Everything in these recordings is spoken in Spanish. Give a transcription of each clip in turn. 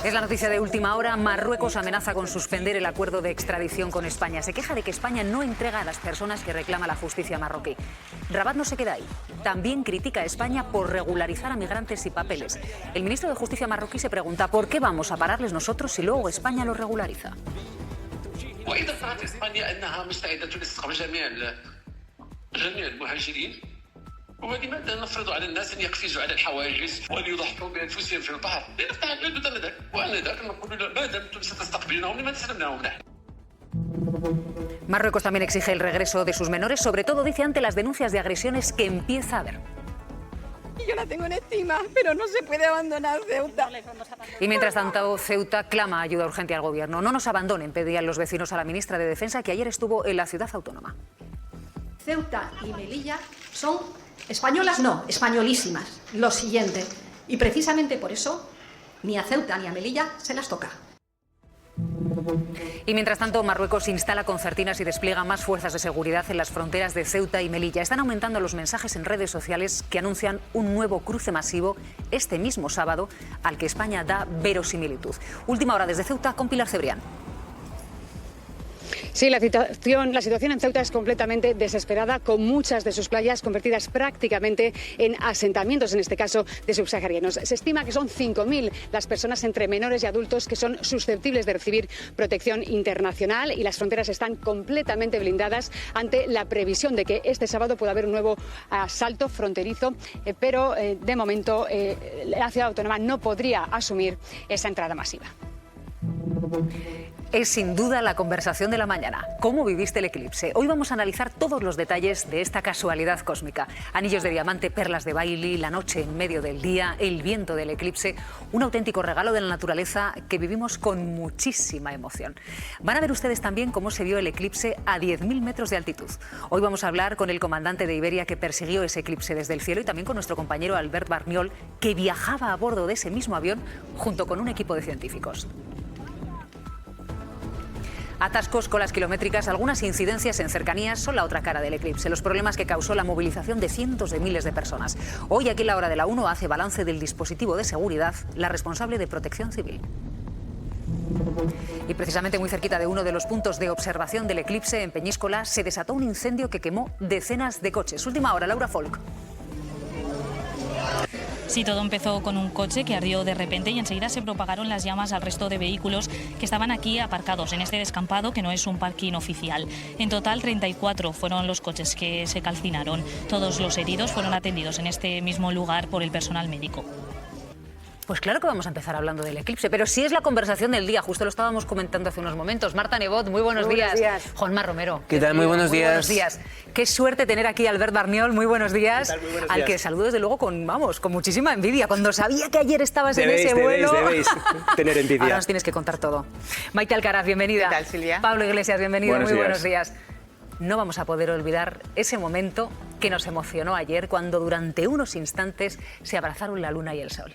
Es la noticia de última hora. Marruecos amenaza con suspender el acuerdo de extradición con España. Se queja de que España no entrega a las personas que reclama la justicia marroquí. Rabat no se queda ahí. También critica a España por regularizar a migrantes y papeles. El ministro de Justicia marroquí se pregunta ¿por qué vamos a pararles nosotros si luego España lo regulariza? ولماذا نفرض على الناس ان يقفزوا على الحواجز وان يضحوا بانفسهم في البحر؟ لنفتح الحدود انذاك وانذاك نقول ما دامتم ستستقبلونهم لماذا سلمناهم نحن؟ Marruecos también exige el regreso de sus menores, sobre todo dice ante las denuncias de agresiones que empieza a haber. Yo la tengo en estima, pero no se puede abandonar Ceuta. Y mientras tanto, Ceuta clama ayuda urgente al gobierno. No nos abandonen, pedían los vecinos a la ministra de Defensa, que ayer estuvo en la ciudad autónoma. Ceuta y Melilla son españolas, no, españolísimas. Lo siguiente. Y precisamente por eso, ni a Ceuta ni a Melilla se las toca. Y mientras tanto, Marruecos instala concertinas y despliega más fuerzas de seguridad en las fronteras de Ceuta y Melilla. Están aumentando los mensajes en redes sociales que anuncian un nuevo cruce masivo este mismo sábado al que España da verosimilitud. Última hora desde Ceuta con Pilar Cebrián. Sí, la situación en Ceuta es completamente desesperada, con muchas de sus playas convertidas prácticamente en asentamientos, en este caso de subsaharianos. Se estima que son 5.000 las personas entre menores y adultos que son susceptibles de recibir protección internacional y las fronteras están completamente blindadas ante la previsión de que este sábado pueda haber un nuevo asalto fronterizo, pero de momento la ciudad autónoma no podría asumir esa entrada masiva. Es sin duda la conversación de la mañana. ¿Cómo viviste el eclipse? Hoy vamos a analizar todos los detalles de esta casualidad cósmica. Anillos de diamante, perlas de Bailey, la noche en medio del día, el viento del eclipse, un auténtico regalo de la naturaleza que vivimos con muchísima emoción. Van a ver ustedes también cómo se vio el eclipse a 10.000 metros de altitud. Hoy vamos a hablar con el comandante de Iberia que persiguió ese eclipse desde el cielo y también con nuestro compañero Albert Barniol, que viajaba a bordo de ese mismo avión junto con un equipo de científicos. Atascos, colas kilométricas, algunas incidencias en cercanías son la otra cara del eclipse, los problemas que causó la movilización de cientos de miles de personas. Hoy aquí en la hora de la 1 hace balance del dispositivo de seguridad la responsable de Protección Civil. Y precisamente muy cerquita de uno de los puntos de observación del eclipse, en Peñíscola, se desató un incendio que quemó decenas de coches. Última hora, Laura Folk. Sí, todo empezó con un coche que ardió de repente y enseguida se propagaron las llamas al resto de vehículos que estaban aquí aparcados en este descampado, que no es un parking oficial. En total, 34 fueron los coches que se calcinaron. Todos los heridos fueron atendidos en este mismo lugar por el personal médico. Pues claro que vamos a empezar hablando del eclipse, pero sí es la conversación del día, justo lo estábamos comentando hace unos momentos. Marta Nebot, muy buenos días. Juanma Romero. ¿Qué tal? Muy buenos días. Buenos días. Qué suerte tener aquí a Albert Barniol, muy buenos días. ¿Qué tal? Muy buenos al días. que saludo desde luego con muchísima envidia. Cuando sabía que ayer estabas en ese vuelo. Debéis tener envidia. Ahora nos tienes que contar todo. Maite Alcaraz, bienvenida. ¿Qué tal, Silvia? Pablo Iglesias, bienvenido. Buenos muy días. buenos días. No vamos a poder olvidar ese momento que nos emocionó ayer cuando durante unos instantes se abrazaron la luna y el sol.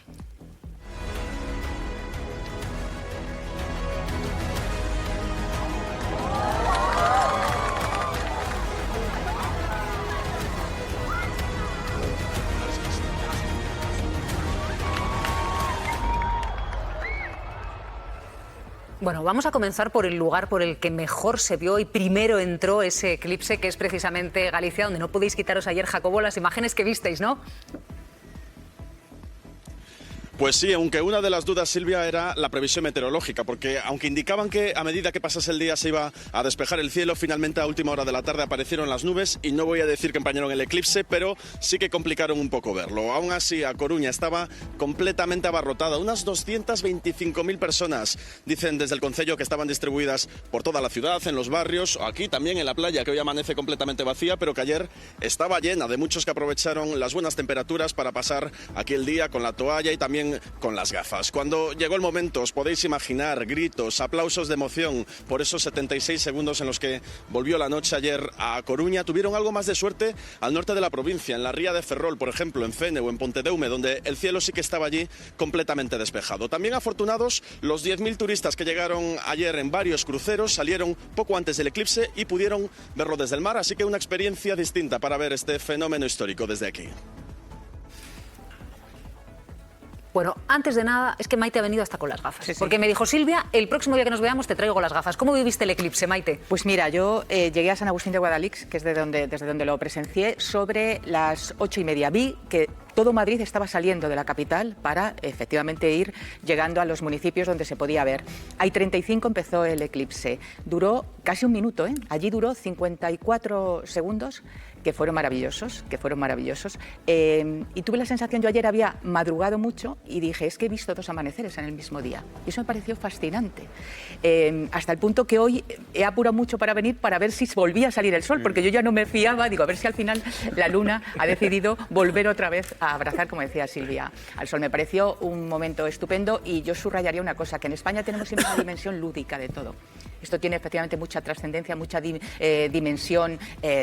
Bueno, vamos a comenzar por el lugar por el que mejor se vio y primero entró ese eclipse, que es precisamente Galicia, donde no podéis quitaros ayer, Jacobo, las imágenes que visteis, ¿no? Pues sí, aunque una de las dudas, Silvia, era la previsión meteorológica, porque aunque indicaban que a medida que pasase el día se iba a despejar el cielo, finalmente a última hora de la tarde aparecieron las nubes y no voy a decir que empañaron el eclipse, pero sí que complicaron un poco verlo. Aún así, A Coruña estaba completamente abarrotada, unas 225.000 personas, dicen desde el concello, que estaban distribuidas por toda la ciudad, en los barrios, aquí también en la playa, que hoy amanece completamente vacía, pero que ayer estaba llena de muchos que aprovecharon las buenas temperaturas para pasar aquí el día con la toalla y también también con las gafas. Cuando llegó el momento, os podéis imaginar gritos, aplausos de emoción por esos 76 segundos en los que volvió la noche ayer a Coruña. Tuvieron algo más de suerte al norte de la provincia, en la ría de Ferrol, por ejemplo, en Fene o en Pontedeume, donde el cielo sí que estaba allí completamente despejado. También afortunados los 10.000 turistas que llegaron ayer en varios cruceros, salieron poco antes del eclipse y pudieron verlo desde el mar, así que una experiencia distinta para ver este fenómeno histórico desde aquí. Bueno, antes de nada, es que Maite ha venido hasta con las gafas. Sí, sí. Porque me dijo, Silvia, el próximo día que nos veamos te traigo las gafas. ¿Cómo viviste el eclipse, Maite? Pues mira, yo llegué a San Agustín de Guadalix, que es desde donde lo presencié, sobre las 8:30. Vi que todo Madrid estaba saliendo de la capital para efectivamente ir llegando a los municipios donde se podía ver. Hay 35 empezó el eclipse. Duró casi un minuto, ¿eh? Allí duró 54 segundos, que fueron maravillosos, y tuve la sensación, yo ayer había madrugado mucho y dije, es que he visto 2 amaneceres en el mismo día. Y eso me pareció fascinante. Hasta el punto que hoy he apurado mucho para venir para ver si volvía a salir el sol, porque yo ya no me fiaba, digo, a ver si al final la luna ha decidido volver otra vez a abrazar, como decía Silvia, al sol. Me pareció un momento estupendo y yo subrayaría una cosa, que en España tenemos siempre una dimensión lúdica de todo. Esto tiene efectivamente mucha trascendencia, mucha dimensión,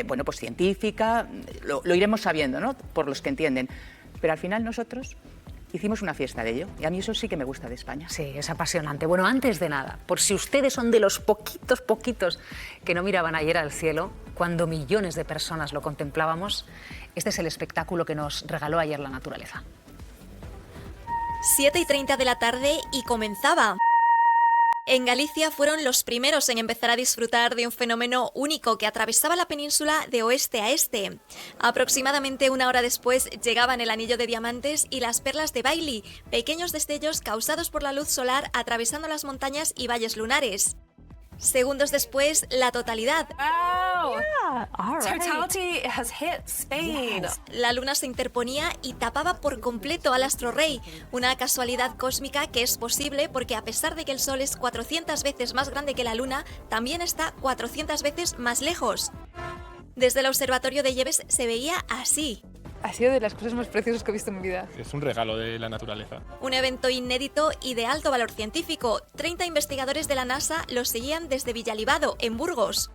bueno, pues científica, lo iremos sabiendo, ¿no?, por los que entienden. Pero al final nosotros hicimos una fiesta de ello y a mí eso sí que me gusta de España. Sí, es apasionante. Bueno, antes de nada, por si ustedes son de los poquitos que no miraban ayer al cielo, cuando millones de personas lo contemplábamos, este es el espectáculo que nos regaló ayer la naturaleza. 7:30 de la tarde y comenzaba. En Galicia fueron los primeros en empezar a disfrutar de un fenómeno único que atravesaba la península de oeste a este. Aproximadamente una hora después llegaban el anillo de diamantes y las perlas de Bailey, pequeños destellos causados por la luz solar atravesando las montañas y valles lunares. Segundos después, la totalidad. Totality has hit Spain. La luna se interponía y tapaba por completo al astro rey, una casualidad cósmica que es posible porque a pesar de que el Sol es 400 veces más grande que la luna, también está 400 veces más lejos. Desde el observatorio de Yves se veía así. Ha sido de las cosas más preciosas que he visto en mi vida. Es un regalo de la naturaleza. Un evento inédito y de alto valor científico. 30 investigadores de la NASA los seguían desde Villalibado, en Burgos.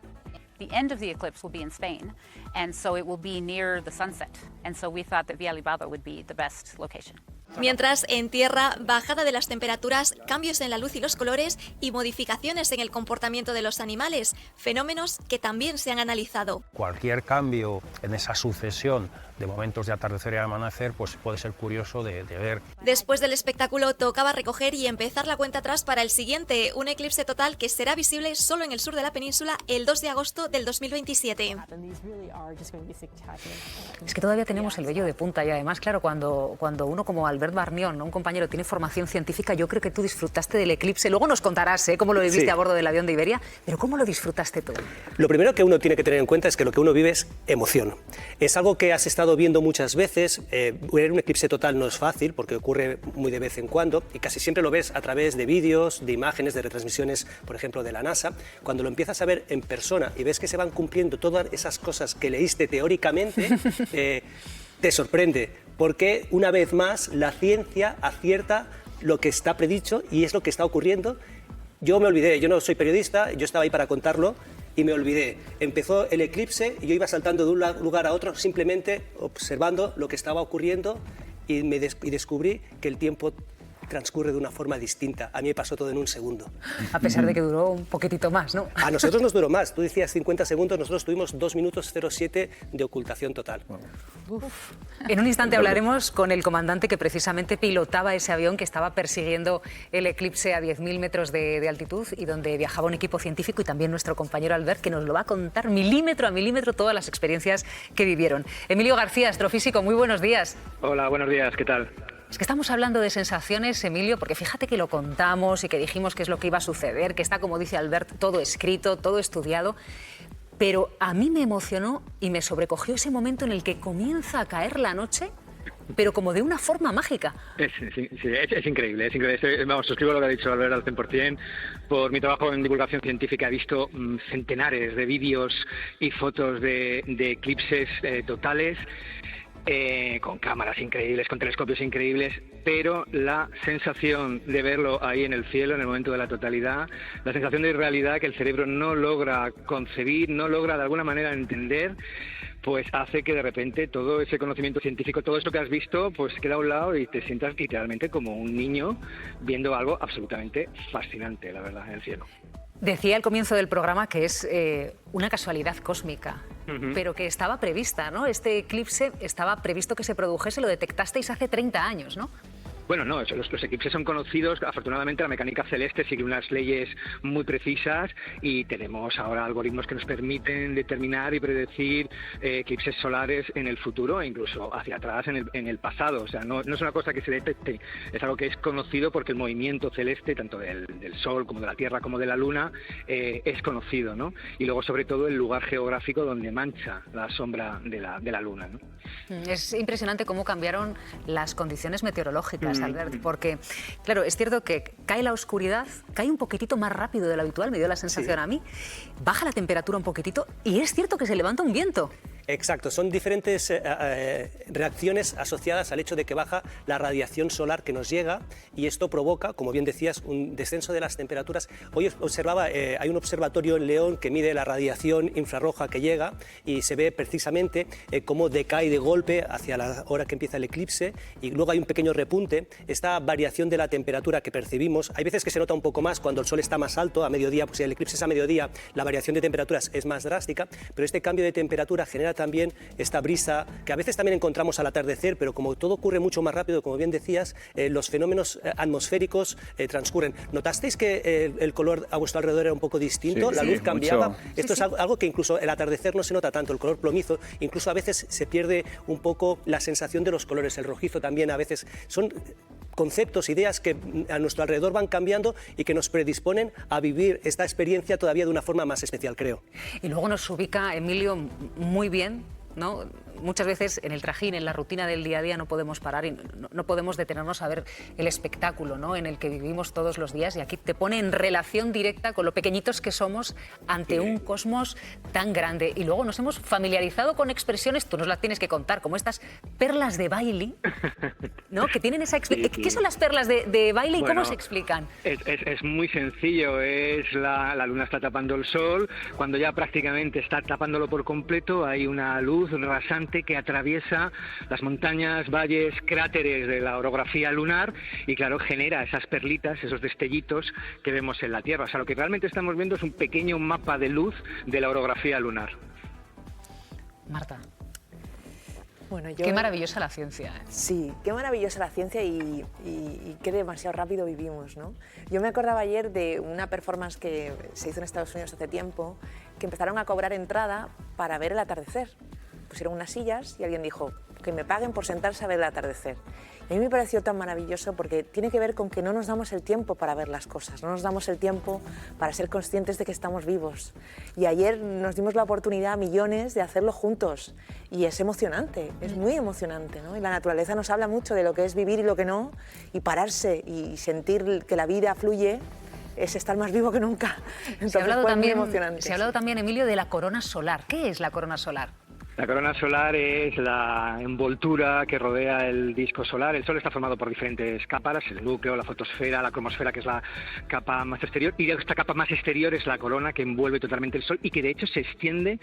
The end of the eclipse will be in Spain, and so it will be near the sunset. And so we thought that Villalibado would be the best location. Mientras, en tierra, bajada de las temperaturas, cambios en la luz y los colores y modificaciones en el comportamiento de los animales, fenómenos que también se han analizado. Cualquier cambio en esa sucesión de momentos de atardecer y amanecer, pues puede ser curioso de ver. Después del espectáculo tocaba recoger y empezar la cuenta atrás para el siguiente, un eclipse total que será visible solo en el sur de la península el 2 de agosto del 2027. Es que todavía tenemos el vello de punta y además, claro, cuando uno como Albert Barnión, un compañero, tiene formación científica, yo creo que tú disfrutaste del eclipse. Luego nos contarás cómo lo viviste a bordo del avión de Iberia, pero ¿cómo lo disfrutaste tú? Lo primero que uno tiene que tener en cuenta es que lo que uno vive es emoción. Es algo que has estado viendo muchas veces. Ver un eclipse total no es fácil porque ocurre muy de vez en cuando y casi siempre lo ves a través de vídeos, de imágenes, de retransmisiones, por ejemplo, de la NASA. Cuando lo empiezas a ver en persona y ves que se van cumpliendo todas esas cosas que leíste teóricamente, te sorprende, porque una vez más la ciencia acierta lo que está predicho y es lo que está ocurriendo. Yo me olvidé, yo no soy periodista, yo estaba ahí para contarlo y me olvidé. Empezó el eclipse y yo iba saltando de un lugar a otro simplemente observando lo que estaba ocurriendo y descubrí que el tiempo transcurre de una forma distinta. A mí me pasó todo en un segundo. A pesar de que duró un poquitito más, ¿no? A nosotros nos duró más. Tú decías 50 segundos, nosotros tuvimos 2 minutos 07 de ocultación total. Uf. En un instante hablaremos con el comandante que precisamente pilotaba ese avión que estaba persiguiendo el eclipse a 10.000 metros de altitud y donde viajaba un equipo científico y también nuestro compañero Albert, que nos lo va a contar milímetro a milímetro todas las experiencias que vivieron. Emilio García, astrofísico, muy buenos días. Hola, buenos días, ¿qué tal? Es que estamos hablando de sensaciones, Emilio, porque fíjate que lo contamos y que dijimos qué es lo que iba a suceder, que está, como dice Albert, todo escrito, todo estudiado, pero a mí me emocionó y me sobrecogió ese momento en el que comienza a caer la noche, pero como de una forma mágica. Es increíble, es increíble. Vamos, suscribo lo que ha dicho Albert al 100%. Por mi trabajo en divulgación científica he visto centenares de vídeos y fotos de eclipses totales. con cámaras increíbles, con telescopios increíbles, pero la sensación de verlo ahí en el cielo, en el momento de la totalidad, la sensación de irrealidad que el cerebro no logra concebir, no logra de alguna manera entender, pues hace que de repente todo ese conocimiento científico, todo eso que has visto, pues queda a un lado y te sientas literalmente como un niño viendo algo absolutamente fascinante, la verdad, en el cielo. Decía al comienzo del programa que es una casualidad cósmica, pero que estaba prevista, ¿no? Este eclipse estaba previsto que se produjese, lo detectasteis hace 30 años, ¿no? Bueno, no, los eclipses son conocidos. Afortunadamente la mecánica celeste sigue unas leyes muy precisas y tenemos ahora algoritmos que nos permiten determinar y predecir eclipses solares en el futuro e incluso hacia atrás en el pasado. O sea, no es una cosa que se detecte, es algo que es conocido porque el movimiento celeste, tanto del Sol como de la Tierra como de la Luna, es conocido, ¿no? Y luego, sobre todo, el lugar geográfico donde mancha la sombra de la Luna, ¿no? Es impresionante cómo cambiaron las condiciones meteorológicas, Albert, porque, claro, es cierto que cae la oscuridad, cae un poquitito más rápido de lo habitual, me dio la sensación a mí, baja la temperatura un poquitito y es cierto que se levanta un viento. Exacto, son diferentes reacciones asociadas al hecho de que baja la radiación solar que nos llega y esto provoca, como bien decías, un descenso de las temperaturas. Hoy observaba, hay un observatorio en León que mide la radiación infrarroja que llega y se ve precisamente cómo decae de golpe hacia la hora que empieza el eclipse y luego hay un pequeño repunte. Esta variación de la temperatura que percibimos, hay veces que se nota un poco más cuando el sol está más alto, a mediodía, pues si el eclipse es a mediodía, la variación de temperaturas es más drástica, pero este cambio de temperatura genera también esta brisa que a veces también encontramos al atardecer, pero como todo ocurre mucho más rápido, como bien decías, los fenómenos atmosféricos transcurren. ¿Notasteis que el color a vuestro alrededor era un poco distinto? Sí, la luz cambiaba. Mucho. Esto es algo que incluso el atardecer no se nota tanto, el color plomizo, incluso a veces se pierde un poco la sensación de los colores, el rojizo también a veces. Son conceptos, ideas que a nuestro alrededor van cambiando y que nos predisponen a vivir esta experiencia todavía de una forma más especial, creo. Y luego nos ubica, Emilio, muy bien, ¿no? Muchas veces en el trajín, en la rutina del día a día no podemos parar y no podemos detenernos a ver el espectáculo, ¿no?, en el que vivimos todos los días y aquí te pone en relación directa con lo pequeñitos que somos ante un cosmos tan grande. Y luego nos hemos familiarizado con expresiones, tú nos las tienes que contar, como estas perlas de baile, ¿no?, que tienen esa ¿Qué son las perlas de baile y cómo se explican? Es muy sencillo, es la luna está tapando el sol, cuando ya prácticamente está tapándolo por completo hay una luz rasante que atraviesa las montañas, valles, cráteres de la orografía lunar y claro, genera esas perlitas, esos destellitos que vemos en la Tierra. O sea, lo que realmente estamos viendo es un pequeño mapa de luz de la orografía lunar. Marta. Bueno, qué maravillosa la ciencia. Sí, qué maravillosa la ciencia y qué demasiado rápido vivimos, ¿no? Yo me acordaba ayer de una performance que se hizo en Estados Unidos hace tiempo, que empezaron a cobrar entrada para ver el atardecer. Pusieron unas sillas y alguien dijo que me paguen por sentarse a ver el atardecer. Y a mí me pareció tan maravilloso porque tiene que ver con que no nos damos el tiempo para ver las cosas, no nos damos el tiempo para ser conscientes de que estamos vivos. Y ayer nos dimos la oportunidad a millones de hacerlo juntos y es emocionante, es muy emocionante, ¿no? Y la naturaleza nos habla mucho de lo que es vivir y lo que no, y pararse y sentir que la vida fluye es estar más vivo que nunca. Entonces, se ha hablado también, Emilio, de la corona solar. ¿Qué es la corona solar? La corona solar es la envoltura que rodea el disco solar. El Sol está formado por diferentes capas, el núcleo, la fotosfera, la cromosfera, que es la capa más exterior, y esta capa más exterior es la corona que envuelve totalmente el Sol y que de hecho se extiende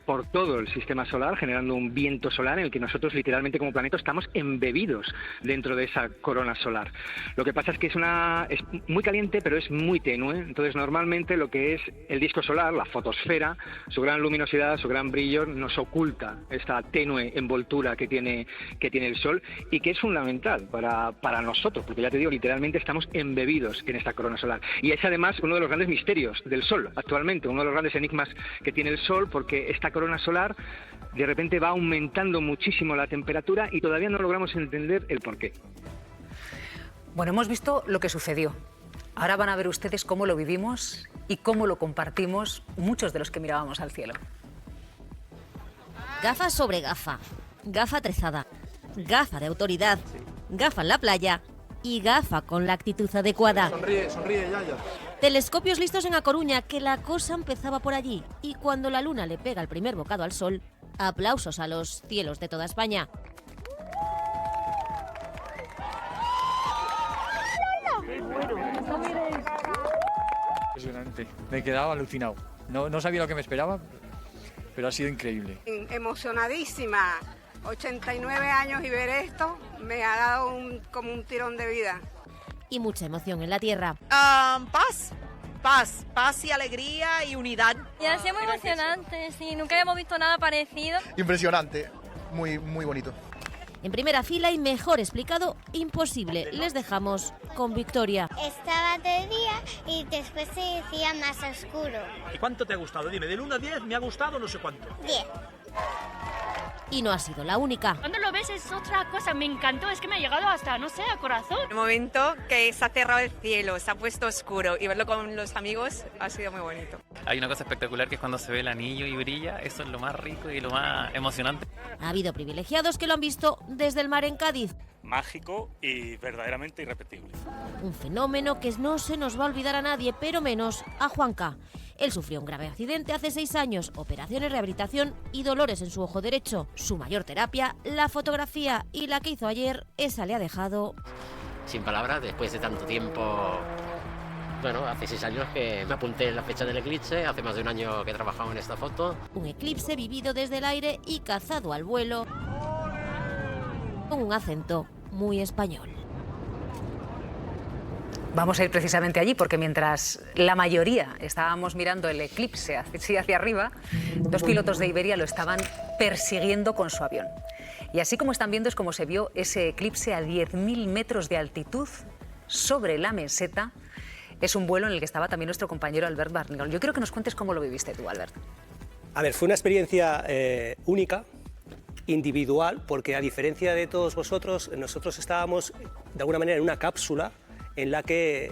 por todo el sistema solar, generando un viento solar en el que nosotros literalmente como planeta estamos embebidos dentro de esa corona solar. Lo que pasa es que es muy caliente, pero es muy tenue. Entonces normalmente lo que es el disco solar, la fotosfera, su gran luminosidad, su gran brillo, nos oculta esta tenue envoltura que tiene el Sol y que es fundamental para nosotros, porque ya te digo, literalmente estamos embebidos en esta corona solar. Y es además uno de los grandes misterios del Sol actualmente, uno de los grandes enigmas que tiene el Sol, porque esta corona solar de repente va aumentando muchísimo la temperatura y todavía no logramos entender el porqué. Bueno, hemos visto lo que sucedió. Ahora van a ver ustedes cómo lo vivimos y cómo lo compartimos muchos de los que mirábamos al cielo. Gafa sobre gafa, gafa trenzada, gafa de autoridad, gafa en la playa y gafa con la actitud adecuada. Sonríe, Yaya. Telescopios listos en A Coruña, que la cosa empezaba por allí. Y cuando la luna le pega el primer bocado al sol, aplausos a los cielos de toda España. Impresionante, me he quedado alucinado. No sabía lo que me esperaba, pero ha sido increíble. Emocionadísima, 89 años y ver esto me ha dado como un tirón de vida. Y mucha emoción en la tierra. Paz y alegría y unidad. Y ha sido muy emocionante, sí, nunca habíamos visto nada parecido. Impresionante, muy bonito. En primera fila y mejor explicado, imposible. Les dejamos con Victoria. Estaba de día y después se decía más oscuro. ¿Y cuánto te ha gustado? Dime, del 1 a 10 me ha gustado no sé cuánto. 10. Y no ha sido la única. Cuando lo ves es otra cosa, me encantó, es que me ha llegado hasta, no sé, a corazón. El momento que se ha cerrado el cielo, se ha puesto oscuro y verlo con los amigos ha sido muy bonito. Hay una cosa espectacular que es cuando se ve el anillo y brilla, eso es lo más rico y lo más emocionante. Ha habido privilegiados que lo han visto desde el mar en Cádiz. Mágico y verdaderamente irrepetible. Un fenómeno que no se nos va a olvidar a nadie, pero menos a Juanca. Él sufrió un grave accidente hace 6 años, operaciones, rehabilitación y dolores en su ojo derecho. Su mayor terapia, la fotografía, y la que hizo ayer, esa le ha dejado... sin palabras, después de tanto tiempo. Bueno, hace 6 años que me apunté en la fecha del eclipse, hace más de un año que he trabajado en esta foto. Un eclipse vivido desde el aire y cazado al vuelo, con un acento muy español. Vamos a ir precisamente allí porque mientras la mayoría estábamos mirando el eclipse hacia arriba, 2 pilotos de Iberia lo estaban persiguiendo con su avión. Y así como están viendo es como se vio ese eclipse a 10.000 metros de altitud sobre la meseta. Es un vuelo en el que estaba también nuestro compañero Albert Barnigol. Yo quiero que nos cuentes cómo lo viviste tú, Albert. A ver, fue una experiencia única, individual, porque a diferencia de todos vosotros, nosotros estábamos de alguna manera en una cápsula en la que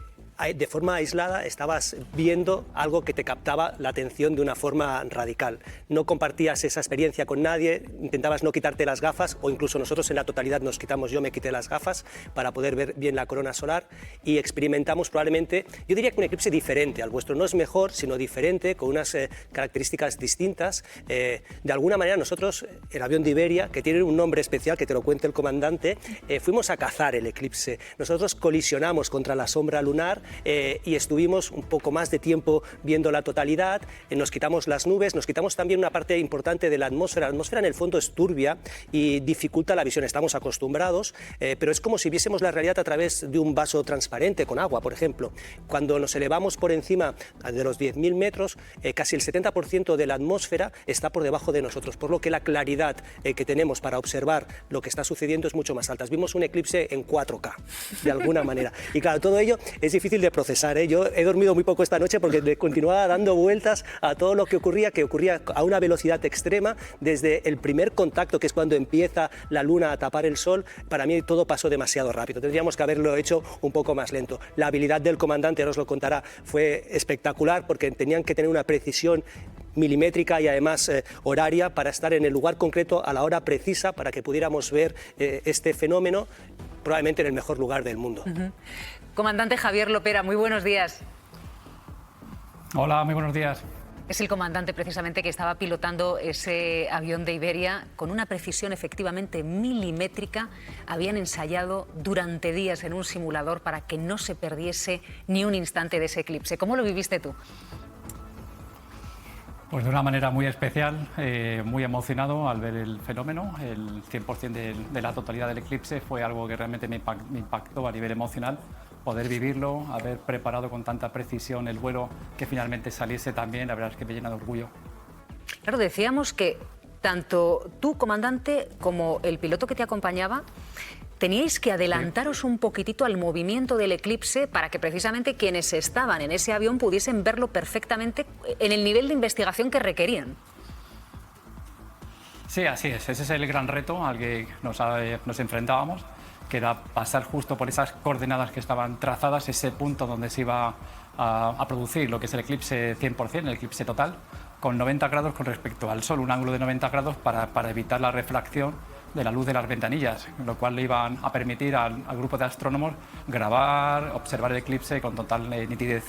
de forma aislada estabas viendo algo que te captaba la atención de una forma radical. No compartías esa experiencia con nadie, intentabas no quitarte las gafas, o incluso nosotros en la totalidad nos quitamos, yo me quité las gafas para poder ver bien la corona solar, y experimentamos probablemente, yo diría que un eclipse diferente al vuestro. No es mejor, sino diferente, con unas características distintas. De alguna manera nosotros, el avión de Iberia, que tiene un nombre especial que te lo cuente el comandante, fuimos a cazar el eclipse. Nosotros colisionamos contra la sombra lunar y estuvimos un poco más de tiempo viendo la totalidad. Nos quitamos las nubes, nos quitamos también una parte importante de la atmósfera. La atmósfera en el fondo es turbia y dificulta la visión, estamos acostumbrados, pero es como si viésemos la realidad a través de un vaso transparente con agua, por ejemplo. Cuando nos elevamos por encima de los 10.000 metros, casi el 70% de la atmósfera está por debajo de nosotros, por lo que la claridad que tenemos para observar lo que está sucediendo es mucho más alta. Vimos un eclipse en 4K, de alguna manera. Y claro, todo ello es difícil de procesar, ¿eh? Yo he dormido muy poco esta noche porque le continuaba dando vueltas a todo lo que ocurría a una velocidad extrema desde el primer contacto, que es cuando empieza la luna a tapar el sol. Para mí todo pasó demasiado rápido, tendríamos que haberlo hecho un poco más lento. La habilidad del comandante, ahora os lo contará, fue espectacular porque tenían que tener una precisión milimétrica y además horaria para estar en el lugar concreto a la hora precisa para que pudiéramos ver este fenómeno probablemente en el mejor lugar del mundo. Comandante Javier Lopera, muy buenos días. Hola, muy buenos días. Es el comandante precisamente que estaba pilotando ese avión de Iberia con una precisión efectivamente milimétrica. Habían ensayado durante días en un simulador para que no se perdiese ni un instante de ese eclipse. ¿Cómo lo viviste tú? Pues de una manera muy especial, muy emocionado al ver el fenómeno. El 100% de la totalidad del eclipse fue algo que realmente me impactó a nivel emocional. Poder vivirlo, haber preparado con tanta precisión el vuelo, que finalmente saliese también, la verdad es que me llena de orgullo. Claro, decíamos que tanto tú, comandante, como el piloto que te acompañaba, teníais que adelantaros un poquitito al movimiento del eclipse para que precisamente quienes estaban en ese avión pudiesen verlo perfectamente en el nivel de investigación que requerían. Sí, así es. Ese es el gran reto al que nos enfrentábamos, que era pasar justo por esas coordenadas que estaban trazadas, ese punto donde se iba a producir lo que es el eclipse 100%, el eclipse total, con 90 grados con respecto al Sol, un ángulo de 90 grados para evitar la refracción de la luz de las ventanillas, lo cual le iban a permitir al grupo de astrónomos grabar, observar el eclipse con total nitidez.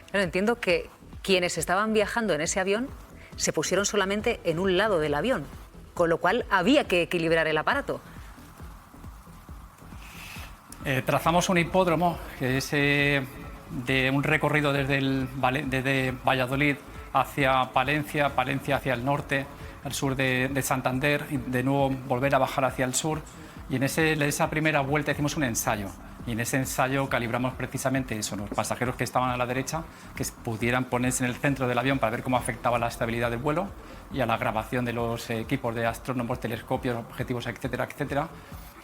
Claro, entiendo que quienes estaban viajando en ese avión se pusieron solamente en un lado del avión, con lo cual había que equilibrar el aparato. Trazamos un hipódromo, que es de un recorrido desde Valladolid hacia Palencia, Palencia hacia el norte, al sur de Santander, y de nuevo volver a bajar hacia el sur. Y en esa primera vuelta hicimos un ensayo. Y en ese ensayo calibramos precisamente eso, los pasajeros que estaban a la derecha, que pudieran ponerse en el centro del avión para ver cómo afectaba la estabilidad del vuelo, y a la grabación de los equipos de astrónomos, telescopios, objetivos, etcétera, etcétera.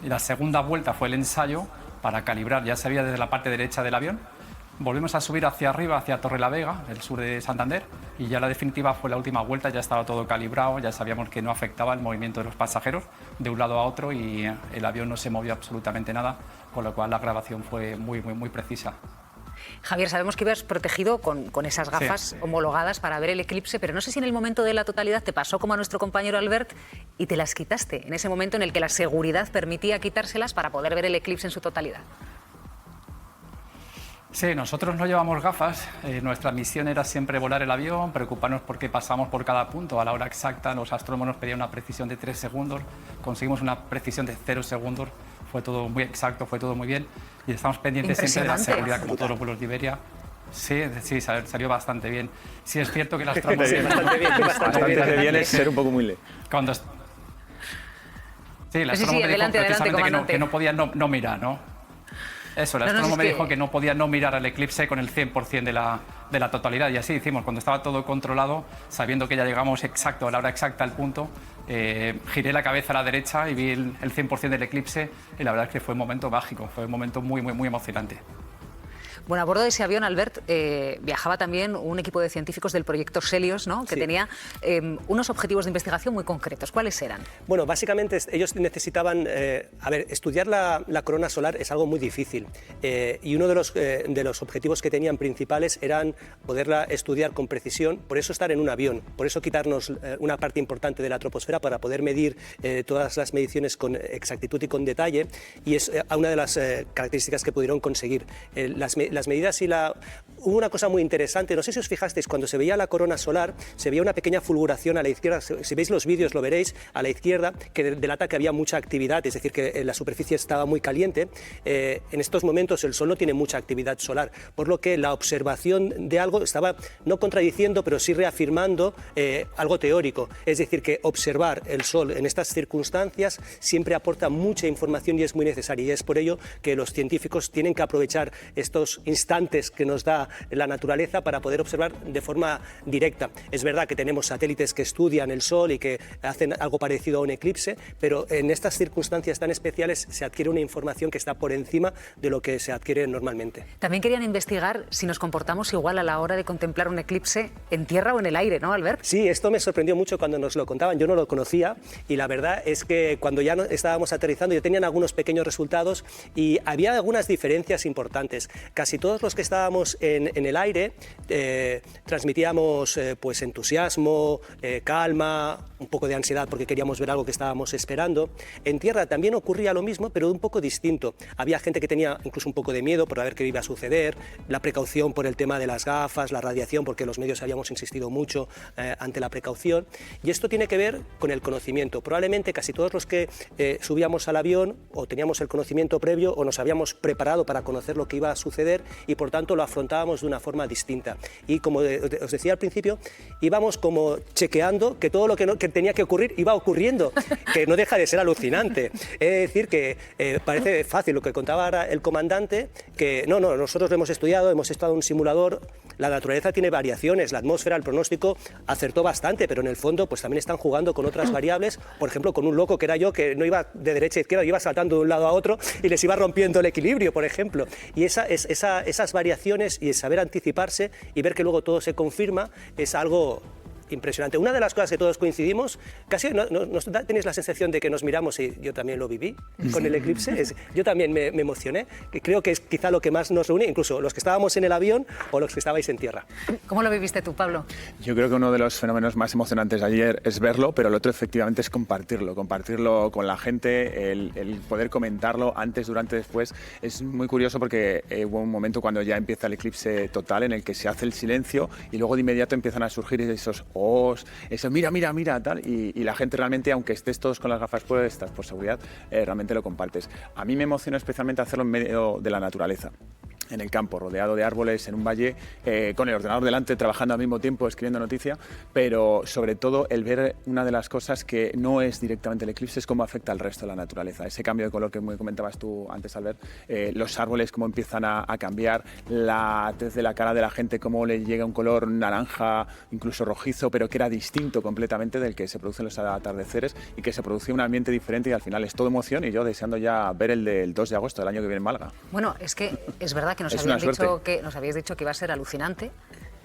Y la segunda vuelta fue el ensayo para calibrar, ya se veía desde la parte derecha del avión. Volvimos a subir hacia arriba, hacia Torrelavega, el sur de Santander, y ya la definitiva fue la última vuelta, ya estaba todo calibrado, ya sabíamos que no afectaba el movimiento de los pasajeros de un lado a otro y el avión no se movió absolutamente nada, con lo cual la grabación fue muy precisa. Javier, sabemos que ibas protegido con esas gafas homologadas para ver el eclipse, pero no sé si en el momento de la totalidad te pasó como a nuestro compañero Albert y te las quitaste, en ese momento en el que la seguridad permitía quitárselas para poder ver el eclipse en su totalidad. Sí, nosotros no llevamos gafas, nuestra misión era siempre volar el avión, preocuparnos porque pasamos por cada punto a la hora exacta, los astrónomos nos pedían una precisión de 3 segundos, conseguimos una precisión de 0 segundos, fue todo muy exacto, fue todo muy bien y estamos pendientes siempre de la seguridad como todos los vuelos de Iberia. Sí, salió bastante bien. Sí, es cierto que el astrónomo... bastante bien es ser un poco muy leve. Sí, el astrónomo me dijo precisamente que no podía no mirar, ¿no? Eso, el astrónomo me dijo que no podía no mirar al eclipse con el 100% de la totalidad. Y así hicimos, cuando estaba todo controlado, sabiendo que ya llegamos exacto, a la hora exacta, al punto, giré la cabeza a la derecha y vi el 100% del eclipse y la verdad es que fue un momento mágico, fue un momento muy emocionante. Bueno, a bordo de ese avión, Albert, viajaba también un equipo de científicos del proyecto Selios, ¿no? Que tenía unos objetivos de investigación muy concretos. ¿Cuáles eran? Bueno, básicamente ellos necesitaban... estudiar la corona solar es algo muy difícil y uno de los objetivos que tenían principales eran poderla estudiar con precisión, por eso estar en un avión, por eso quitarnos una parte importante de la troposfera para poder medir todas las mediciones con exactitud y con detalle, y es una de las características que pudieron conseguir. Las medidas hubo una cosa muy interesante, no sé si os fijasteis, cuando se veía la corona solar, se veía una pequeña fulguración a la izquierda, si veis los vídeos lo veréis, a la izquierda, que delata que había mucha actividad, es decir, que la superficie estaba muy caliente. En estos momentos el Sol no tiene mucha actividad solar, por lo que la observación de algo estaba no contradiciendo, pero sí reafirmando algo teórico, es decir, que observar el Sol en estas circunstancias siempre aporta mucha información y es muy necesario, y es por ello que los científicos tienen que aprovechar estos instantes que nos da la naturaleza para poder observar de forma directa. Es verdad que tenemos satélites que estudian el Sol y que hacen algo parecido a un eclipse, pero en estas circunstancias tan especiales se adquiere una información que está por encima de lo que se adquiere normalmente. También querían investigar si nos comportamos igual a la hora de contemplar un eclipse en tierra o en el aire, ¿no, Albert? Sí, esto me sorprendió mucho cuando nos lo contaban, yo no lo conocía y la verdad es que cuando ya estábamos aterrizando ya tenían algunos pequeños resultados y había algunas diferencias importantes. Casi todos los que estábamos en el aire transmitíamos pues entusiasmo, calma, un poco de ansiedad porque queríamos ver algo que estábamos esperando. En tierra también ocurría lo mismo, pero un poco distinto. Había gente que tenía incluso un poco de miedo por ver qué iba a suceder, la precaución por el tema de las gafas, la radiación, porque los medios habíamos insistido mucho ante la precaución. Y esto tiene que ver con el conocimiento. Probablemente casi todos los que subíamos al avión o teníamos el conocimiento previo o nos habíamos preparado para conocer lo que iba a suceder y por tanto lo afrontábamos de una forma distinta. Y como os decía al principio, íbamos como chequeando que todo lo que tenía que ocurrir iba ocurriendo, que no deja de ser alucinante. Es decir, que parece fácil lo que contaba ahora el comandante, que no, nosotros lo hemos estudiado, hemos estado en un simulador, la naturaleza tiene variaciones, la atmósfera, el pronóstico acertó bastante, pero en el fondo pues también están jugando con otras variables, por ejemplo con un loco que era yo, que no iba de derecha a izquierda, iba saltando de un lado a otro y les iba rompiendo el equilibrio, por ejemplo. Y esas variaciones y el saber anticiparse y ver que luego todo se confirma es algo impresionante. Una de las cosas que todos coincidimos, casi tenéis la sensación de que nos miramos y yo también lo viví con el eclipse, yo también me emocioné, que creo que es quizá lo que más nos reúne, incluso los que estábamos en el avión o los que estabais en tierra. ¿Cómo lo viviste tú, Pablo? Yo creo que uno de los fenómenos más emocionantes de ayer es verlo, pero el otro efectivamente es compartirlo con la gente, el poder comentarlo antes, durante, después. Es muy curioso porque hubo un momento cuando ya empieza el eclipse total en el que se hace el silencio y luego de inmediato empiezan a surgir esos eso, mira, tal, y la gente realmente, aunque estés todos con las gafas puestas por seguridad, realmente lo compartes. A mí me emocionó especialmente hacerlo en medio de la naturaleza. en el campo, rodeado de árboles, en un valle, con el ordenador delante, trabajando al mismo tiempo, escribiendo noticia, pero sobre todo el ver una de las cosas que no es directamente el eclipse, es cómo afecta al resto de la naturaleza. Ese cambio de color que me comentabas tú antes, Albert, los árboles cómo empiezan a cambiar, la tez de la cara de la gente, cómo le llega un color naranja, incluso rojizo, pero que era distinto completamente del que se produce en los atardeceres y que se producía un ambiente diferente, y al final es todo emoción, y yo deseando ya ver el del 2 de agosto del año que viene en Málaga. Bueno, es que es verdad que nos habíais dicho que iba a ser alucinante,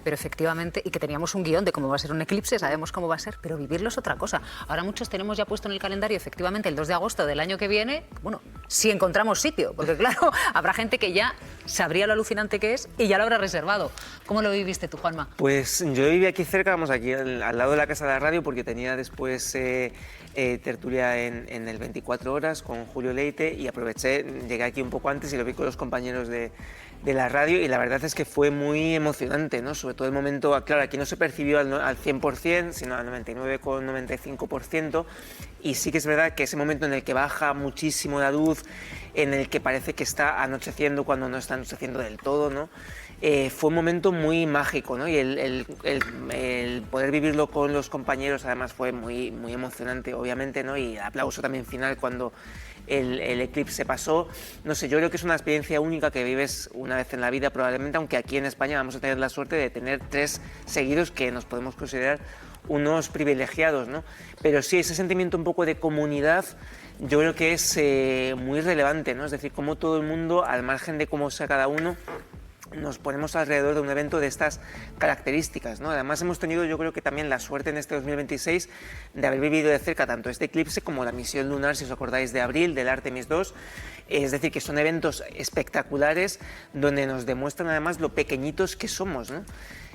pero efectivamente, y que teníamos un guión de cómo va a ser un eclipse, sabemos cómo va a ser, pero vivirlo es otra cosa. Ahora muchos tenemos ya puesto en el calendario, efectivamente, el 2 de agosto del año que viene, bueno, si encontramos sitio, porque claro, habrá gente que ya sabría lo alucinante que es y ya lo habrá reservado. ¿Cómo lo viviste tú, Juanma? Pues yo viví aquí cerca, vamos, aquí al lado de la Casa de la Radio, porque tenía después tertulia en el 24 horas con Julio Leite, y aproveché, llegué aquí un poco antes y lo vi con los compañeros de la radio, y la verdad es que fue muy emocionante, ¿no? Sobre todo el momento, claro, aquí no se percibió al 100%, sino al 99,95%, y sí que es verdad que ese momento en el que baja muchísimo la luz, en el que parece que está anocheciendo cuando no está anocheciendo del todo, ¿no? Fue un momento muy mágico, ¿no? Y el poder vivirlo con los compañeros además fue muy emocionante, obviamente, ¿no? Y el aplauso también final cuando el eclipse pasó. No sé, yo creo que es una experiencia única que vives una vez en la vida probablemente, aunque aquí en España vamos a tener la suerte de tener 3 seguidos que nos podemos considerar unos privilegiados, ¿no? Pero sí, ese sentimiento un poco de comunidad yo creo que es muy relevante, ¿no? Es decir, cómo todo el mundo, al margen de cómo sea cada uno, nos ponemos alrededor de un evento de estas características, ¿no? Además hemos tenido, yo creo que también la suerte en este 2026 de haber vivido de cerca tanto este eclipse como la misión lunar, si os acordáis, de abril, del Artemis II. Es decir, que son eventos espectaculares donde nos demuestran además lo pequeñitos que somos, ¿no?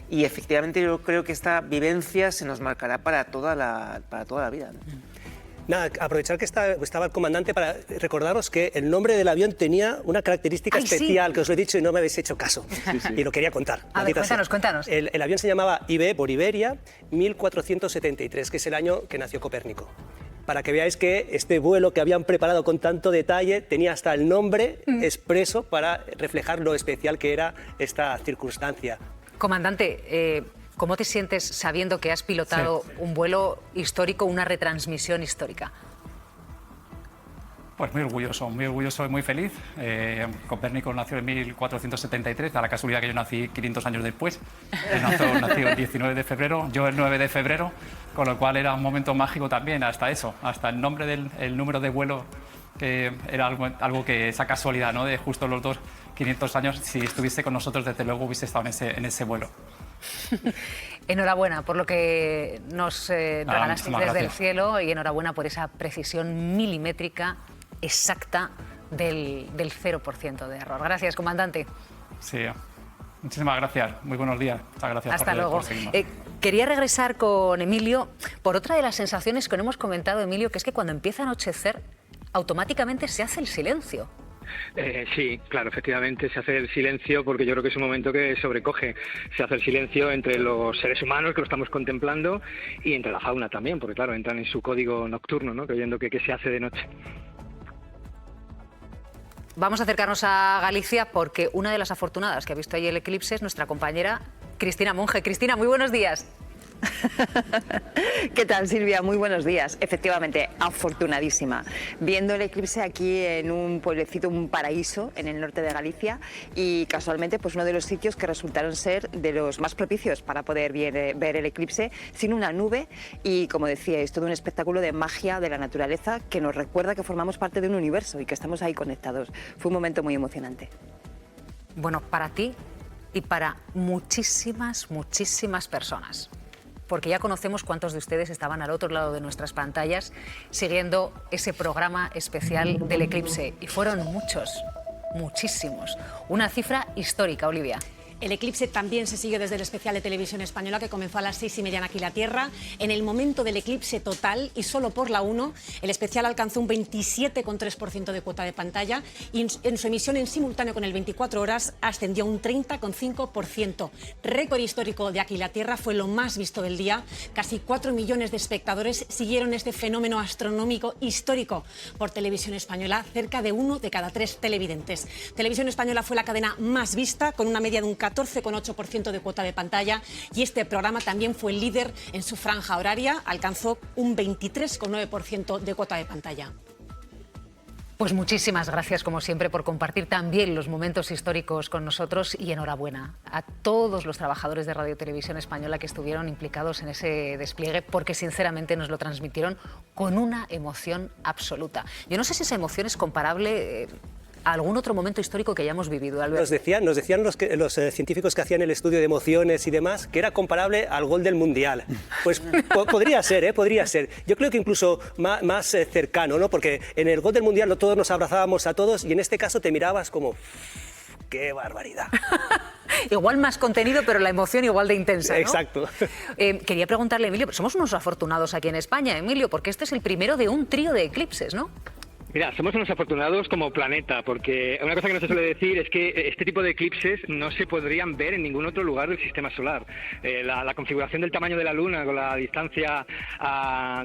Y efectivamente yo creo que esta vivencia se nos marcará para toda la vida, ¿no? Nada, aprovechar que estaba el comandante para recordaros que el nombre del avión tenía una característica especial, que os lo he dicho y no me habéis hecho caso. Y lo quería contar. A ver, cuéntanos. El avión se llamaba IB por Iberia 1473, que es el año que nació Copérnico. Para que veáis que este vuelo que habían preparado con tanto detalle tenía hasta el nombre expreso para reflejar lo especial que era esta circunstancia. Comandante, ¿cómo te sientes sabiendo que has pilotado un vuelo histórico, una retransmisión histórica? Pues muy orgulloso y muy feliz. Copérnico nació en 1473, da la casualidad que yo nací 500 años después. Nació el 19 de febrero, yo el 9 de febrero, con lo cual era un momento mágico también, hasta eso, hasta el nombre el número de vuelo, que era algo que esa casualidad, ¿no? De justo los dos 500 años, si estuviese con nosotros, desde luego hubiese estado en ese vuelo. Enhorabuena por lo que nos regalaste desde el cielo, y enhorabuena por esa precisión milimétrica exacta del 0% de error. Gracias, comandante. Sí, muchísimas gracias. Muy buenos días. Muchas gracias. Hasta luego. Por seguirnos. Quería regresar con Emilio por otra de las sensaciones que no hemos comentado, Emilio, que es que cuando empieza a anochecer automáticamente se hace el silencio. Sí, claro, efectivamente se hace el silencio, porque yo creo que es un momento que sobrecoge. Se hace el silencio entre los seres humanos que lo estamos contemplando y entre la fauna también, porque claro, entran en su código nocturno, ¿no? Creyendo que se hace de noche. Vamos a acercarnos a Galicia porque una de las afortunadas que ha visto ahí el eclipse es nuestra compañera Cristina Monge. Cristina, muy buenos días. ¿Qué tal, Silvia? Muy buenos días. Efectivamente, afortunadísima. Viendo el eclipse aquí en un pueblecito, un paraíso en el norte de Galicia, y casualmente pues uno de los sitios que resultaron ser de los más propicios para poder ver el eclipse, sin una nube, y como decía, es todo un espectáculo de magia de la naturaleza que nos recuerda que formamos parte de un universo y que estamos ahí conectados. Fue un momento muy emocionante. Bueno, para ti y para muchísimas personas, porque ya conocemos cuántos de ustedes estaban al otro lado de nuestras pantallas siguiendo ese programa especial del eclipse. Y fueron muchos, muchísimos. Una cifra histórica, Olivia. El eclipse también se siguió desde el especial de Televisión Española, que comenzó a las 6:30 en Aquí la Tierra. En el momento del eclipse total, y solo por la 1, el especial alcanzó un 27,3% de cuota de pantalla y en su emisión en simultáneo con el 24 horas ascendió a un 30,5%. Récord histórico de Aquí la Tierra, fue lo más visto del día. Casi 4 millones de espectadores siguieron este fenómeno astronómico histórico por Televisión Española, cerca de 1 de cada 3 televidentes. Televisión Española fue la cadena más vista, con una media de un 14,8% de cuota de pantalla, y este programa también fue el líder en su franja horaria, alcanzó un 23,9% de cuota de pantalla. Pues muchísimas gracias, como siempre, por compartir también los momentos históricos con nosotros, y enhorabuena a todos los trabajadores de Radio Televisión Española que estuvieron implicados en ese despliegue, porque sinceramente nos lo transmitieron con una emoción absoluta. Yo no sé si esa emoción es comparable a algún otro momento histórico que hayamos vivido, Albert. Nos decían los científicos que hacían el estudio de emociones y demás, que era comparable al gol del Mundial. Pues podría ser, podría ser. Yo creo que incluso más cercano, ¿no? Porque en el gol del Mundial todos nos abrazábamos a todos, y en este caso te mirabas como... ¡Qué barbaridad! Igual más contenido, pero la emoción igual de intensa, ¿no? Exacto. Quería preguntarle, Emilio, somos unos afortunados aquí en España, Emilio, porque este es el primero de un trío de eclipses, ¿no? Mira, somos unos afortunados como planeta, porque una cosa que no se suele decir es que este tipo de eclipses no se podrían ver en ningún otro lugar del sistema solar. La configuración del tamaño de la Luna con la distancia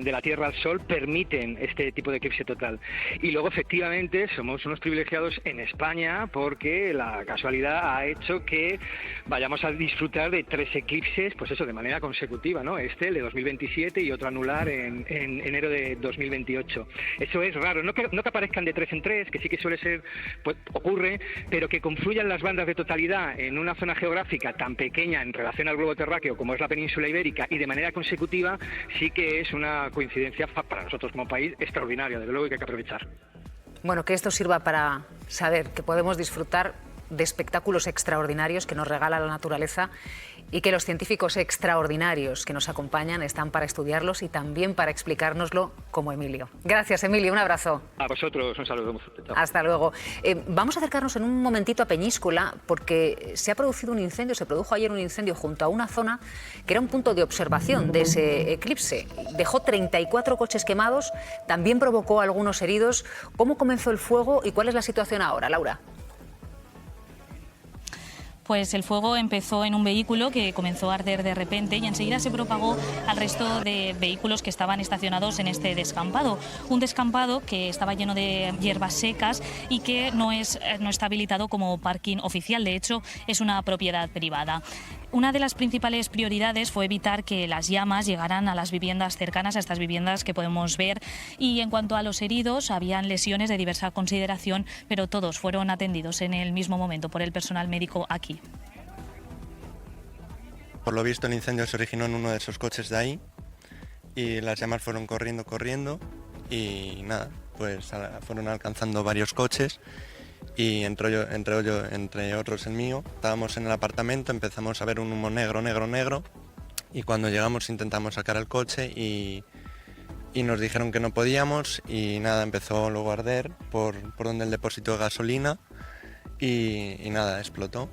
de la Tierra al Sol permiten este tipo de eclipse total. Y luego, efectivamente, somos unos privilegiados en España, porque la casualidad ha hecho que vayamos a disfrutar de 3 eclipses, pues eso, de manera consecutiva, ¿no? Este, el de 2027, y otro anular en enero de 2028. Eso es raro, no que aparezcan de 3 en 3, que sí que suele ser, pues ocurre, pero que confluyan las bandas de totalidad en una zona geográfica tan pequeña en relación al globo terráqueo como es la península ibérica, y de manera consecutiva, sí que es una coincidencia para nosotros como país extraordinaria, desde luego, que hay que aprovechar. Bueno, que esto sirva para saber que podemos disfrutar de espectáculos extraordinarios que nos regala la naturaleza, y que los científicos extraordinarios que nos acompañan están para estudiarlos y también para explicárnoslo, como Emilio. Gracias, Emilio, un abrazo. A vosotros, un saludo. Hasta luego. Vamos a acercarnos en un momentito a Peñíscola, porque se produjo ayer un incendio junto a una zona que era un punto de observación de ese eclipse. Dejó 34 coches quemados, también provocó algunos heridos. ¿Cómo comenzó el fuego y cuál es la situación ahora, Laura? Pues el fuego empezó en un vehículo que comenzó a arder de repente y enseguida se propagó al resto de vehículos que estaban estacionados en este descampado. Un descampado que estaba lleno de hierbas secas y que no está habilitado como parking oficial, de hecho es una propiedad privada. Una de las principales prioridades fue evitar que las llamas llegaran a las viviendas cercanas, a estas viviendas que podemos ver. Y en cuanto a los heridos, habían lesiones de diversa consideración, pero todos fueron atendidos en el mismo momento por el personal médico aquí. Por lo visto, el incendio se originó en uno de esos coches de ahí y las llamas fueron corriendo y nada, pues fueron alcanzando varios coches. Y entre otros el mío. Estábamos en el apartamento, empezamos a ver un humo negro, y cuando llegamos intentamos sacar el coche y nos dijeron que no podíamos, y nada, empezó luego a arder por donde el depósito de gasolina y nada, explotó.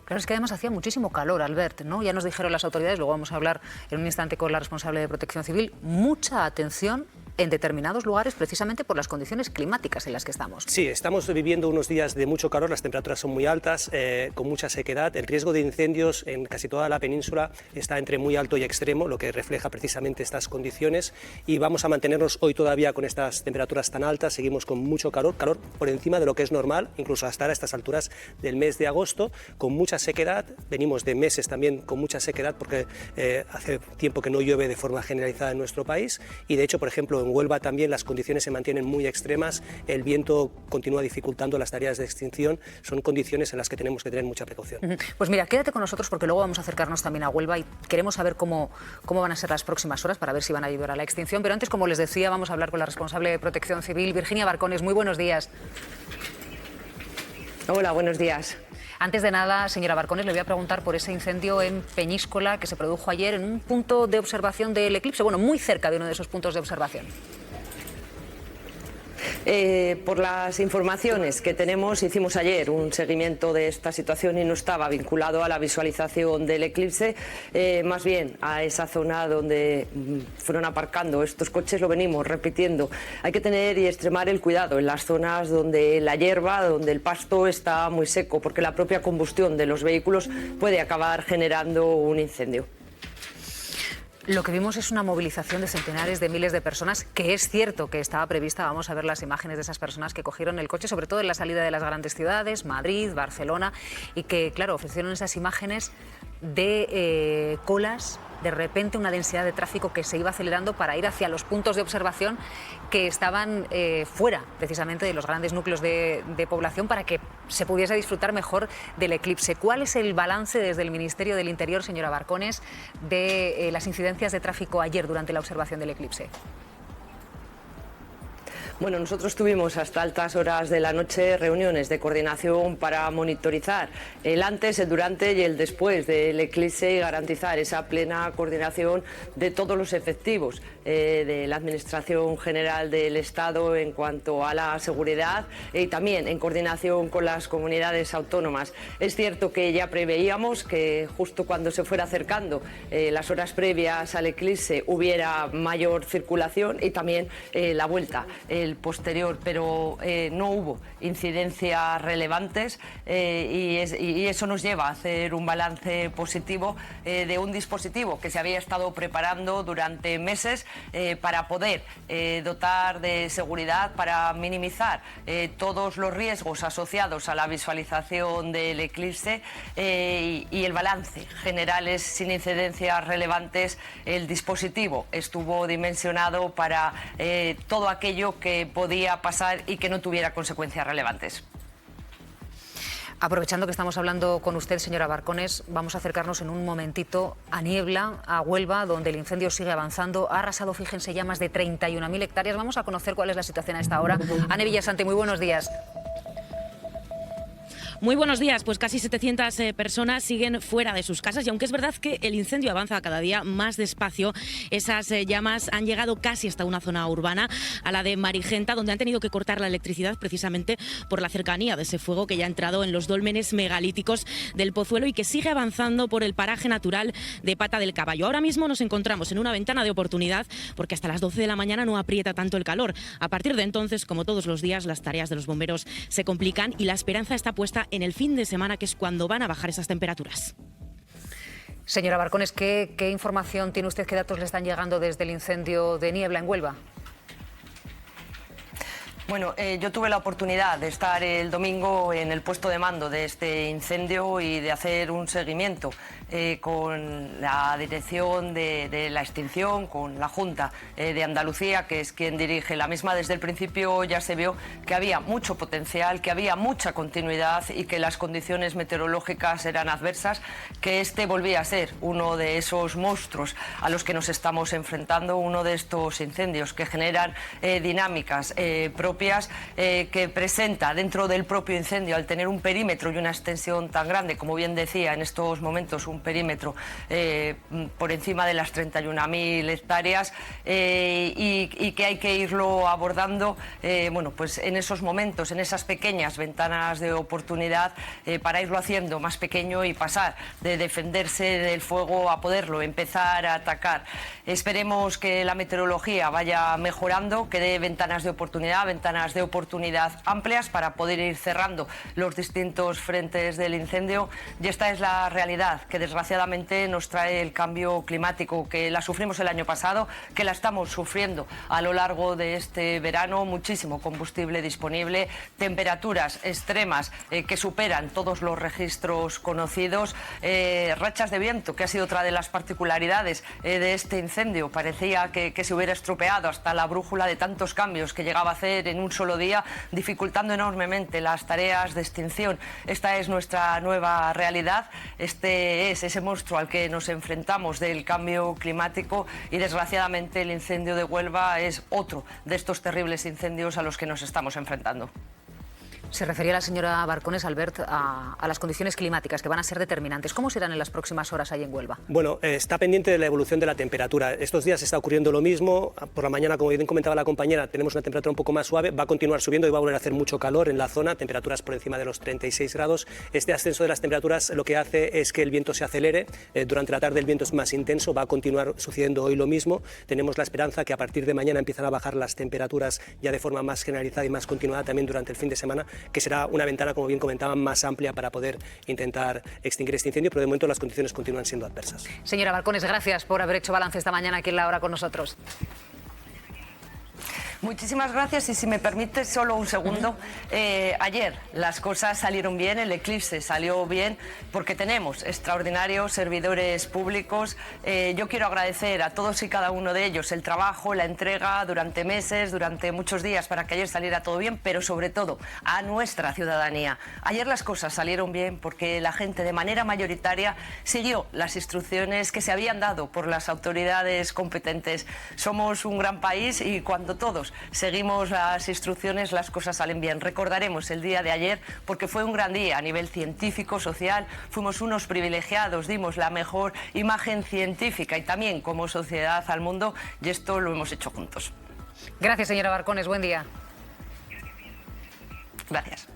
Claro, es que además hacía muchísimo calor, Albert, ¿no? Ya nos dijeron las autoridades, luego vamos a hablar en un instante con la responsable de Protección Civil, mucha atención en determinados lugares precisamente por las condiciones climáticas en las que estamos. Sí, estamos viviendo unos días de mucho calor, las temperaturas son muy altas, con mucha sequedad. El riesgo de incendios en casi toda la península está entre muy alto y extremo, lo que refleja precisamente estas condiciones, y vamos a mantenernos hoy todavía con estas temperaturas tan altas. Seguimos con mucho calor por encima de lo que es normal, incluso hasta a estas alturas del mes de agosto, con mucha sequedad. Venimos de meses también con mucha sequedad porque hace tiempo que no llueve de forma generalizada en nuestro país, y de hecho, por ejemplo, en Huelva también las condiciones se mantienen muy extremas, el viento continúa dificultando las tareas de extinción, son condiciones en las que tenemos que tener mucha precaución. Pues mira, quédate con nosotros porque luego vamos a acercarnos también a Huelva y queremos saber cómo van a ser las próximas horas para ver si van a ayudar a la extinción, pero antes, como les decía, vamos a hablar con la responsable de Protección Civil, Virginia Barcones. Muy buenos días. Hola, buenos días. Antes de nada, señora Barcones, le voy a preguntar por ese incendio en Peñíscola que se produjo ayer en un punto de observación del eclipse, bueno, muy cerca de uno de esos puntos de observación. Por las informaciones que tenemos, hicimos ayer un seguimiento de esta situación y no estaba vinculado a la visualización del eclipse, más bien a esa zona donde fueron aparcando estos coches. Lo venimos repitiendo. Hay que tener y extremar el cuidado en las zonas donde la hierba, donde el pasto está muy seco, porque la propia combustión de los vehículos puede acabar generando un incendio. Lo que vimos es una movilización de centenares de miles de personas, que es cierto que estaba prevista. Vamos a ver las imágenes de esas personas que cogieron el coche, sobre todo en la salida de las grandes ciudades, Madrid, Barcelona, y que, claro, ofrecieron esas imágenes de colas, de repente una densidad de tráfico que se iba acelerando para ir hacia los puntos de observación que estaban fuera precisamente de los grandes núcleos de población, para que se pudiese disfrutar mejor del eclipse. ¿Cuál es el balance desde el Ministerio del Interior, señora Barcones, de las incidencias de tráfico ayer durante la observación del eclipse? Bueno, nosotros tuvimos hasta altas horas de la noche reuniones de coordinación para monitorizar el antes, el durante y el después del eclipse y garantizar esa plena coordinación de todos los efectivos de la Administración General del Estado en cuanto a la seguridad y también en coordinación con las comunidades autónomas. Es cierto que ya preveíamos que justo cuando se fuera acercando las horas previas al eclipse hubiera mayor circulación y también la vuelta, el posterior, pero no hubo incidencias relevantes y eso nos lleva a hacer un balance positivo de un dispositivo que se había estado preparando durante meses para poder dotar de seguridad, para minimizar todos los riesgos asociados a la visualización del eclipse y el balance general es sin incidencias relevantes. El dispositivo estuvo dimensionado para todo aquello que podía pasar y que no tuviera consecuencias relevantes. Aprovechando que estamos hablando con usted, señora Barcones, vamos a acercarnos en un momentito a Niebla, a Huelva, donde el incendio sigue avanzando. Ha arrasado, fíjense, ya más de 31.000 hectáreas. Vamos a conocer cuál es la situación a esta hora. Ane Villasante, muy buenos días. Muy buenos días, pues casi 700 personas siguen fuera de sus casas y aunque es verdad que el incendio avanza cada día más despacio, esas llamas han llegado casi hasta una zona urbana, a la de Marigenta, donde han tenido que cortar la electricidad precisamente por la cercanía de ese fuego que ya ha entrado en los dólmenes megalíticos del Pozuelo y que sigue avanzando por el paraje natural de Pata del Caballo. Ahora mismo nos encontramos en una ventana de oportunidad porque hasta las 12 de la mañana no aprieta tanto el calor. A partir de entonces, como todos los días, las tareas de los bomberos se complican y la esperanza está puesta en el fin de semana, que es cuando van a bajar esas temperaturas. Señora Barcones, ¿qué información tiene usted, qué datos le están llegando desde el incendio de Niebla en Huelva? Bueno, yo tuve la oportunidad de estar el domingo en el puesto de mando de este incendio y de hacer un seguimiento con la dirección de la extinción, con la Junta de Andalucía, que es quien dirige la misma. Desde el principio ya se vio que había mucho potencial, que había mucha continuidad y que las condiciones meteorológicas eran adversas, que este volvía a ser uno de esos monstruos a los que nos estamos enfrentando, uno de estos incendios que generan dinámicas propias, que presenta dentro del propio incendio, al tener un perímetro y una extensión tan grande, como bien decía, en estos momentos un perímetro por encima de las 31.000 hectáreas y que hay que irlo abordando bueno, pues en esos momentos, en esas pequeñas ventanas de oportunidad para irlo haciendo más pequeño y pasar de defenderse del fuego a poderlo empezar a atacar. Esperemos que la meteorología vaya mejorando, que dé ventanas de oportunidad amplias para poder ir cerrando los distintos frentes del incendio, y esta es la realidad que desgraciadamente nos trae el cambio climático, que la sufrimos el año pasado, que la estamos sufriendo a lo largo de este verano, muchísimo combustible disponible, temperaturas extremas que superan todos los registros conocidos, rachas de viento, que ha sido otra de las particularidades de este incendio. Parecía que se hubiera estropeado hasta la brújula de tantos cambios que llegaba a hacer en un solo día, dificultando enormemente las tareas de extinción. Esta es nuestra nueva realidad, este es ese monstruo al que nos enfrentamos del cambio climático, y desgraciadamente el incendio de Huelva es otro de estos terribles incendios a los que nos estamos enfrentando. Se refería la señora Barcones, Albert, a las condiciones climáticas que van a ser determinantes. ¿Cómo serán en las próximas horas ahí en Huelva? Bueno, está pendiente de la evolución de la temperatura. Estos días está ocurriendo lo mismo. Por la mañana, como bien comentaba la compañera, tenemos una temperatura un poco más suave. Va a continuar subiendo y va a volver a hacer mucho calor en la zona, temperaturas por encima de los 36 grados. Este ascenso de las temperaturas lo que hace es que el viento se acelere. Durante la tarde el viento es más intenso. Va a continuar sucediendo hoy lo mismo. Tenemos la esperanza que a partir de mañana empiezan a bajar las temperaturas ya de forma más generalizada y más continuada también durante el fin de semana, que será una ventana, como bien comentaban, más amplia para poder intentar extinguir este incendio, pero de momento las condiciones continúan siendo adversas. Señora Barcones, gracias por haber hecho balance esta mañana aquí en La Hora con nosotros. Muchísimas gracias y si me permite solo un segundo. Ayer las cosas salieron bien, el eclipse salió bien porque tenemos extraordinarios servidores públicos. Yo quiero agradecer a todos y cada uno de ellos el trabajo, la entrega durante meses, durante muchos días para que ayer saliera todo bien, pero sobre todo a nuestra ciudadanía. Ayer las cosas salieron bien porque la gente de manera mayoritaria siguió las instrucciones que se habían dado por las autoridades competentes. Somos un gran país y cuando todos seguimos las instrucciones, las cosas salen bien. Recordaremos el día de ayer porque fue un gran día a nivel científico, social. Fuimos unos privilegiados, dimos la mejor imagen científica y también como sociedad al mundo, y esto lo hemos hecho juntos. Gracias, señora Barcones. Buen día. Gracias.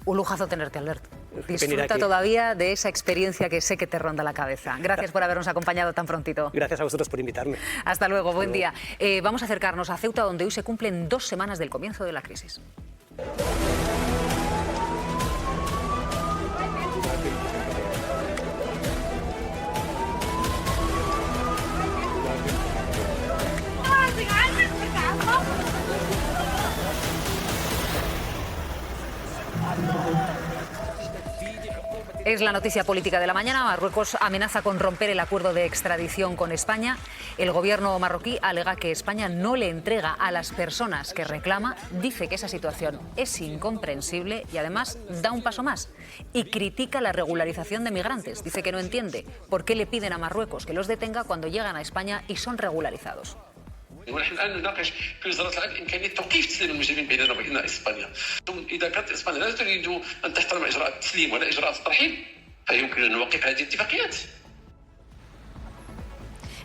Un lujazo tenerte, Albert. Disfruta todavía de esa experiencia que sé que te ronda la cabeza. Gracias por habernos acompañado tan prontito. Gracias a vosotros por invitarme. Hasta luego, buen día. Vamos a acercarnos a Ceuta, donde hoy se cumplen 2 semanas del comienzo de la crisis. Es la noticia política de la mañana. Marruecos amenaza con romper el acuerdo de extradición con España. El gobierno marroquí alega que España no le entrega a las personas que reclama. Dice que esa situación es incomprensible y además da un paso más. Y critica la regularización de migrantes. Dice que no entiende por qué le piden a Marruecos que los detenga cuando llegan a España y son regularizados. ونحن الان نناقش في وزاره العدل امكانيه توقيف تسليم المجرمين بيننا وبين اسبانيا. اذا كانت اسبانيا لا تريد ان تحترم اجراءات التسليم ولا اجراءات الترحيل فيمكن ان نوقف هذه الاتفاقيات.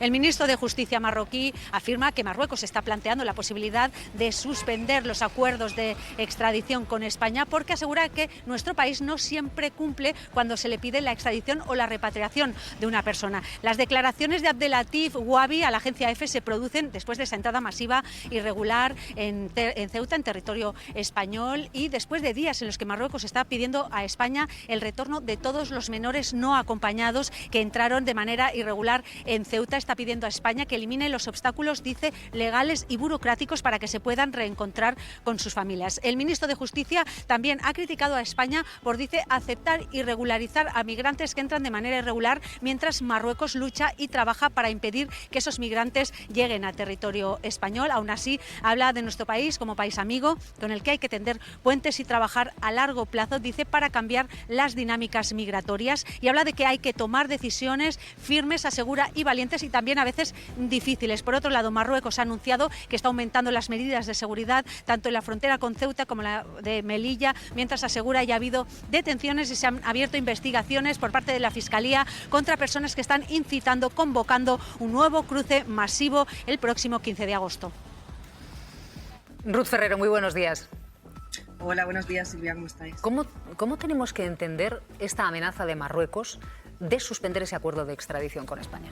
El ministro de Justicia marroquí afirma que Marruecos está planteando la posibilidad de suspender los acuerdos de extradición con España porque asegura que nuestro país no siempre cumple cuando se le pide la extradición o la repatriación de una persona. Las declaraciones de Abdelatif Wabi a la agencia EFE se producen después de esa entrada masiva irregular en Ceuta, en territorio español, y después de días en los que Marruecos está pidiendo a España el retorno de todos los menores no acompañados que entraron de manera irregular en Ceuta. Está pidiendo a España que elimine los obstáculos, dice, legales y burocráticos para que se puedan reencontrar con sus familias. El ministro de Justicia también ha criticado a España por, dice, aceptar y regularizar a migrantes que entran de manera irregular, mientras Marruecos lucha y trabaja para impedir que esos migrantes lleguen a territorio español. Aún así, habla de nuestro país como país amigo, con el que hay que tender puentes y trabajar a largo plazo, dice, para cambiar las dinámicas migratorias, y habla de que hay que tomar decisiones firmes, asegura, y valientes, y también a veces difíciles. Por otro lado, Marruecos ha anunciado que está aumentando las medidas de seguridad tanto en la frontera con Ceuta como en la de Melilla, mientras asegura ya ha habido detenciones y se han abierto investigaciones por parte de la Fiscalía contra personas que están incitando, convocando un nuevo cruce masivo el próximo 15 de agosto. Ruth Ferrero, muy buenos días. Hola, buenos días, Silvia, ¿cómo estáis? ¿Cómo tenemos que entender esta amenaza de Marruecos de suspender ese acuerdo de extradición con España?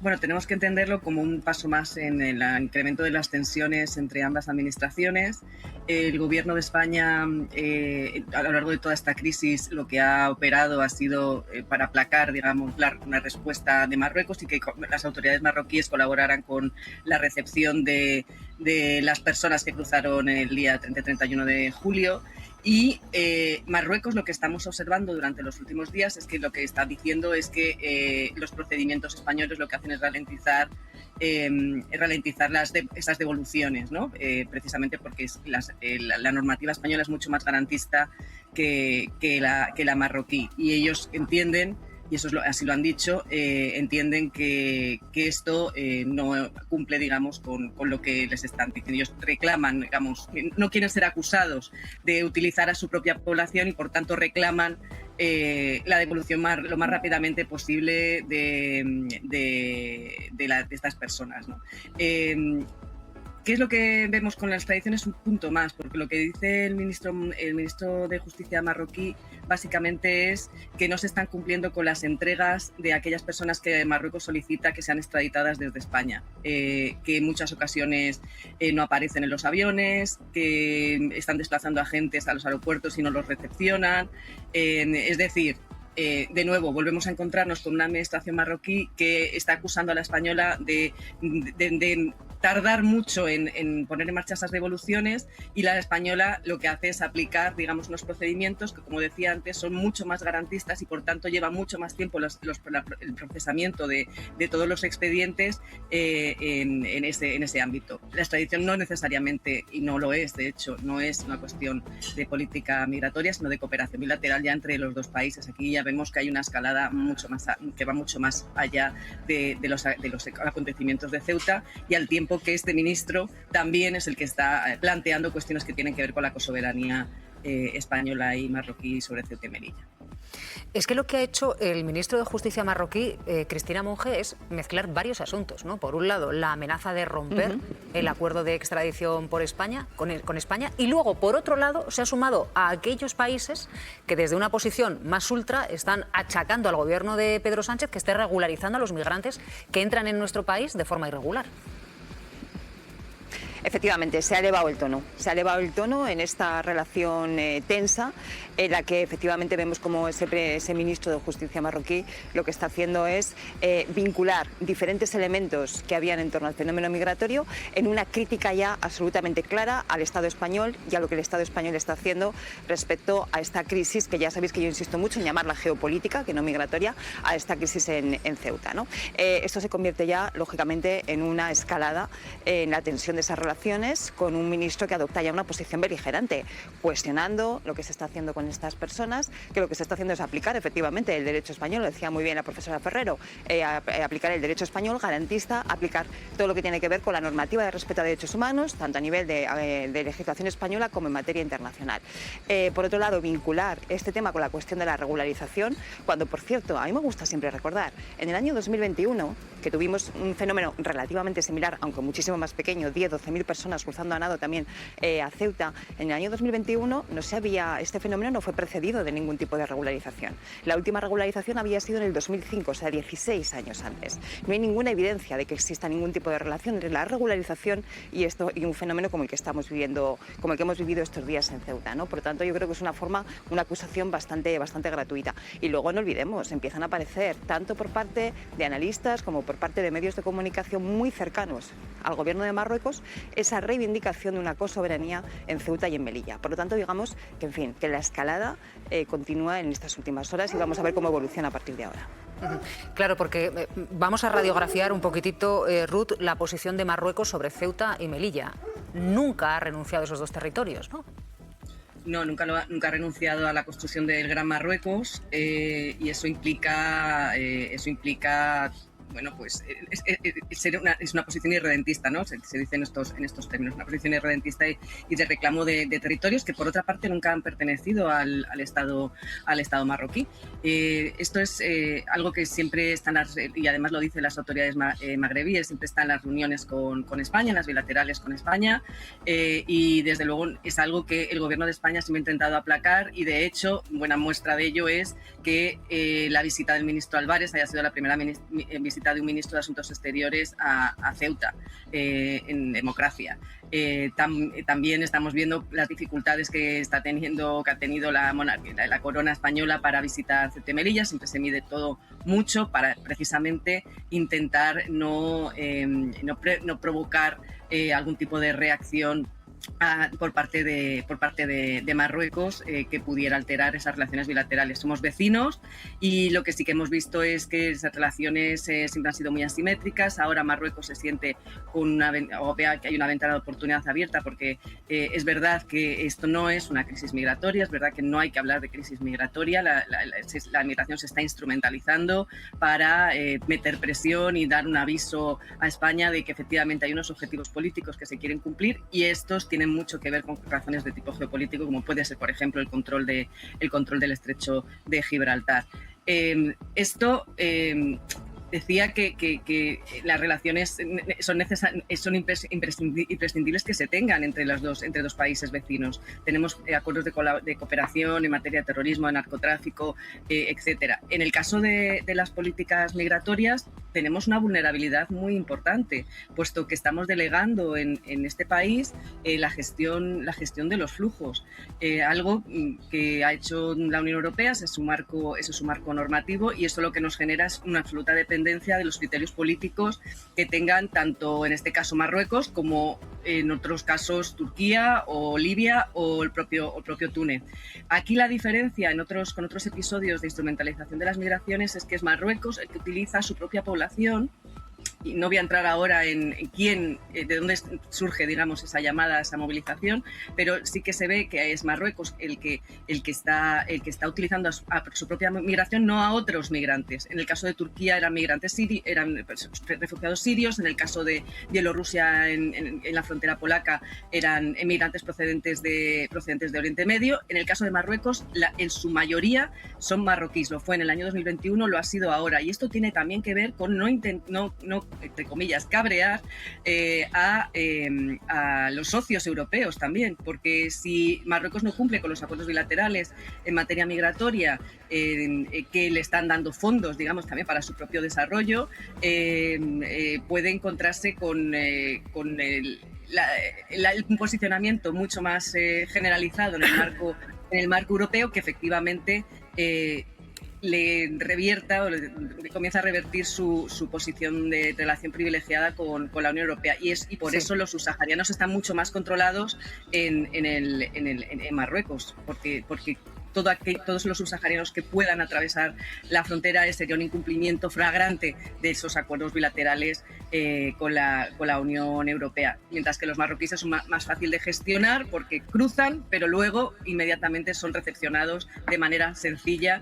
Bueno, tenemos que entenderlo como un paso más en el incremento de las tensiones entre ambas administraciones. El Gobierno de España, a lo largo de toda esta crisis, lo que ha operado ha sido para aplacar, digamos, una respuesta de Marruecos y que las autoridades marroquíes colaboraran con la recepción de las personas que cruzaron el día 30-31 de julio. Y Marruecos, lo que estamos observando durante los últimos días es que lo que está diciendo es que los procedimientos españoles lo que hacen es ralentizar esas devoluciones, ¿no? Precisamente porque la normativa española es mucho más garantista que la marroquí, y ellos entienden y eso así lo han dicho, entienden que esto no cumple, digamos, con lo que les están diciendo. Ellos reclaman, digamos, no quieren ser acusados de utilizar a su propia población y por tanto reclaman la devolución lo más rápidamente posible de estas personas, ¿no? ¿Qué es lo que vemos con la extradición? Es un punto más, porque lo que dice el ministro de Justicia marroquí básicamente es que no se están cumpliendo con las entregas de aquellas personas que Marruecos solicita que sean extraditadas desde España, que en muchas ocasiones no aparecen en los aviones, que están desplazando agentes a los aeropuertos y no los recepcionan, es decir, de nuevo, volvemos a encontrarnos con una administración marroquí que está acusando a la española de tardar mucho en poner en marcha esas devoluciones, y la española lo que hace es aplicar, digamos, unos procedimientos que, como decía antes, son mucho más garantistas y por tanto lleva mucho más tiempo el procesamiento de todos los expedientes en ese ámbito. La extradición no necesariamente, y no lo es, de hecho, no es una cuestión de política migratoria, sino de cooperación bilateral ya entre los dos países. Aquí ya vemos que hay una escalada que va mucho más allá de los acontecimientos de Ceuta, y al tiempo que este ministro también es el que está planteando cuestiones que tienen que ver con la cosoberanía española y marroquí sobre Ceuta y Melilla. Es que lo que ha hecho el ministro de Justicia marroquí, Cristina Monge, es mezclar varios asuntos, ¿no? Por un lado, la amenaza de romper el acuerdo de extradición con España, y luego, por otro lado, se ha sumado a aquellos países que desde una posición más ultra están achacando al gobierno de Pedro Sánchez que esté regularizando a los migrantes que entran en nuestro país de forma irregular. Efectivamente, se ha elevado el tono en esta relación tensa, en la que efectivamente vemos como ese ministro de Justicia marroquí lo que está haciendo es vincular diferentes elementos que habían en torno al fenómeno migratorio en una crítica ya absolutamente clara al Estado español y a lo que el Estado español está haciendo respecto a esta crisis, que ya sabéis que yo insisto mucho en llamarla geopolítica, que no migratoria, a esta crisis en Ceuta, ¿no? Esto se convierte ya, lógicamente, en una escalada en la tensión de esa relación, con un ministro que adopta ya una posición beligerante, cuestionando lo que se está haciendo con estas personas, que lo que se está haciendo es aplicar efectivamente el derecho español, lo decía muy bien la profesora Ferrero, aplicar el derecho español garantista, aplicar todo lo que tiene que ver con la normativa de respeto a derechos humanos, tanto a nivel de legislación española como en materia internacional. Por otro lado, vincular este tema con la cuestión de la regularización, cuando, por cierto, a mí me gusta siempre recordar, en el año 2021, que tuvimos un fenómeno relativamente similar, aunque muchísimo más pequeño, 10-12.000 personas cruzando a nado también a Ceuta, en el año 2021 este fenómeno no fue precedido de ningún tipo de regularización. La última regularización había sido en el 2005, o sea, 16 años antes. No hay ninguna evidencia de que exista ningún tipo de relación entre la regularización y un fenómeno como el que estamos viviendo, como el que hemos vivido estos días en Ceuta, ¿no? Por lo tanto, yo creo que es una acusación bastante gratuita. Y luego no olvidemos, empiezan a aparecer tanto por parte de analistas como por parte de medios de comunicación muy cercanos al gobierno de Marruecos esa reivindicación de una cosoberanía en Ceuta y en Melilla. Por lo tanto, digamos que, en fin, que la escalada continúa en estas últimas horas y vamos a ver cómo evoluciona a partir de ahora. Claro, porque vamos a radiografiar un poquitito, Ruth, la posición de Marruecos sobre Ceuta y Melilla. Nunca ha renunciado a esos dos territorios, ¿no? No, nunca ha renunciado a la construcción del Gran Marruecos, y eso implica bueno, pues es una posición irredentista, ¿no? Se dice en estos términos, una posición irredentista y de reclamo de territorios que, por otra parte, nunca han pertenecido al Estado marroquí. Esto es algo que siempre están, y además lo dicen las autoridades magrebíes, siempre están en las reuniones con España, en las bilaterales con España, y desde luego es algo que el gobierno de España siempre ha intentado aplacar, y de hecho, buena muestra de ello es que la visita del ministro Álvarez haya sido la primera visita de un ministro de Asuntos Exteriores a Ceuta en democracia. También estamos viendo las dificultades que ha tenido la corona española para visitar Ceuta y Melilla. Siempre se mide todo mucho para precisamente intentar no provocar algún tipo de reacción por parte de Marruecos que pudiera alterar esas relaciones bilaterales. Somos vecinos y lo que sí que hemos visto es que esas relaciones siempre han sido muy asimétricas. Ahora Marruecos se siente o vea que hay una ventana de oportunidad abierta, porque es verdad que esto no es una crisis migratoria, es verdad que no hay que hablar de crisis migratoria. La migración se está instrumentalizando para meter presión y dar un aviso a España de que efectivamente hay unos objetivos políticos que se quieren cumplir, y estos tienen mucho que ver con razones de tipo geopolítico, como puede ser, por ejemplo, el control del estrecho de Gibraltar. Decía que las relaciones son imprescindibles que se tengan entre dos países vecinos. Tenemos acuerdos de cooperación en materia de terrorismo, de narcotráfico, etcétera. En el caso de las políticas migratorias tenemos una vulnerabilidad muy importante, puesto que estamos delegando en este país la gestión de los flujos. Algo que ha hecho la Unión Europea, ese es su marco normativo, y eso lo que nos genera es una absoluta dependencia de los criterios políticos que tengan tanto en este caso Marruecos como en otros casos Turquía o Libia o el propio Túnez. Aquí la diferencia con otros episodios de instrumentalización de las migraciones es que es Marruecos el que utiliza su propia población. Y no voy a entrar ahora en de dónde surge, digamos, esa llamada, esa movilización, pero sí que se ve que es Marruecos el que está utilizando a su propia migración, no a otros migrantes. En el caso de Turquía eran refugiados sirios, en el caso de Bielorrusia, en la frontera polaca, eran migrantes procedentes de Oriente Medio. En el caso de Marruecos, en su mayoría son marroquíes. Lo fue en el año 2021, lo ha sido ahora. Y esto tiene también que ver con no entre comillas, cabrear a los socios europeos también, porque si Marruecos no cumple con los acuerdos bilaterales en materia migratoria, que le están dando fondos, digamos, también para su propio desarrollo, puede encontrarse con un posicionamiento mucho más generalizado en el marco europeo, que efectivamente le revierta o le comienza a revertir su posición de relación privilegiada con la Unión Europea, y por eso los subsaharianos están mucho más controlados en Marruecos, porque todos los subsaharianos que puedan atravesar la frontera sería un incumplimiento flagrante de esos acuerdos bilaterales con la Unión Europea, mientras que los marroquíes es más fácil de gestionar porque cruzan, pero luego inmediatamente son recepcionados de manera sencilla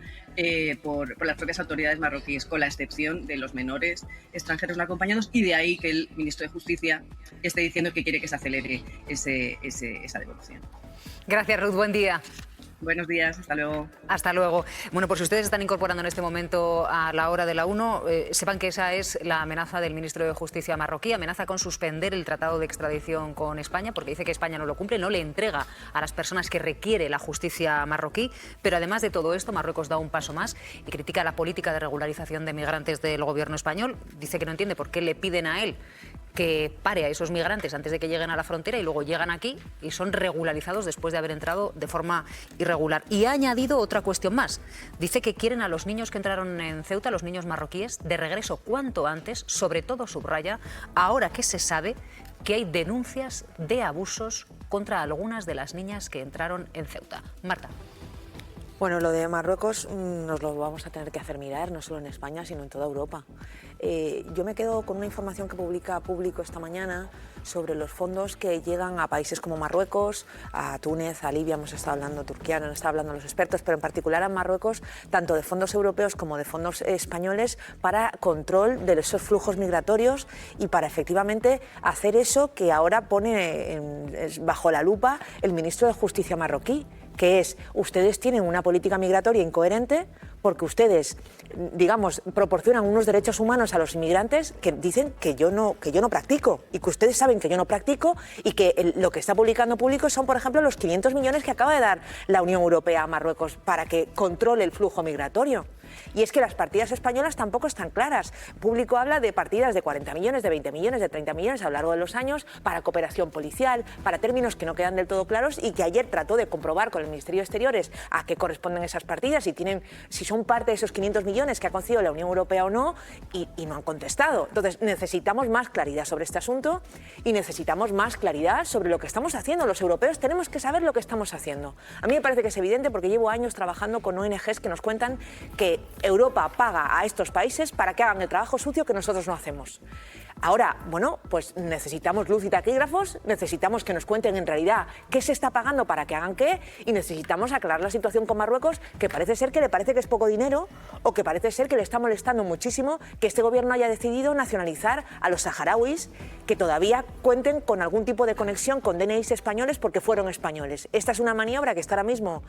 por las propias autoridades marroquíes, con la excepción de los menores extranjeros no acompañados, y de ahí que el ministro de Justicia esté diciendo que quiere que se acelere esa devolución. Gracias, Ruth. Buen día. Buenos días, hasta luego. Hasta luego. Bueno, pues si ustedes están incorporando en este momento a la hora de la 1, sepan que esa es la amenaza del ministro de Justicia marroquí, amenaza con suspender el tratado de extradición con España, porque dice que España no lo cumple, no le entrega a las personas que requiere la justicia marroquí. Pero además de todo esto, Marruecos da un paso más y critica la política de regularización de migrantes del gobierno español. Dice que no entiende por qué le piden a él que pare a esos migrantes antes de que lleguen a la frontera y luego llegan aquí y son regularizados después de haber entrado de forma irregular. Y ha añadido otra cuestión más. Dice que quieren a los niños que entraron en Ceuta, los niños marroquíes, de regreso cuanto antes, sobre todo subraya, ahora que se sabe que hay denuncias de abusos contra algunas de las niñas que entraron en Ceuta. Marta. Bueno, lo de Marruecos nos lo vamos a tener que hacer mirar, no solo en España, sino en toda Europa. Yo me quedo con una información que publica Público esta mañana sobre los fondos que llegan a países como Marruecos, a Túnez, a Libia, hemos estado hablando, Turquía, no han estado hablando los expertos, pero en particular a Marruecos, tanto de fondos europeos como de fondos españoles, para control de esos flujos migratorios y para efectivamente hacer eso que ahora pone bajo la lupa el ministro de Justicia marroquí, que es, ustedes tienen una política migratoria incoherente porque ustedes, digamos, proporcionan unos derechos humanos a los inmigrantes que dicen que yo no practico, y que ustedes saben que yo no practico, y que lo que está publicando Público son, por ejemplo, los 500 millones que acaba de dar la Unión Europea a Marruecos para que controle el flujo migratorio. y es que las partidas españolas tampoco están claras. El público habla de partidas de 40 millones, de 20 millones, de 30 millones a lo largo de los años para cooperación policial, para términos que no quedan del todo claros y que ayer trató de comprobar con el Ministerio de Exteriores a qué corresponden esas partidas, si son parte de esos 500 millones que ha concedido la Unión Europea o no, y no han contestado. Entonces necesitamos más claridad sobre este asunto y necesitamos más claridad sobre lo que estamos haciendo. Los europeos tenemos que saber lo que estamos haciendo. A mí me parece que es evidente porque llevo años trabajando con ONGs que nos cuentan que Europa paga a estos países para que hagan el trabajo sucio que nosotros no hacemos. Ahora, bueno, pues necesitamos luz y taquígrafos, necesitamos que nos cuenten en realidad qué se está pagando para que hagan qué, y necesitamos aclarar la situación con Marruecos, que parece ser que le parece que es poco dinero, o que parece ser que le está molestando muchísimo que este gobierno haya decidido nacionalizar a los saharauis que todavía cuenten con algún tipo de conexión con DNIs españoles porque fueron españoles. Esta es una maniobra que está ahora mismo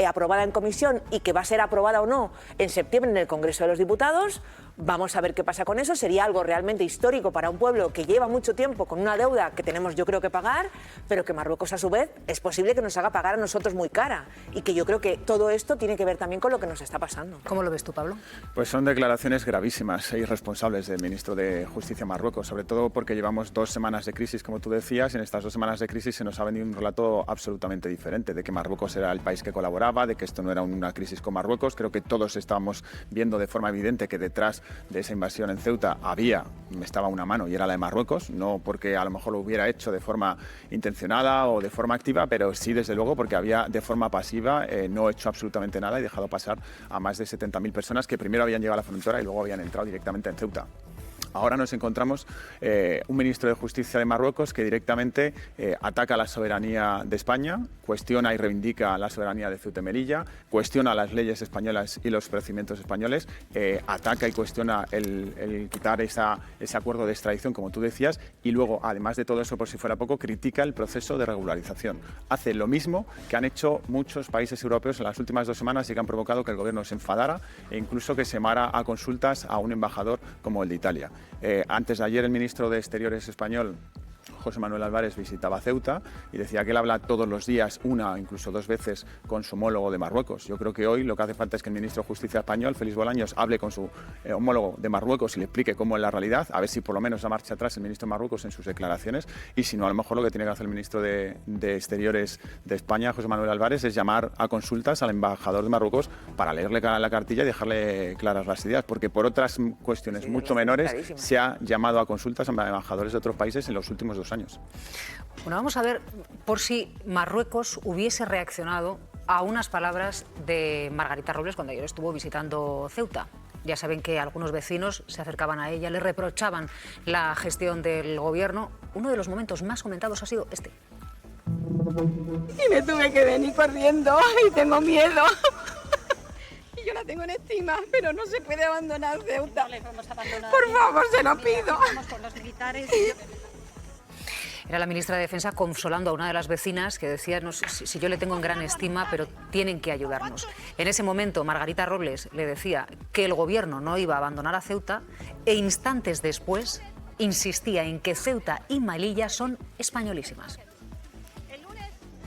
aprobada en comisión y que va a ser aprobada o no en septiembre en el Congreso de los Diputados. Vamos a ver qué pasa con eso. Sería algo realmente histórico para un pueblo que lleva mucho tiempo con una deuda que tenemos, yo creo, que pagar, pero que Marruecos a su vez es posible que nos haga pagar a nosotros muy cara, y que yo creo que todo esto tiene que ver también con lo que nos está pasando. ¿Cómo lo ves tú, Pablo? Pues son declaraciones gravísimas e irresponsables del ministro de Justicia de Marruecos, sobre todo porque llevamos 2 semanas de crisis, como tú decías, y en estas 2 semanas de crisis se nos ha venido un relato absolutamente diferente, de que Marruecos era el país que colaboraba, de que esto no era una crisis con Marruecos. Creo que todos estábamos viendo de forma evidente que detrás de esa invasión en Ceuta estaba una mano, y era la de Marruecos, no porque a lo mejor lo hubiera hecho de forma intencionada o de forma activa, pero sí, desde luego, porque había de forma pasiva no hecho absolutamente nada y dejado pasar a más de 70.000 personas que primero habían llegado a la frontera y luego habían entrado directamente en Ceuta. Ahora nos encontramos un ministro de Justicia de Marruecos que directamente ataca la soberanía de España, cuestiona y reivindica la soberanía de Ceuta y Melilla, cuestiona las leyes españolas y los procedimientos españoles, ataca y cuestiona el quitar ese acuerdo de extradición, como tú decías, y luego, además de todo eso, por si fuera poco, critica el proceso de regularización. Hace lo mismo que han hecho muchos países europeos en las últimas 2 semanas y que han provocado que el gobierno se enfadara e incluso que se llamara a consultas a un embajador como el de Italia. Antes de ayer el ministro de Exteriores español, José Manuel Álvarez, visitaba Ceuta y decía que él habla todos los días, 1, incluso 2 veces, con su homólogo de Marruecos. Yo creo que hoy lo que hace falta es que el ministro de Justicia español, Félix Bolaños, hable con su homólogo de Marruecos y le explique cómo es la realidad, a ver si por lo menos da marcha atrás el ministro de Marruecos en sus declaraciones, y si no, a lo mejor lo que tiene que hacer el ministro de Exteriores de España, José Manuel Álvarez, es llamar a consultas al embajador de Marruecos para leerle la cartilla y dejarle claras las ideas, porque por otras cuestiones mucho menores se ha llamado a consultas a embajadores de otros países en los últimos 2 años. Bueno, vamos a ver por si Marruecos hubiese reaccionado a unas palabras de Margarita Robles cuando ayer estuvo visitando Ceuta. Ya saben que algunos vecinos se acercaban a ella, le reprochaban la gestión del gobierno. Uno de los momentos más comentados ha sido este. Y me tuve que venir corriendo y tengo miedo. Y yo la tengo en estima, pero no se puede abandonar Ceuta. No le vamos a abandonar. Por favor, se lo pido. Vamos con los militares. Era la ministra de Defensa consolando a una de las vecinas que decía, no, si yo le tengo en gran estima, pero tienen que ayudarnos. En ese momento, Margarita Robles le decía que el gobierno no iba a abandonar a Ceuta, e instantes después insistía en que Ceuta y Melilla son españolísimas.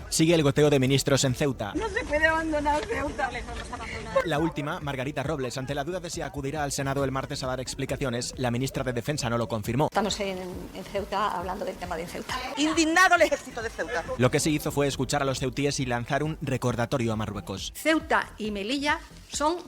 Sigue el goteo de ministros en Ceuta. No se puede abandonar Ceuta. La última, Margarita Robles, ante la duda de si acudirá al Senado el martes a dar explicaciones, la ministra de Defensa no lo confirmó. Estamos en Ceuta hablando del tema de Ceuta. Indignado el ejército de Ceuta. Lo que sí hizo fue escuchar a los ceutíes y lanzar un recordatorio a Marruecos. Ceuta y Melilla son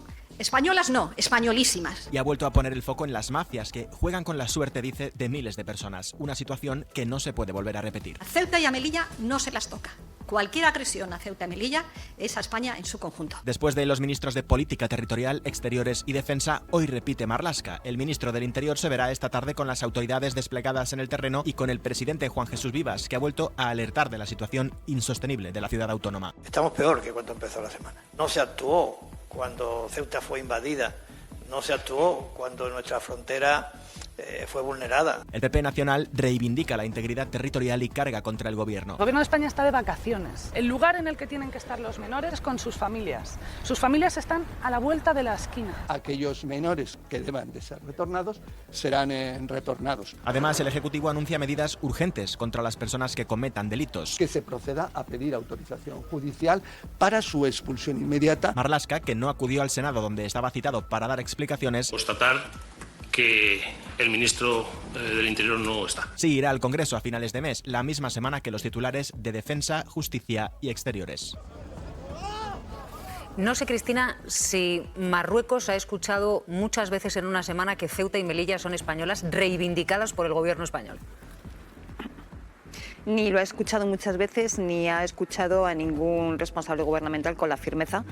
españolas, no, españolísimas. Y ha vuelto a poner el foco en las mafias que juegan con la suerte, dice, de miles de personas. Una situación que no se puede volver a repetir. A Ceuta y a Melilla no se las toca. Cualquier agresión a Ceuta y Melilla es a España en su conjunto. Después de los ministros de Política Territorial, Exteriores y Defensa, hoy repite Marlaska. El ministro del Interior se verá esta tarde con las autoridades desplegadas en el terreno y con el presidente Juan Jesús Vivas, que ha vuelto a alertar de la situación insostenible de la ciudad autónoma. Estamos peor que cuando empezó la semana. No se actuó cuando Ceuta fue invadida, no se actuó cuando nuestra frontera fue vulnerada. El PP nacional reivindica la integridad territorial y carga contra el gobierno. El gobierno de España está de vacaciones. El lugar en el que tienen que estar los menores es con sus familias. Sus familias están a la vuelta de la esquina. Aquellos menores que deban de ser retornados serán retornados. Además, el Ejecutivo anuncia medidas urgentes contra las personas que cometan delitos. Que se proceda a pedir autorización judicial para su expulsión inmediata. Marlaska, que no acudió al Senado donde estaba citado para dar explicaciones, Constatar que el ministro del Interior no está. Sí, irá al Congreso a finales de mes, la misma semana que los titulares de Defensa, Justicia y Exteriores. No sé, Cristina, si Marruecos ha escuchado muchas veces en una semana que Ceuta y Melilla son españolas reivindicadas por el gobierno español. Ni lo ha escuchado muchas veces, ni ha escuchado a ningún responsable gubernamental con la firmeza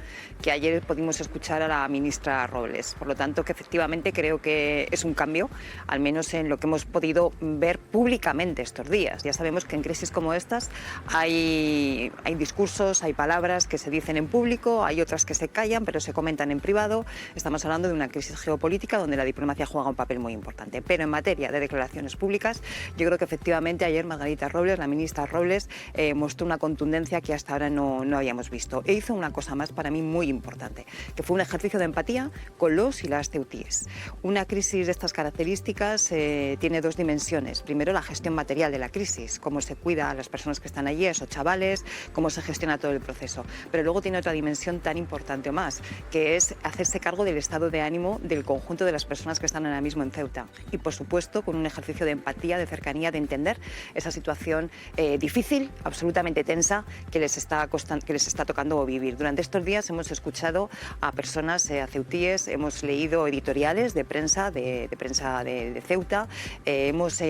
que ayer pudimos escuchar a la ministra Robles. Por lo tanto, que efectivamente creo que es un cambio, al menos en lo que hemos podido ver públicamente estos días. Ya sabemos que en crisis como estas hay discursos, hay palabras que se dicen en público, hay otras que se callan, pero se comentan en privado. Estamos hablando de una crisis geopolítica donde la diplomacia juega un papel muy importante. Pero en materia de declaraciones públicas, yo creo que efectivamente ayer Margarita Robles, la ministra Robles, mostró una contundencia que hasta ahora no habíamos visto. E hizo una cosa más para mí muy importante, que fue un ejercicio de empatía con los y las ceutíes. Una crisis de estas características tiene dos dimensiones. Primero, la gestión material de la crisis, cómo se cuida a las personas que están allí, a esos chavales, cómo se gestiona todo el proceso. Pero luego tiene otra dimensión tan importante o más, que es hacerse cargo del estado de ánimo del conjunto de las personas que están ahora mismo en Ceuta. Y, por supuesto, con un ejercicio de empatía, de cercanía, de entender esa situación difícil, absolutamente tensa, que les está tocando vivir. Durante estos días hemos escuchado a personas, a ceutíes, hemos leído editoriales de prensa de Ceuta, hemos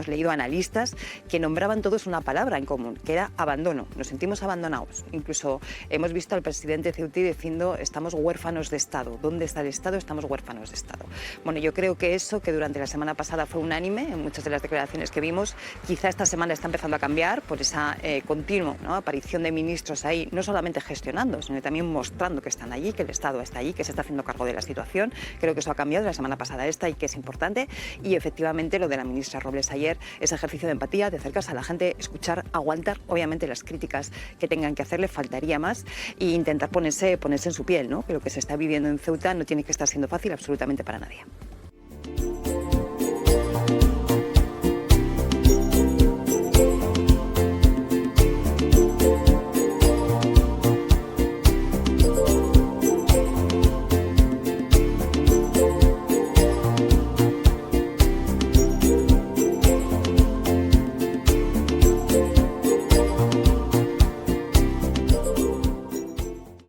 leído analistas que nombraban todos una palabra en común, que era abandono. Nos sentimos abandonados. Incluso hemos visto al presidente ceutí diciendo: estamos huérfanos de Estado. ¿Dónde está el Estado? Estamos huérfanos de Estado. Bueno, yo creo que eso, que durante la semana pasada fue unánime en muchas de las declaraciones que vimos, quizá esta semana está empezando a cambiar por esa continua aparición de ministros ahí, no solamente gestionando, sino también mostrando que están allí, que el Estado está allí, que se está haciendo cargo de la situación. Creo que eso ha cambiado de la semana pasada a esta y que es importante. Y efectivamente lo de la ministra Robles ayer, ese ejercicio de empatía, de acercarse a la gente, escuchar, aguantar, obviamente las críticas que tengan que hacerle, faltaría más, e intentar ponerse en su piel, ¿no? Que lo que se está viviendo en Ceuta no tiene que estar siendo fácil absolutamente para nadie.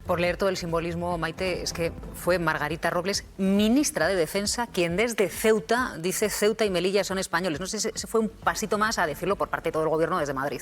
Por leer todo el simbolismo, Maite, es que fue Margarita Robles, ministra de Defensa, quien desde Ceuta dice Ceuta y Melilla son españoles. No sé si se fue un pasito más a decirlo por parte de todo el gobierno desde Madrid.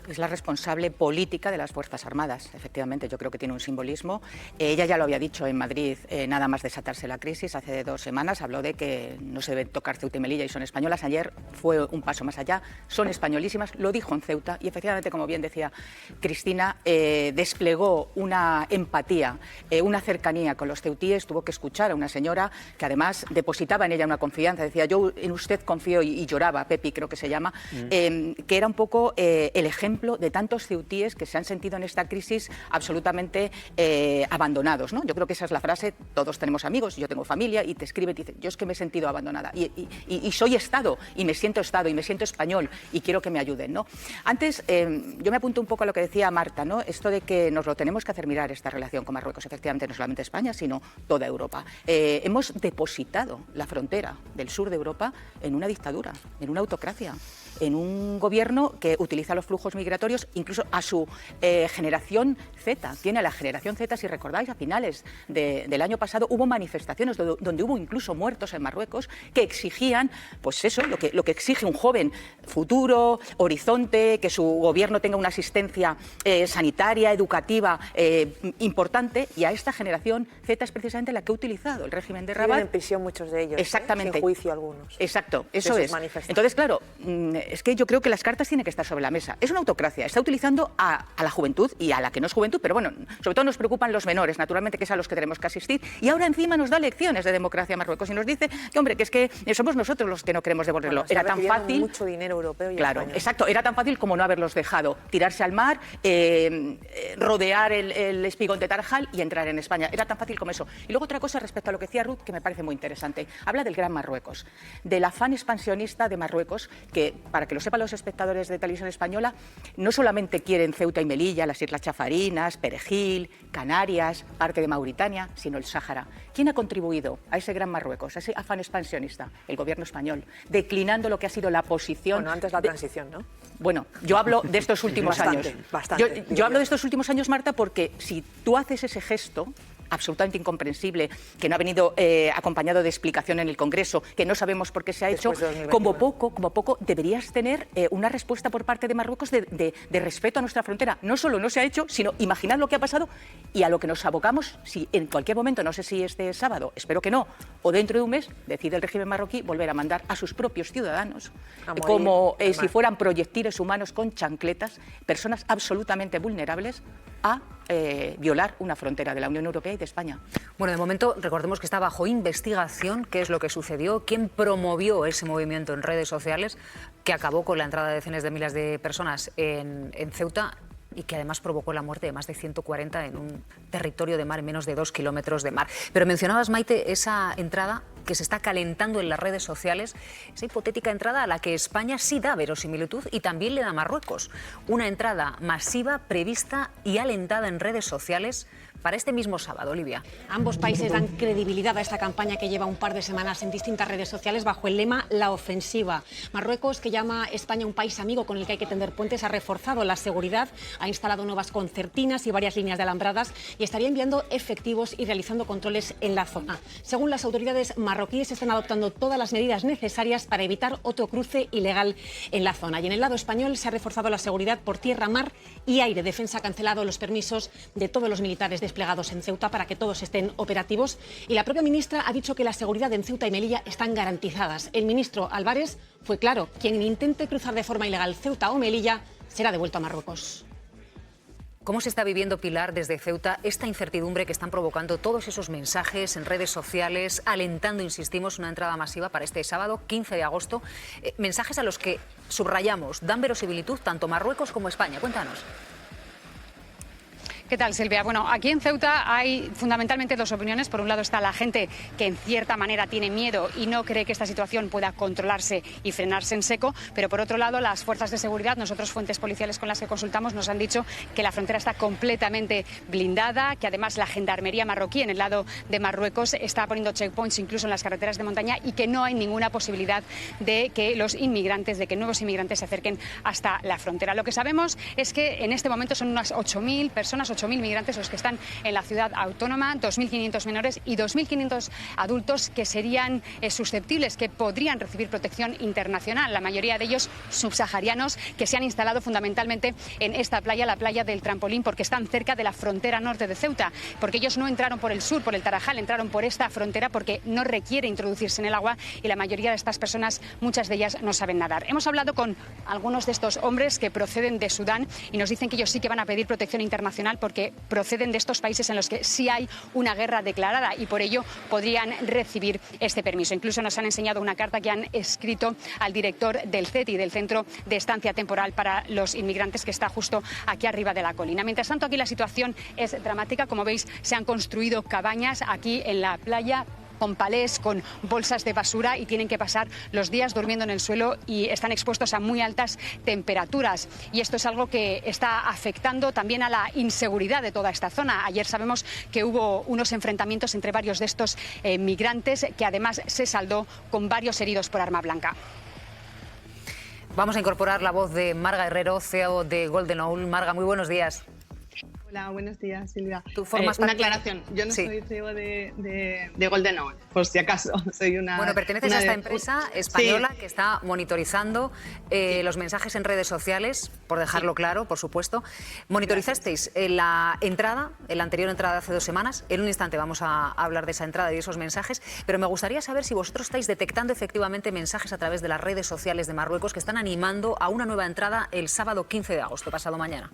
Es la responsable política de las Fuerzas Armadas, efectivamente. Yo creo que tiene un simbolismo. Ella ya lo había dicho en Madrid, nada más desatarse la crisis, hace 2 semanas, habló de que no se debe tocar Ceuta y Melilla y son españolas. Ayer fue un paso más allá, son españolísimas, lo dijo en Ceuta y efectivamente, como bien decía Cristina, desplegó una empatía, una cercanía con los ceutíes. Tuvo que escuchar a una señora que además depositaba en ella una confianza, decía: yo en usted confío, y lloraba, Pepi creo que se llama, que era un poco el ejemplo de tantos ceutíes que se han sentido en esta crisis absolutamente abandonados, ¿no? Yo creo que esa es la frase. Todos tenemos amigos, yo tengo familia, y te escribe y te dice: yo es que me he sentido abandonada y soy Estado y me siento español y quiero que me ayuden, ¿no? Antes yo me apunto un poco a lo que decía Marta, ¿no? Esto de que nos lo tenemos que hacer mirar, esta relación con Marruecos, efectivamente, no solamente España, sino toda Europa. Hemos depositado la frontera del sur de Europa en una dictadura, en una autocracia, en un gobierno que utiliza los flujos migratorios incluso a su generación Z. Tiene a la generación Z, si recordáis, a finales del año pasado hubo manifestaciones donde hubo incluso muertos en Marruecos que exigían, pues eso, lo que exige un joven: futuro, horizonte, que su gobierno tenga una asistencia sanitaria, educativa importante, y a esta generación Z es precisamente la que ha utilizado el régimen de Rabat. Viven en prisión muchos de ellos. Exactamente. Sin juicio algunos. Exacto, eso es. Manifestantes. Entonces, claro, es que yo creo que las cartas tienen que estar sobre la mesa. Es una autocracia, está utilizando a la juventud y a la que no es juventud, pero bueno, sobre todo nos preocupan los menores, naturalmente, que es a los que tenemos que asistir, y ahora encima nos da lecciones de democracia a Marruecos y nos dice que, hombre, que es que somos nosotros los que no queremos devolverlo. Bueno, era tan fácil. Mucho dinero europeo y claro, español. exacto, era tan fácil como no haberlos dejado tirarse al mar, rodear el espigón de Tarjal y entrar en España. Era tan fácil como eso. Y luego otra cosa respecto a lo que decía Ruth, que me parece muy interesante. Habla del Gran Marruecos, del afán expansionista de Marruecos, que, para que lo sepan los espectadores de televisión española, no solamente quieren Ceuta y Melilla, las Islas Chafarinas, Perejil, Canarias, parte de Mauritania, sino el Sáhara. ¿Quién ha contribuido a ese Gran Marruecos, a ese afán expansionista? El gobierno español, declinando lo que ha sido la posición... Bueno, antes la transición, ¿no? Bueno, yo hablo de estos últimos años. Bastante. Yo hablo de estos últimos años, Marta, porque si tú haces ese gesto absolutamente incomprensible, que no ha venido acompañado de explicación en el Congreso, que no sabemos por qué se ha hecho, como poco deberías tener una respuesta por parte de Marruecos de respeto a nuestra frontera. No solo no se ha hecho, sino imaginad lo que ha pasado y a lo que nos abocamos si en cualquier momento, no sé si este sábado, espero que no, o dentro de un mes, decide el régimen marroquí volver a mandar a sus propios ciudadanos, como si fueran proyectiles humanos con chancletas, personas absolutamente vulnerables, a violar una frontera de la Unión Europea y de España. Bueno, de momento recordemos que está bajo investigación qué es lo que sucedió, quién promovió ese movimiento en redes sociales que acabó con la entrada de decenas de miles de personas en Ceuta y que además provocó la muerte de más de 140 en un territorio de mar, en menos de 2 kilómetros de mar. Pero mencionabas, Maite, esa entrada que se está calentando en las redes sociales, esa hipotética entrada a la que España sí da verosimilitud y también le da Marruecos. Una entrada masiva, prevista y alentada en redes sociales para este mismo sábado, Olivia. Ambos países dan credibilidad a esta campaña que lleva un par de semanas en distintas redes sociales bajo el lema La Ofensiva. Marruecos, que llama a España un país amigo con el que hay que tender puentes, ha reforzado la seguridad, ha instalado nuevas concertinas y varias líneas de alambradas y estaría enviando efectivos y realizando controles en la zona. Según las autoridades marroquíes, están adoptando todas las medidas necesarias para evitar otro cruce ilegal en la zona. Y en el lado español se ha reforzado la seguridad por tierra, mar y aire. Defensa ha cancelado los permisos de todos los militares desplegados en Ceuta para que todos estén operativos y la propia ministra ha dicho que la seguridad en Ceuta y Melilla están garantizadas. El ministro Álvarez fue claro: quien intente cruzar de forma ilegal Ceuta o Melilla será devuelto a Marruecos. ¿Cómo se está viviendo, Pilar, desde Ceuta esta incertidumbre que están provocando todos esos mensajes en redes sociales, alentando, insistimos, una entrada masiva para este sábado, 15 de agosto? Mensajes a los que, subrayamos, dan verosimilitud tanto Marruecos como España. Cuéntanos. ¿Qué tal, Silvia? Bueno, aquí en Ceuta hay fundamentalmente dos opiniones. Por un lado está la gente que en cierta manera tiene miedo y no cree que esta situación pueda controlarse y frenarse en seco, pero por otro lado las fuerzas de seguridad, nosotros fuentes policiales con las que consultamos nos han dicho que la frontera está completamente blindada, que además la gendarmería marroquí en el lado de Marruecos está poniendo checkpoints incluso en las carreteras de montaña y que no hay ninguna posibilidad de que los inmigrantes, de que nuevos inmigrantes se acerquen hasta la frontera. Lo que sabemos es que en este momento son unas 8.000 personas, 8.000 migrantes los que están en la ciudad autónoma, 2.500 menores y 2.500 adultos que serían susceptibles, que podrían recibir protección internacional. La mayoría de ellos subsaharianos que se han instalado fundamentalmente en esta playa, la playa del Trampolín, porque están cerca de la frontera norte de Ceuta, porque ellos no entraron por el sur, por el Tarajal, entraron por esta frontera porque no requiere introducirse en el agua y la mayoría de estas personas, muchas de ellas no saben nadar. Hemos hablado con algunos de estos hombres que proceden de Sudán y nos dicen que ellos sí que van a pedir protección internacional porque proceden de estos países en los que sí hay una guerra declarada y por ello podrían recibir este permiso. Incluso nos han enseñado una carta que han escrito al director del CETI, del Centro de Estancia Temporal para los Inmigrantes, que está justo aquí arriba de la colina. Mientras tanto, aquí la situación es dramática. Como veis, se han construido cabañas aquí en la playa, con palés, con bolsas de basura y tienen que pasar los días durmiendo en el suelo y están expuestos a muy altas temperaturas. Y esto es algo que está afectando también a la inseguridad de toda esta zona. Ayer sabemos que hubo unos enfrentamientos entre varios de estos migrantes que además se saldó con varios heridos por arma blanca. Vamos a incorporar la voz de Marga Herrero, CEO de Golden Owl. Marga, muy buenos días. Hola, buenos días, Silvia. ¿Tú formas una parte? aclaración, yo no Sí. soy CEO de Golden Hour, por si acaso. Soy una. Bueno, perteneces una a esta de- empresa española Sí. que está monitorizando los mensajes en redes sociales, por dejarlo claro, por supuesto. Monitorizasteis la entrada, la anterior entrada de hace 2 semanas. En un instante vamos a hablar de esa entrada y de esos mensajes, pero me gustaría saber si vosotros estáis detectando efectivamente mensajes a través de las redes sociales de Marruecos que están animando a una nueva entrada el sábado 15 de agosto, pasado mañana.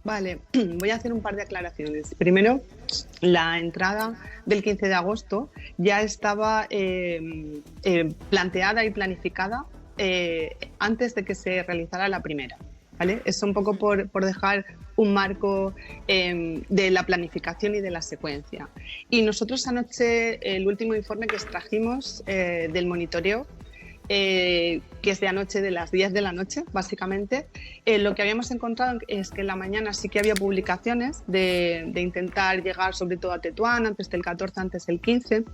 Vale, voy a hacer un par de aclaraciones. Primero, la entrada del 15 de agosto ya estaba planteada y planificada antes de que se realizara la primera. ¿Vale? Es un poco por dejar un marco de la planificación y de la secuencia. Y nosotros anoche, el último informe que extrajimos del monitoreo, que es de anoche, de las 10 de la noche, básicamente, lo que habíamos encontrado es que en la mañana sí que había publicaciones de intentar llegar sobre todo a Tetuán antes del 14, antes del 15,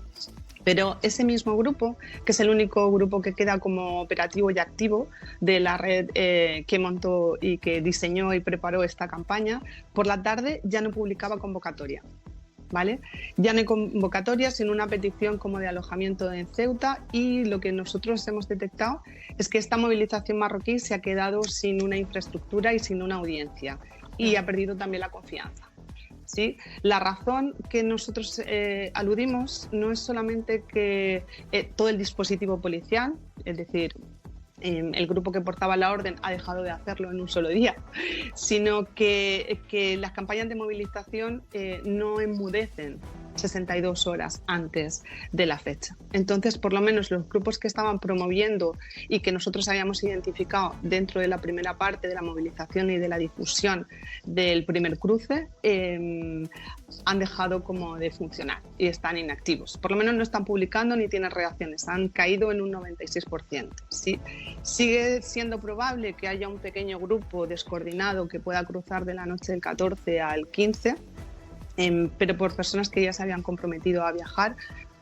pero ese mismo grupo, que es el único grupo que queda como operativo y activo de la red que montó y que diseñó y preparó esta campaña, por la tarde ya no publicaba convocatoria. ¿Vale? Ya no hay convocatoria, sino una petición como de alojamiento en Ceuta, y lo que nosotros hemos detectado es que esta movilización marroquí se ha quedado sin una infraestructura y sin una audiencia, y ha perdido también la confianza. ¿Sí? La razón que nosotros aludimos no es solamente que todo el dispositivo policial, es decir, el grupo que portaba la orden ha dejado de hacerlo en un solo día, sino que las campañas de movilización no enmudecen 62 horas antes de la fecha. Entonces, por lo menos los grupos que estaban promoviendo y que nosotros habíamos identificado dentro de la primera parte de la movilización y de la difusión del primer cruce, han dejado como de funcionar y están inactivos. Por lo menos no están publicando ni tienen reacciones, han caído en un 96%. ¿Sí? Sigue siendo probable que haya un pequeño grupo descoordinado que pueda cruzar de la noche del 14 al 15, pero por personas que ya se habían comprometido a viajar,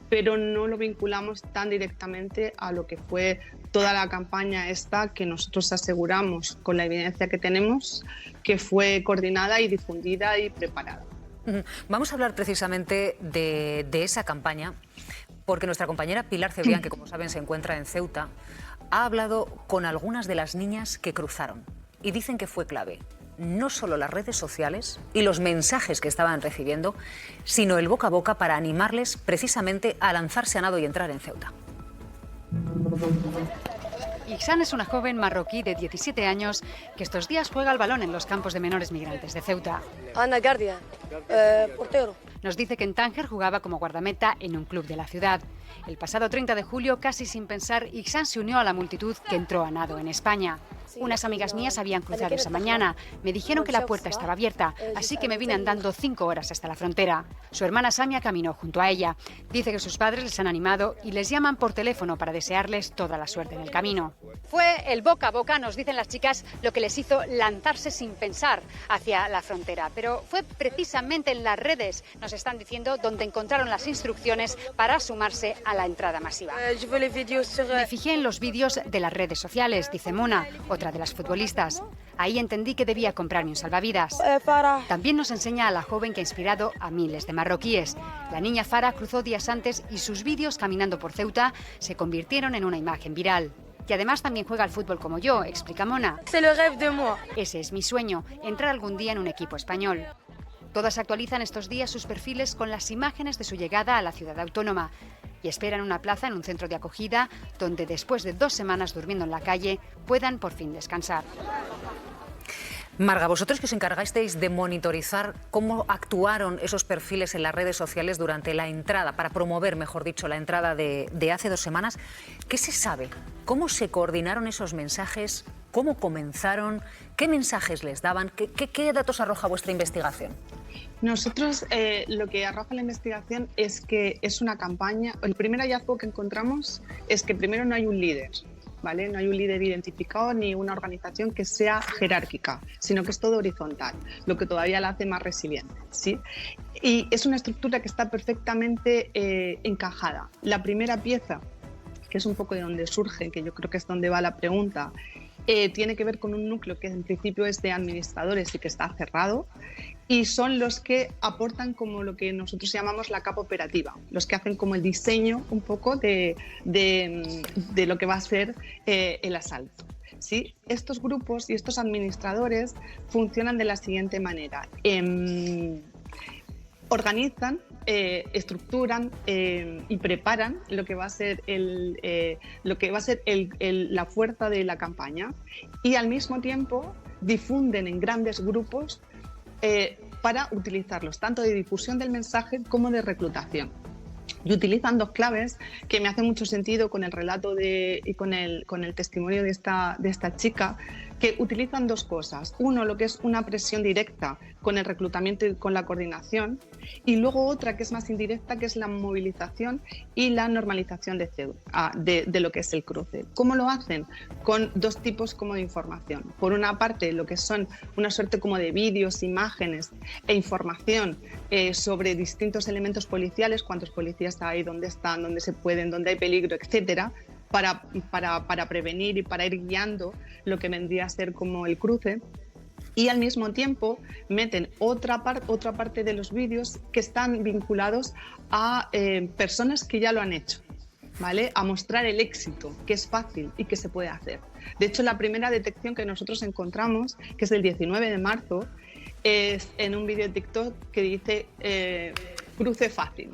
pero no lo vinculamos tan directamente a lo que fue toda la campaña esta que nosotros aseguramos, con la evidencia que tenemos, que fue coordinada y difundida y preparada. Vamos a hablar precisamente de esa campaña, porque nuestra compañera Pilar Cebrián, que como saben se encuentra en Ceuta, ha hablado con algunas de las niñas que cruzaron y dicen que fue clave no solo las redes sociales y los mensajes que estaban recibiendo, sino el boca a boca para animarles precisamente a lanzarse a nado y entrar en Ceuta. Ixan es una joven marroquí de 17 años que estos días juega al balón en los campos de menores migrantes de Ceuta. Ana Guardia, portero. Nos dice que en Tánger jugaba como guardameta en un club de la ciudad. El pasado 30 de julio, casi sin pensar, Ixan se unió a la multitud que entró a nado en España. Unas amigas mías habían cruzado esa mañana. Me dijeron que la puerta estaba abierta, así que me vine andando 5 horas hasta la frontera. Su hermana Samia caminó junto a ella. Dice que sus padres les han animado y les llaman por teléfono para desearles toda la suerte en el camino. Fue el boca a boca, nos dicen las chicas, lo que les hizo lanzarse sin pensar hacia la frontera. Pero fue precisamente en las redes, nos están diciendo, donde encontraron las instrucciones para sumarse a la entrada masiva. Me fijé en los vídeos de las redes sociales, dice Mona, otra de las futbolistas. Ahí entendí que debía comprarme un salvavidas. También nos enseña a la joven que ha inspirado a miles de marroquíes. La niña Farah cruzó días antes y sus vídeos caminando por Ceuta se convirtieron en una imagen viral. Y además también juega al fútbol como yo, explica Mona. Ese es mi sueño, entrar algún día en un equipo español. Todas actualizan estos días sus perfiles con las imágenes de su llegada a la ciudad autónoma y esperan una plaza en un centro de acogida donde después de 2 semanas durmiendo en la calle puedan por fin descansar. Marga, vosotros que os encargasteis de monitorizar cómo actuaron esos perfiles en las redes sociales durante la entrada, para promover, mejor dicho, la entrada de hace 2 semanas, ¿qué se sabe? ¿Cómo se coordinaron esos mensajes? ¿Cómo comenzaron? ¿Qué mensajes les daban? ¿Qué datos arroja vuestra investigación? Nosotros lo que arroja la investigación es que es una campaña. El primer hallazgo que encontramos es que primero no hay un líder, ¿vale? No hay un líder identificado ni una organización que sea jerárquica, sino que es todo horizontal, lo que todavía la hace más resiliente, ¿sí? Y es una estructura que está perfectamente encajada. La primera pieza, que es un poco de donde surge, que yo creo que es donde va la pregunta, tiene que ver con un núcleo que en principio es de administradores y que está cerrado, y son los que aportan como lo que nosotros llamamos la capa operativa, los que hacen como el diseño un poco de lo que va a ser el asalto. ¿Sí? Estos grupos y estos administradores funcionan de la siguiente manera. Organizan, estructuran y preparan lo que va a ser la fuerza de la campaña, y al mismo tiempo difunden en grandes grupos para utilizarlos tanto de difusión del mensaje como de reclutación. Y utilizan dos claves que me hacen mucho sentido con el relato y con el testimonio de esta chica, que utilizan dos cosas. Uno, lo que es una presión directa con el reclutamiento y con la coordinación, y luego otra que es más indirecta, que es la movilización y la normalización de lo que es el cruce. ¿Cómo lo hacen? Con dos tipos como de información. Por una parte, lo que son una suerte como de vídeos, imágenes e información sobre distintos elementos policiales, cuántos policías hay, dónde están, dónde se pueden, dónde hay peligro, etcétera, para prevenir y para ir guiando lo que vendría a ser como el cruce. Y al mismo tiempo meten otra parte de los vídeos que están vinculados a personas que ya lo han hecho, ¿vale? A mostrar el éxito, que es fácil y que se puede hacer. De hecho, la primera detección que nosotros encontramos, que es del 19 de marzo, es en un vídeo de TikTok que dice cruce fácil.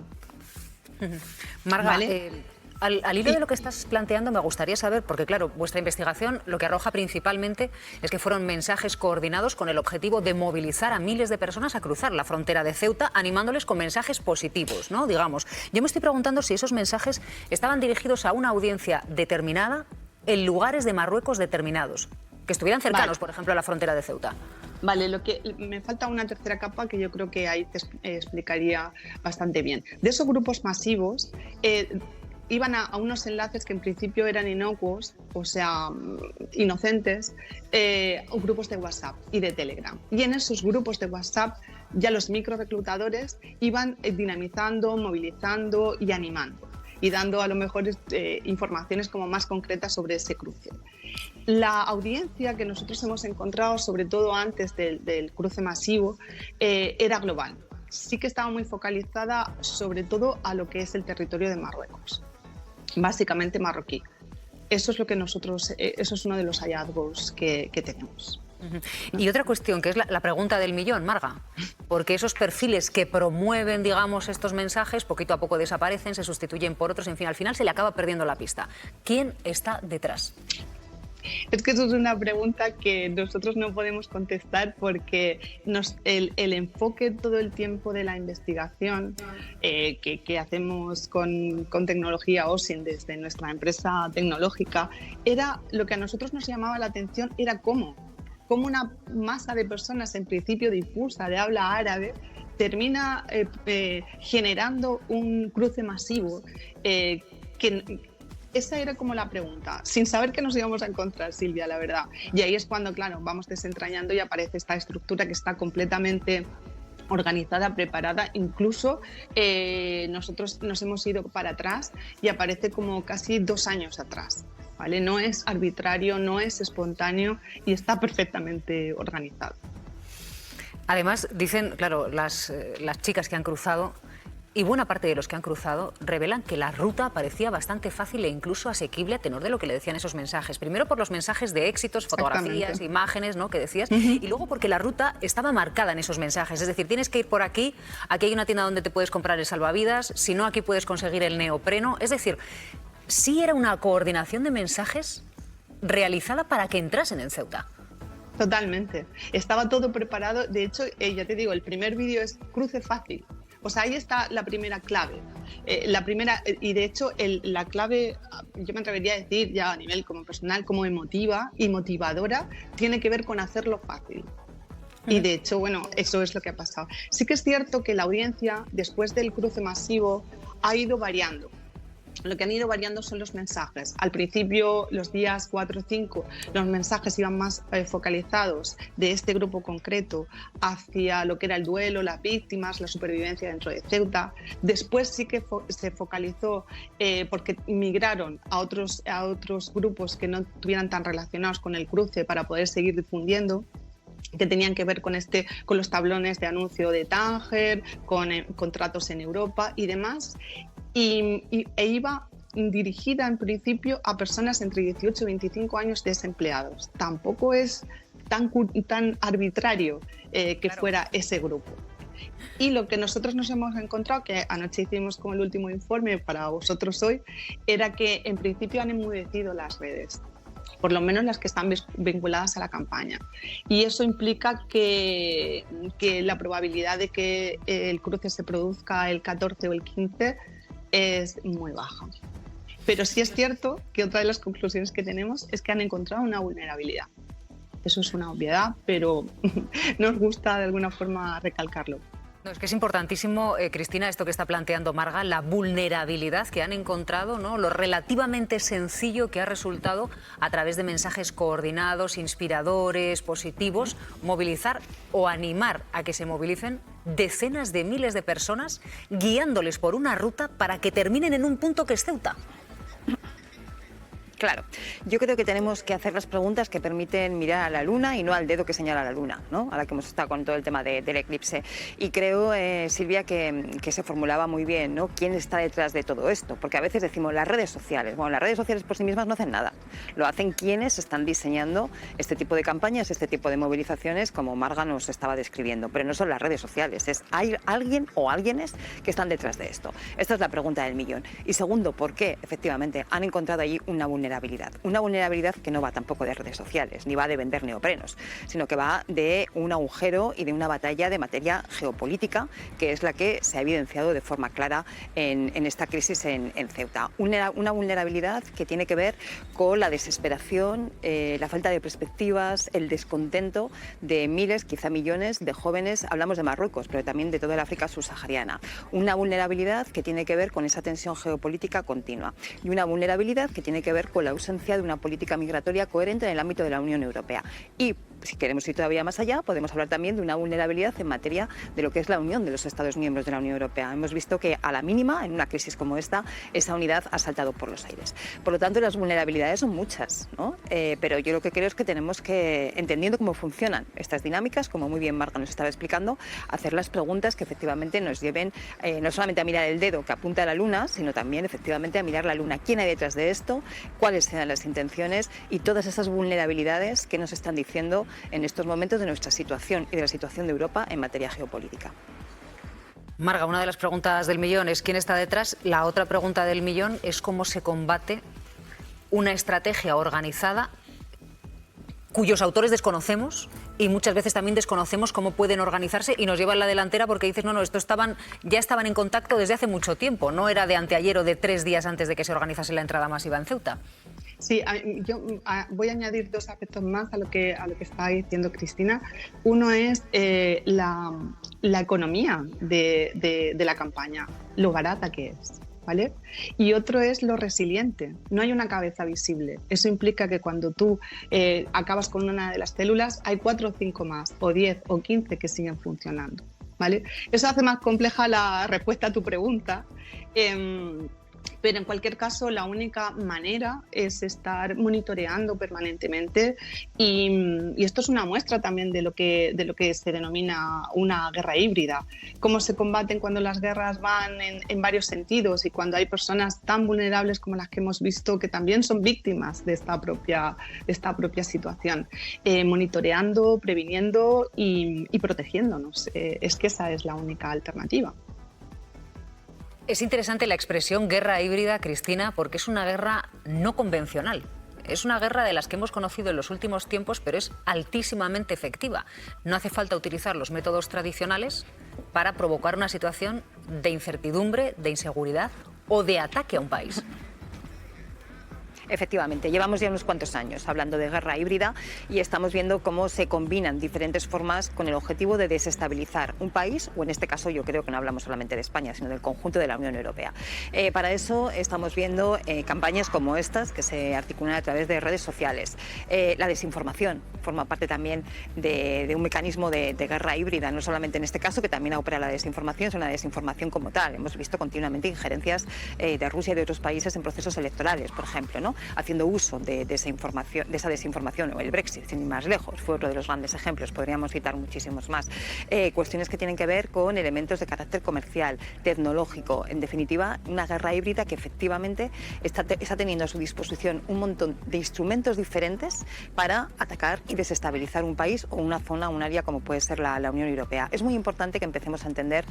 Marga, ¿vale? Al hilo de lo que estás planteando, me gustaría saber, porque claro, vuestra investigación lo que arroja principalmente es que fueron mensajes coordinados con el objetivo de movilizar a miles de personas a cruzar la frontera de Ceuta, animándoles con mensajes positivos, ¿no? Digamos. Yo me estoy preguntando si esos mensajes estaban dirigidos a una audiencia determinada en lugares de Marruecos determinados, que estuvieran cercanos, vale, por ejemplo, a la frontera de Ceuta. Vale, lo que me falta una tercera capa que yo creo que ahí te explicaría bastante bien. De esos grupos masivos, iban a unos enlaces que en principio eran inocuos, o sea, inocentes, grupos de WhatsApp y de Telegram. Y en esos grupos de WhatsApp ya los microreclutadores iban dinamizando, movilizando y animando, y dando a lo mejor informaciones como más concretas sobre ese cruce. La audiencia que nosotros hemos encontrado, sobre todo antes del cruce masivo, era global. Sí que estaba muy focalizada sobre todo a lo que es el territorio de Marruecos, básicamente marroquí. Eso es lo que nosotros, eso es uno de los hallazgos que tenemos. Y otra cuestión, que es la pregunta del millón, Marga, porque esos perfiles que promueven, digamos, estos mensajes, poquito a poco desaparecen, se sustituyen por otros, en fin, al final se le acaba perdiendo la pista. ¿Quién está detrás? Es que eso es una pregunta que nosotros no podemos contestar porque el enfoque todo el tiempo de la investigación que hacemos con tecnología OSINT desde nuestra empresa tecnológica, era lo que a nosotros nos llamaba la atención, era cómo una masa de personas en principio difusa de habla árabe termina generando un cruce masivo esa era como la pregunta, sin saber qué nos íbamos a encontrar, Silvia, la verdad. Y ahí es cuando, claro, vamos desentrañando y aparece esta estructura que está completamente organizada, preparada. Incluso nosotros nos hemos ido para atrás y aparece como casi 2 años atrás, ¿vale? No es arbitrario, no es espontáneo y está perfectamente organizado. Además, dicen, claro, las chicas que han cruzado, y buena parte de los que han cruzado, revelan que la ruta parecía bastante fácil e incluso asequible a tenor de lo que le decían esos mensajes. Primero por los mensajes de éxitos, fotografías, imágenes, ¿no?, que decías, y luego porque la ruta estaba marcada en esos mensajes. Es decir, tienes que ir por aquí hay una tienda donde te puedes comprar el salvavidas, si no, aquí puedes conseguir el neopreno. Es decir, sí era una coordinación de mensajes realizada para que entrasen en Ceuta. Totalmente. Estaba todo preparado. De hecho, ya te digo, el primer vídeo es cruce fácil. O sea, ahí está la primera clave. Y de hecho, la clave, yo me atrevería a decir ya a nivel como personal, como emotiva y motivadora, tiene que ver con hacerlo fácil. Y de hecho, bueno, eso es lo que ha pasado. Sí que es cierto que la audiencia, después del cruce masivo, ha ido variando. Lo que han ido variando son los mensajes. Al principio, los días 4 o 5, los mensajes iban más focalizados de este grupo concreto hacia lo que era el duelo, las víctimas, la supervivencia dentro de Ceuta. Después sí que se focalizó porque migraron a otros grupos que no estuvieran tan relacionados con el cruce para poder seguir difundiendo. que tenían que ver con los tablones de anuncio de Tánger, con contratos en Europa y demás, e iba dirigida en principio a personas entre 18 y 25 años desempleados. Tampoco es tan arbitrario que fuera ese grupo. Y lo que nosotros nos hemos encontrado, que anoche hicimos como el último informe para vosotros hoy, era que en principio han enmudecido las redes, por lo menos las que están vinculadas a la campaña. Y eso implica que la probabilidad de que el cruce se produzca el 14 o el 15 es muy baja. Pero sí es cierto que otra de las conclusiones que tenemos es que han encontrado una vulnerabilidad. Eso es una obviedad, pero nos gusta de alguna forma recalcarlo. No, es que es importantísimo, Cristina, esto que está planteando Marga, la vulnerabilidad que han encontrado, ¿no? Lo relativamente sencillo que ha resultado a través de mensajes coordinados, inspiradores, positivos, movilizar o animar a que se movilicen decenas de miles de personas, guiándoles por una ruta para que terminen en un punto que es Ceuta. Claro, yo creo que tenemos que hacer las preguntas que permiten mirar a la luna y no al dedo que señala la luna, ¿no? Ahora que hemos estado con todo el tema del eclipse. Y creo, Silvia, que se formulaba muy bien, ¿no? ¿Quién está detrás de todo esto? Porque a veces decimos las redes sociales. Bueno, las redes sociales por sí mismas no hacen nada. Lo hacen quienes están diseñando este tipo de campañas, este tipo de movilizaciones, como Marga nos estaba describiendo. Pero no son las redes sociales, hay alguien o alguienes que están detrás de esto. Esta es la pregunta del millón. Y segundo, ¿por qué? Efectivamente, han encontrado allí una vulnerabilidad. Una vulnerabilidad que no va tampoco de redes sociales, ni va de vender neoprenos, sino que va de un agujero y de una batalla de materia geopolítica, que es la que se ha evidenciado de forma clara en esta crisis en Ceuta. Una vulnerabilidad que tiene que ver con la desesperación, la falta de perspectivas, el descontento de miles, quizá millones de jóvenes, hablamos de Marruecos, pero también de toda el África subsahariana. Una vulnerabilidad que tiene que ver con esa tensión geopolítica continua y una vulnerabilidad que tiene que ver con la ausencia de una política migratoria coherente en el ámbito de la Unión Europea. Y si queremos ir todavía más allá, podemos hablar también de una vulnerabilidad en materia de lo que es la unión de los Estados miembros de la Unión Europea. Hemos visto que a la mínima, en una crisis como esta, esa unidad ha saltado por los aires. Por lo tanto, las vulnerabilidades son muchas, ¿no? Pero yo lo que creo es que tenemos que, entendiendo cómo funcionan estas dinámicas, como muy bien Marga nos estaba explicando, hacer las preguntas que efectivamente nos lleven no solamente a mirar el dedo que apunta a la luna, sino también efectivamente a mirar la luna. ¿Quién hay detrás de esto? ¿Cuáles serán las intenciones? Y todas esas vulnerabilidades que nos están diciendo en estos momentos de nuestra situación y de la situación de Europa en materia geopolítica. Marga, una de las preguntas del millón es quién está detrás. La otra pregunta del millón es cómo se combate una estrategia organizada cuyos autores desconocemos y muchas veces también desconocemos cómo pueden organizarse y nos llevan la delantera porque dices, no, ya estaban en contacto desde hace mucho tiempo, no era de anteayer o de 3 días antes de que se organizase la entrada masiva en Ceuta. Sí, yo voy a añadir 2 aspectos más a lo que estaba diciendo Cristina. Uno es la economía de la campaña, lo barata que es, ¿vale? Y otro es lo resiliente. No hay una cabeza visible. Eso implica que cuando tú acabas con una de las células, hay 4 o 5 más, o 10 o 15 que siguen funcionando, ¿vale? Eso hace más compleja la respuesta a tu pregunta. Pero en cualquier caso, la única manera es estar monitoreando permanentemente y esto es una muestra también de lo que se denomina una guerra híbrida. Cómo se combaten cuando las guerras van en varios sentidos y cuando hay personas tan vulnerables como las que hemos visto que también son víctimas de esta propia situación. Monitoreando, previniendo y protegiéndonos. Es que esa es la única alternativa. Es interesante la expresión guerra híbrida, Cristina, porque es una guerra no convencional. Es una guerra de las que hemos conocido en los últimos tiempos, pero es altísimamente efectiva. No hace falta utilizar los métodos tradicionales para provocar una situación de incertidumbre, de inseguridad o de ataque a un país. Efectivamente, llevamos ya unos cuantos años hablando de guerra híbrida y estamos viendo cómo se combinan diferentes formas con el objetivo de desestabilizar un país, o en este caso yo creo que no hablamos solamente de España, sino del conjunto de la Unión Europea. Para eso estamos viendo campañas como estas que se articulan a través de redes sociales. La desinformación forma parte también de un mecanismo de guerra híbrida, no solamente en este caso, que también opera la desinformación, sino la desinformación como tal. Hemos visto continuamente injerencias de Rusia y de otros países en procesos electorales, por ejemplo, ¿no? haciendo uso de esa información, de esa desinformación, o el Brexit, sin ir más lejos, fue otro de los grandes ejemplos, podríamos citar muchísimos más. Cuestiones que tienen que ver con elementos de carácter comercial, tecnológico, en definitiva, una guerra híbrida que efectivamente está teniendo a su disposición un montón de instrumentos diferentes para atacar y desestabilizar un país o una zona, un área como puede ser la Unión Europea. Es muy importante que empecemos a entender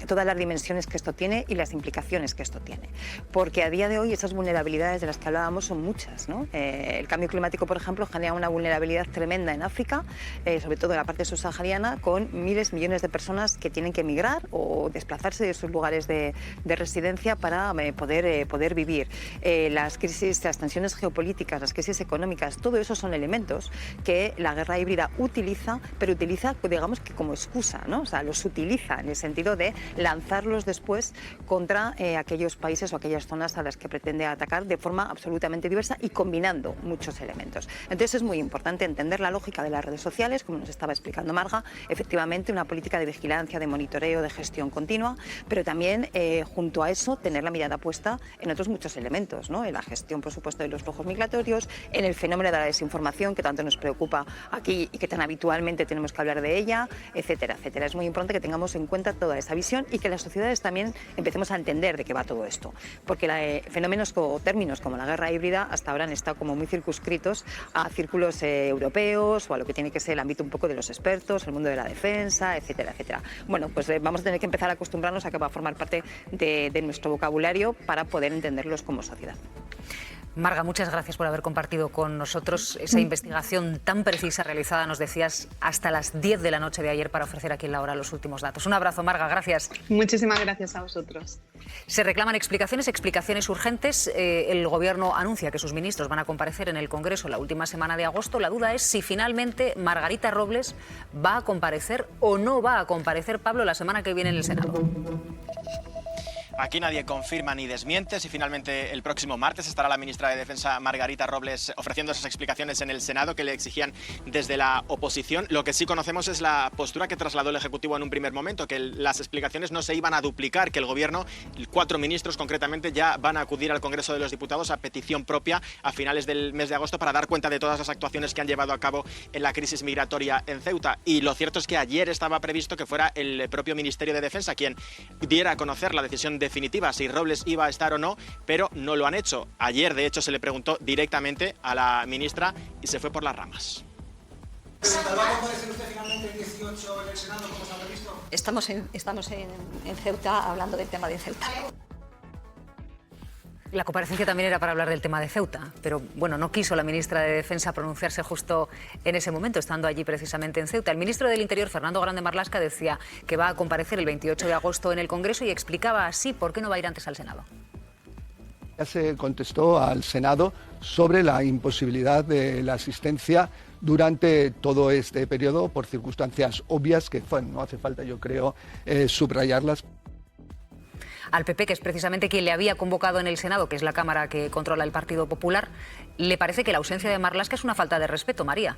todas las dimensiones que esto tiene y las implicaciones que esto tiene, porque a día de hoy esas vulnerabilidades de las que hablábamos son muchas, ¿no? El cambio climático, por ejemplo, genera una vulnerabilidad tremenda en África, sobre todo en la parte subsahariana, con miles, millones de personas que tienen que emigrar o desplazarse de sus lugares de residencia para poder vivir. Las crisis, las tensiones geopolíticas, las crisis económicas, todo eso son elementos que la guerra híbrida utiliza, pero utiliza, digamos, que como excusa, ¿no? O sea, los utiliza en el sentido de lanzarlos después contra aquellos países o aquellas zonas a las que pretende atacar de forma absolutamente diversa y combinando muchos elementos. Entonces es muy importante entender la lógica de las redes sociales, como nos estaba explicando Marga, efectivamente una política de vigilancia, de monitoreo, de gestión continua, pero también junto a eso tener la mirada puesta en otros muchos elementos, ¿no? En la gestión, por supuesto, de los flujos migratorios, en el fenómeno de la desinformación que tanto nos preocupa aquí y que tan habitualmente tenemos que hablar de ella, etcétera, etcétera. Es muy importante que tengamos en cuenta toda esa visión y que las sociedades también empecemos a entender de qué va todo esto, porque fenómenos o términos como la guerra híbrida hasta ahora han estado como muy circunscritos a círculos europeos o a lo que tiene que ser el ámbito un poco de los expertos, el mundo de la defensa, etcétera, etcétera. Bueno, pues vamos a tener que empezar a acostumbrarnos a que va a formar parte de nuestro vocabulario para poder entenderlos como sociedad. Marga, muchas gracias por haber compartido con nosotros esa investigación tan precisa realizada, nos decías, hasta las 10 de la noche de ayer para ofrecer aquí en La Hora los últimos datos. Un abrazo, Marga, gracias. Muchísimas gracias a vosotros. Se reclaman explicaciones urgentes. El Gobierno anuncia que sus ministros van a comparecer en el Congreso la última semana de agosto. La duda es si finalmente Margarita Robles va a comparecer o no va a comparecer, Pablo, la semana que viene en el Senado. Aquí nadie confirma ni desmiente si finalmente el próximo martes estará la ministra de Defensa Margarita Robles ofreciendo esas explicaciones en el Senado que le exigían desde la oposición. Lo que sí conocemos es la postura que trasladó el Ejecutivo en un primer momento, que las explicaciones no se iban a duplicar, que el Gobierno, 4 ministros concretamente, ya van a acudir al Congreso de los Diputados a petición propia a finales del mes de agosto para dar cuenta de todas las actuaciones que han llevado a cabo en la crisis migratoria en Ceuta. Y lo cierto es que ayer estaba previsto que fuera el propio Ministerio de Defensa quien diera a conocer la decisión definitiva si Robles iba a estar o no, pero no lo han hecho. Ayer, de hecho, se le preguntó directamente a la ministra y se fue por las ramas. ¿Va a comparecer usted finalmente el 18 en el Senado, como se ha previsto? Estamos en Ceuta hablando del tema de Ceuta. La comparecencia también era para hablar del tema de Ceuta, pero bueno, no quiso la ministra de Defensa pronunciarse justo en ese momento, estando allí precisamente en Ceuta. El ministro del Interior, Fernando Grande Marlaska, decía que va a comparecer el 28 de agosto en el Congreso y explicaba así por qué no va a ir antes al Senado. Ya se contestó al Senado sobre la imposibilidad de la asistencia durante todo este periodo por circunstancias obvias que no hace falta, yo creo, subrayarlas. Al PP, que es precisamente quien le había convocado en el Senado, que es la Cámara que controla el Partido Popular, ¿le parece que la ausencia de Marlaska es una falta de respeto, María?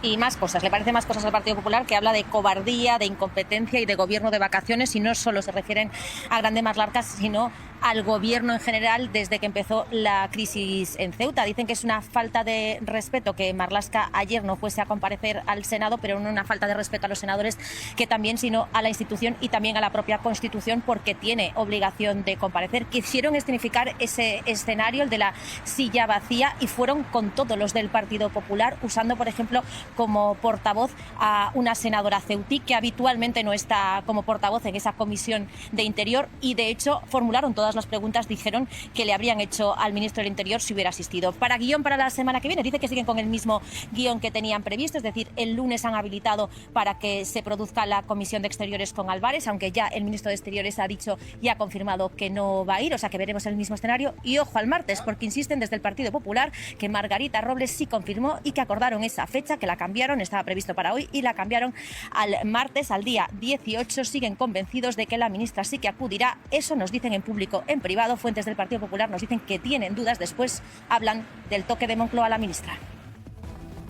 Y más cosas, le parece más cosas al Partido Popular, que habla de cobardía, de incompetencia y de gobierno de vacaciones, y no solo se refieren a Grande Marlaska, sino al gobierno en general desde que empezó la crisis en Ceuta. Dicen que es una falta de respeto que Marlaska ayer no fuese a comparecer al Senado, pero no una falta de respeto a los senadores que también, sino a la institución y también a la propia Constitución, porque tiene obligación de comparecer. Quisieron escenificar ese escenario, el de la silla vacía, y fueron con todos los del Partido Popular, usando, por ejemplo, como portavoz a una senadora ceutí que habitualmente no está como portavoz en esa comisión de Interior, y de hecho formularon todas las preguntas, dijeron que le habrían hecho al ministro del Interior si hubiera asistido. Para guión para la semana que viene, dice que siguen con el mismo guión que tenían previsto, es decir, el lunes han habilitado para que se produzca la comisión de Exteriores con Álvarez, aunque ya el ministro de Exteriores ha dicho y ha confirmado que no va a ir, o sea que veremos el mismo escenario. Y ojo al martes, porque insisten desde el Partido Popular que Margarita Robles sí confirmó y que acordaron esa fecha, que la cambiaron, estaba previsto para hoy y la cambiaron al martes, al día 18. Siguen convencidos de que la ministra sí que acudirá. Eso nos dicen en público. En privado, fuentes del Partido Popular nos dicen que tienen dudas. Después hablan del toque de Moncloa a la ministra.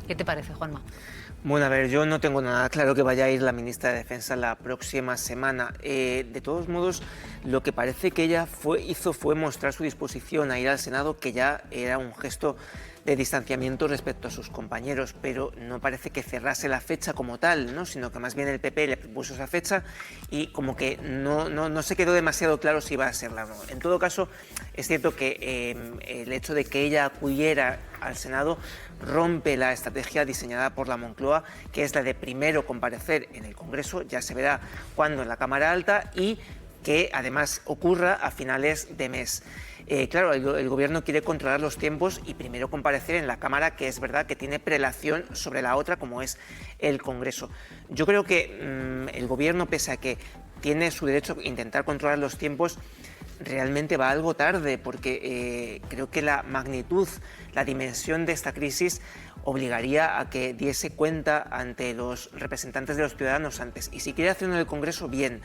¿Qué te parece, Juanma? Bueno, a ver, yo no tengo nada claro que vaya a ir la ministra de Defensa la próxima semana. De todos modos, lo que parece que ella hizo fue mostrar su disposición a ir al Senado, que ya era un gesto de distanciamiento respecto a sus compañeros, pero no parece que cerrase la fecha como tal, ¿no? Sino que más bien el PP le propuso esa fecha y como que no se quedó demasiado claro si iba a serla o no. En todo caso, es cierto que el hecho de que ella acudiera al Senado rompe la estrategia diseñada por la Moncloa, que es la de primero comparecer en el Congreso, ya se verá cuándo en la Cámara Alta, y que además ocurra a finales de mes. Claro, el Gobierno quiere controlar los tiempos y primero comparecer en la Cámara, que es verdad que tiene prelación sobre la otra, como es el Congreso. Yo creo que el Gobierno, pese a que tiene su derecho a intentar controlar los tiempos, realmente va algo tarde, porque creo que la magnitud, la dimensión de esta crisis obligaría a que diese cuenta ante los representantes de los ciudadanos antes. Y si quiere hacerlo en el Congreso, bien,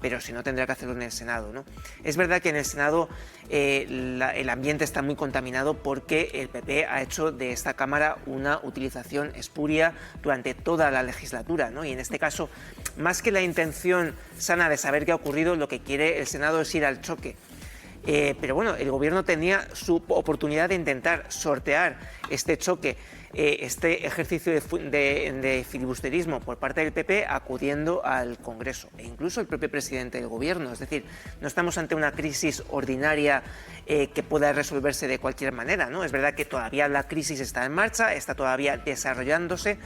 pero si no, tendrá que hacerlo en el Senado, ¿no? Es verdad que en el Senado el ambiente está muy contaminado porque el PP ha hecho de esta Cámara una utilización espuria durante toda la legislatura, ¿no? Y en este caso, más que la intención sana de saber qué ha ocurrido, lo que quiere el Senado es ir al choque. Pero bueno, el Gobierno tenía su oportunidad de intentar sortear este choque, este ejercicio de filibusterismo por parte del PP acudiendo al Congreso e incluso el propio presidente del Gobierno. Es decir, no estamos ante una crisis ordinaria que pueda resolverse de cualquier manera, ¿no? Es verdad que todavía la crisis está en marcha, está todavía desarrollándose,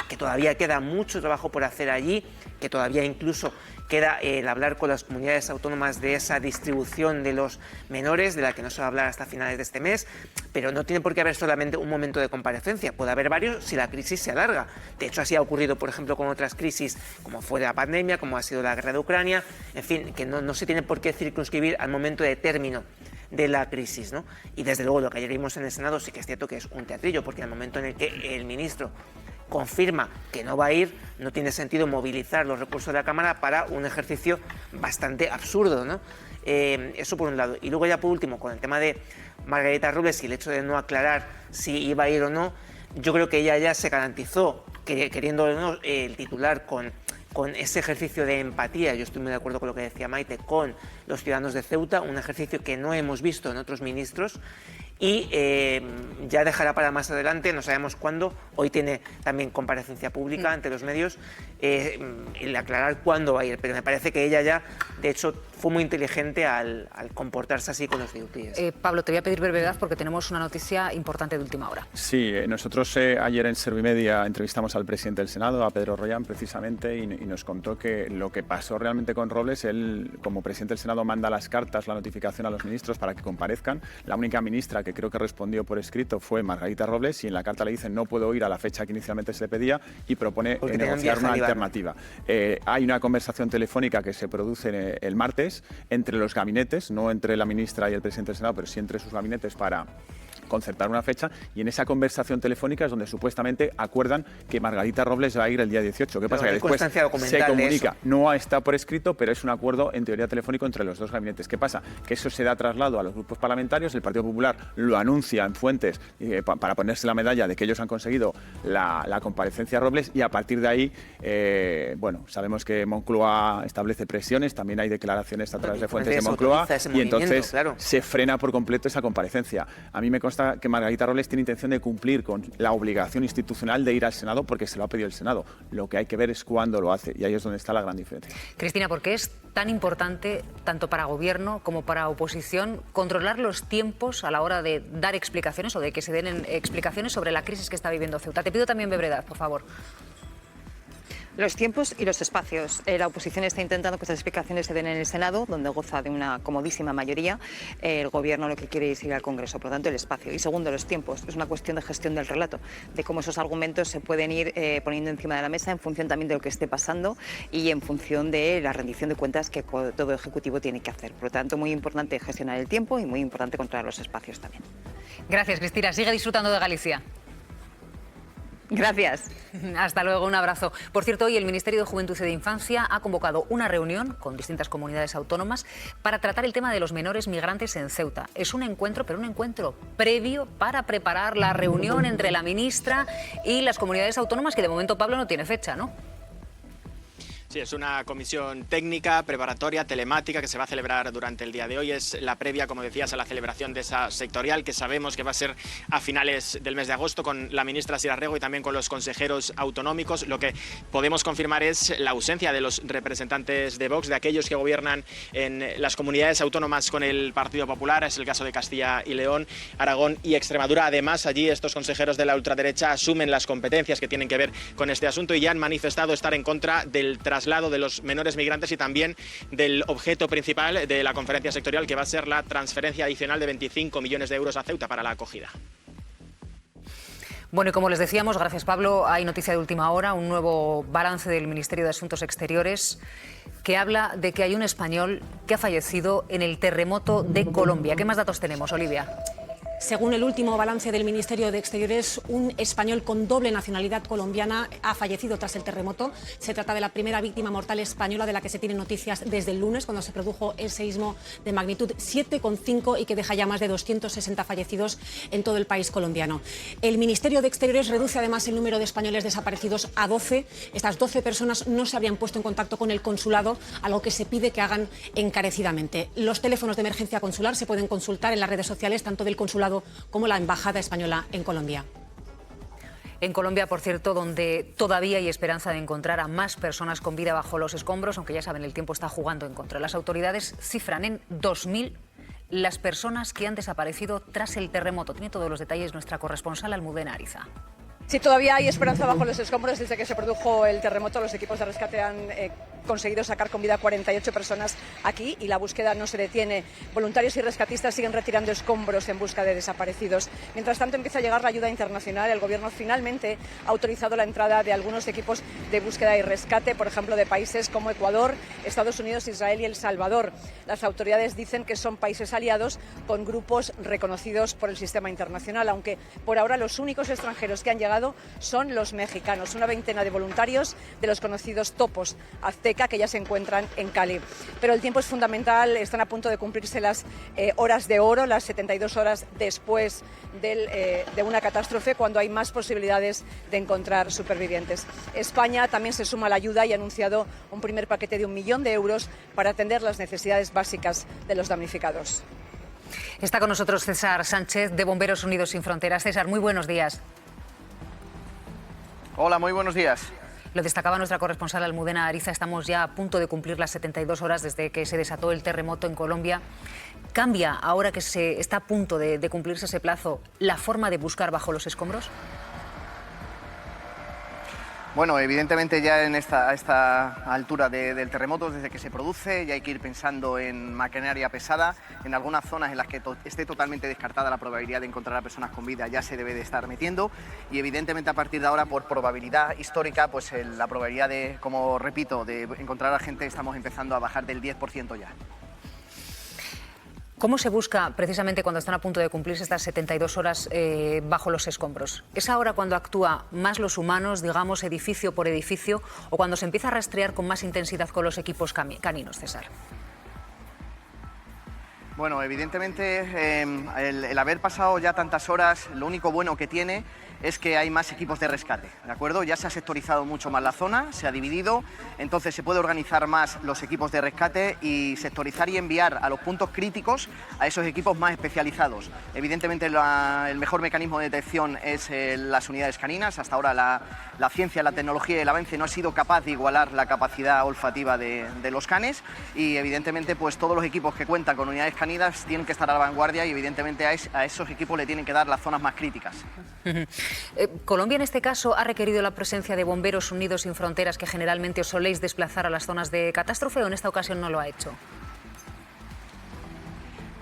que todavía queda mucho trabajo por hacer allí, que todavía incluso queda el hablar con las comunidades autónomas de esa distribución de los menores, de la que no se va a hablar hasta finales de este mes, pero no tiene por qué haber solamente un momento de comparecencia, puede haber varios si la crisis se alarga. De hecho, así ha ocurrido, por ejemplo, con otras crisis, como fue la pandemia, como ha sido la guerra de Ucrania, en fin, que no se tiene por qué circunscribir al momento de término de la crisis, ¿no? Y desde luego lo que ayer vimos en el Senado sí que es cierto que es un teatrillo, porque en el momento en el que el ministro confirma que no va a ir, no tiene sentido movilizar los recursos de la Cámara para un ejercicio bastante absurdo, ¿no? Eso por un lado. Y luego ya por último, con el tema de Margarita Robles y el hecho de no aclarar si iba a ir o no, yo creo que ella ya se garantizó, queriendo o no, el titular con ese ejercicio de empatía, yo estoy muy de acuerdo con lo que decía Maite, con los ciudadanos de Ceuta, un ejercicio que no hemos visto en otros ministros, y ya dejará para más adelante, no sabemos cuándo, hoy tiene también comparecencia pública ante los medios, el aclarar cuándo va a ir, pero me parece que ella ya, de hecho, fue muy inteligente al comportarse así con los diutíes. Pablo, te voy a pedir brevedad porque tenemos una noticia importante de última hora. Sí, nosotros ayer en Servimedia entrevistamos al presidente del Senado, a Pedro Rollán, precisamente, y nos contó que lo que pasó realmente con Robles, él, como presidente del Senado, manda las cartas, la notificación a los ministros para que comparezcan. La única ministra que creo que respondió por escrito fue Margarita Robles, y en la carta le dicen no puedo ir a la fecha que inicialmente se le pedía y propone negociar una alternativa. Hay una conversación telefónica que se produce el martes entre los gabinetes, no entre la ministra y el presidente del Senado, pero sí entre sus gabinetes para concertar una fecha, y en esa conversación telefónica es donde supuestamente acuerdan que Margarita Robles va a ir el día 18. ¿Qué pasa? Que después se comunica, no está por escrito, pero es un acuerdo en teoría telefónico entre los dos gabinetes. ¿Qué pasa? Que eso se da traslado a los grupos parlamentarios, el Partido Popular lo anuncia en fuentes para ponerse la medalla de que ellos han conseguido la comparecencia a Robles, y a partir de ahí, bueno, sabemos que Moncloa establece presiones, también hay declaraciones a través de fuentes de Moncloa, y entonces se frena por completo esa comparecencia. A mí me consta que Margarita Robles tiene intención de cumplir con la obligación institucional de ir al Senado porque se lo ha pedido el Senado. Lo que hay que ver es cuándo lo hace, y ahí es donde está la gran diferencia. Cristina, ¿por qué es tan importante, tanto para gobierno como para oposición, controlar los tiempos a la hora de dar explicaciones o de que se den explicaciones sobre la crisis que está viviendo Ceuta? Te pido también brevedad, por favor. Los tiempos y los espacios. La oposición está intentando que estas explicaciones se den en el Senado, donde goza de una comodísima mayoría. El Gobierno lo que quiere es ir al Congreso, por lo tanto el espacio. Y segundo, los tiempos. Es una cuestión de gestión del relato, de cómo esos argumentos se pueden ir poniendo encima de la mesa en función también de lo que esté pasando y en función de la rendición de cuentas que todo Ejecutivo tiene que hacer. Por lo tanto, muy importante gestionar el tiempo y muy importante controlar los espacios también. Gracias, Cristina. Sigue disfrutando de Galicia. Gracias. Hasta luego, un abrazo. Por cierto, hoy el Ministerio de Juventud y de Infancia ha convocado una reunión con distintas comunidades autónomas para tratar el tema de los menores migrantes en Ceuta. Es un encuentro, pero un encuentro previo para preparar la reunión entre la ministra y las comunidades autónomas, que de momento, Pablo, no tiene fecha, ¿no? Sí, es una comisión técnica, preparatoria, telemática, que se va a celebrar durante el día de hoy. Es la previa, como decías, a la celebración de esa sectorial, que sabemos que va a ser a finales del mes de agosto, con la ministra Sira Rego y también con los consejeros autonómicos. Lo que podemos confirmar es la ausencia de los representantes de Vox, de aquellos que gobiernan en las comunidades autónomas con el Partido Popular. Es el caso de Castilla y León, Aragón y Extremadura. Además, allí estos consejeros de la ultraderecha asumen las competencias que tienen que ver con este asunto y ya han manifestado estar en contra del traslado de los menores migrantes y también del objeto principal de la conferencia sectorial, que va a ser la transferencia adicional de 25 millones de euros a Ceuta para la acogida. Bueno, y como les decíamos, gracias Pablo, hay noticia de última hora, un nuevo balance del Ministerio de Asuntos Exteriores que habla de que hay un español que ha fallecido en el terremoto de Colombia. ¿Qué más datos tenemos, Olivia? Según el último balance del Ministerio de Exteriores, un español con doble nacionalidad colombiana ha fallecido tras el terremoto. Se trata de la primera víctima mortal española de la que se tienen noticias desde el lunes, cuando se produjo el seísmo de magnitud 7,5 y que deja ya más de 260 fallecidos en todo el país colombiano. El Ministerio de Exteriores reduce además el número de españoles desaparecidos a 12. Estas 12 personas no se habrían puesto en contacto con el consulado, algo que se pide que hagan encarecidamente. Los teléfonos de emergencia consular se pueden consultar en las redes sociales, tanto del consulado como la Embajada Española en Colombia. En Colombia, por cierto, donde todavía hay esperanza de encontrar a más personas con vida bajo los escombros, aunque ya saben, el tiempo está jugando en contra. Las autoridades cifran en 2.000 las personas que han desaparecido tras el terremoto. Tiene todos los detalles nuestra corresponsal Almudena Ariza. Sí, todavía hay esperanza bajo los escombros. Desde que se produjo el terremoto, los equipos de rescate han conseguido sacar con vida a 48 personas aquí y la búsqueda no se detiene. Voluntarios y rescatistas siguen retirando escombros en busca de desaparecidos. Mientras tanto, empieza a llegar la ayuda internacional. El Gobierno finalmente ha autorizado la entrada de algunos equipos de búsqueda y rescate, por ejemplo, de países como Ecuador, Estados Unidos, Israel y El Salvador. Las autoridades dicen que son países aliados con grupos reconocidos por el sistema internacional, aunque por ahora los únicos extranjeros que han llegado son los mexicanos, una veintena de voluntarios de los conocidos topos azteca que ya se encuentran en Cali. Pero el tiempo es fundamental, están a punto de cumplirse las horas de oro, las 72 horas después de una catástrofe, cuando hay más posibilidades de encontrar supervivientes. España también se suma a la ayuda y ha anunciado un primer paquete de 1 millón de euros para atender las necesidades básicas de los damnificados. Está con nosotros César Sánchez, de Bomberos Unidos Sin Fronteras. César, muy buenos días. Hola, muy buenos días. Lo destacaba nuestra corresponsal Almudena Ariza, estamos ya a punto de cumplir las 72 horas desde que se desató el terremoto en Colombia. ¿Cambia, ahora que se está a punto de cumplirse ese plazo, la forma de buscar bajo los escombros? Bueno, evidentemente ya a esta altura del terremoto, desde que se produce, ya hay que ir pensando en maquinaria pesada. En algunas zonas en las que esté totalmente descartada la probabilidad de encontrar a personas con vida ya se debe de estar metiendo. Y evidentemente a partir de ahora, por probabilidad histórica, pues la probabilidad de, como repito, de encontrar a gente estamos empezando a bajar del 10% ya. ¿Cómo se busca precisamente cuando están a punto de cumplirse estas 72 horas bajo los escombros? ¿Es ahora cuando actúa más los humanos, digamos, edificio por edificio, o cuando se empieza a rastrear con más intensidad con los equipos caninos, César? Bueno, evidentemente el haber pasado ya tantas horas, lo único bueno que tiene es que hay más equipos de rescate, ¿de acuerdo? Ya se ha sectorizado mucho más la zona, se ha dividido, entonces se puede organizar más los equipos de rescate y sectorizar y enviar a los puntos críticos a esos equipos más especializados. Evidentemente el mejor mecanismo de detección es las unidades caninas. Hasta ahora la ciencia, la tecnología y el avance no ha sido capaz de igualar la capacidad olfativa de los canes, y evidentemente pues todos los equipos que cuentan con unidades caninas tienen que estar a la vanguardia y evidentemente a esos equipos le tienen que dar las zonas más críticas. Colombia en este caso ha requerido la presencia de Bomberos Unidos Sin Fronteras, que generalmente os soléis desplazar a las zonas de catástrofe, ¿o en esta ocasión no lo ha hecho?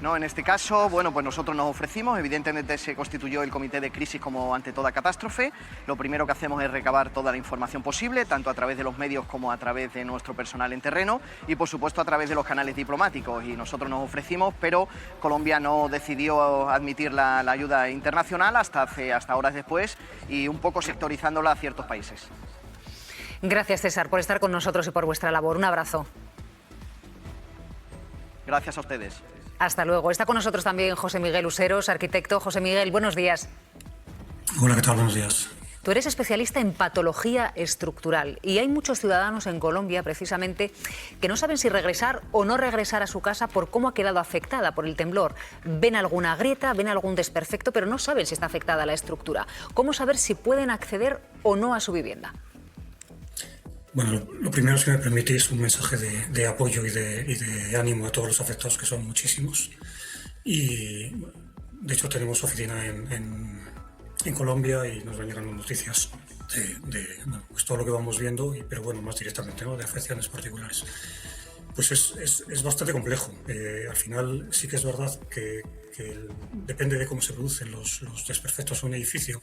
¿no? En este caso, bueno, pues nosotros nos ofrecimos, evidentemente se constituyó el comité de crisis como ante toda catástrofe. Lo primero que hacemos es recabar toda la información posible, tanto a través de los medios como a través de nuestro personal en terreno y por supuesto a través de los canales diplomáticos. Y nosotros nos ofrecimos, pero Colombia no decidió admitir la ayuda internacional hasta horas después y un poco sectorizándola a ciertos países. Gracias, César, por estar con nosotros y por vuestra labor. Un abrazo. Gracias a ustedes. Hasta luego. Está con nosotros también José Miguel Useros, arquitecto. José Miguel, buenos días. Hola, ¿qué tal? Buenos días. Tú eres especialista en patología estructural y hay muchos ciudadanos en Colombia, precisamente, que no saben si regresar o no regresar a su casa por cómo ha quedado afectada por el temblor. Ven alguna grieta, ven algún desperfecto, pero no saben si está afectada la estructura. ¿Cómo saber si pueden acceder o no a su vivienda? Bueno, lo primero, si me permitís, un mensaje de apoyo y de ánimo a todos los afectados, que son muchísimos. Y, de hecho, tenemos oficina en Colombia y nos van llegando noticias de pues todo lo que vamos viendo, pero bueno, más directamente, ¿no?, de afecciones particulares. Pues es bastante complejo. Al final sí que es verdad que depende de cómo se producen los desperfectos en un edificio.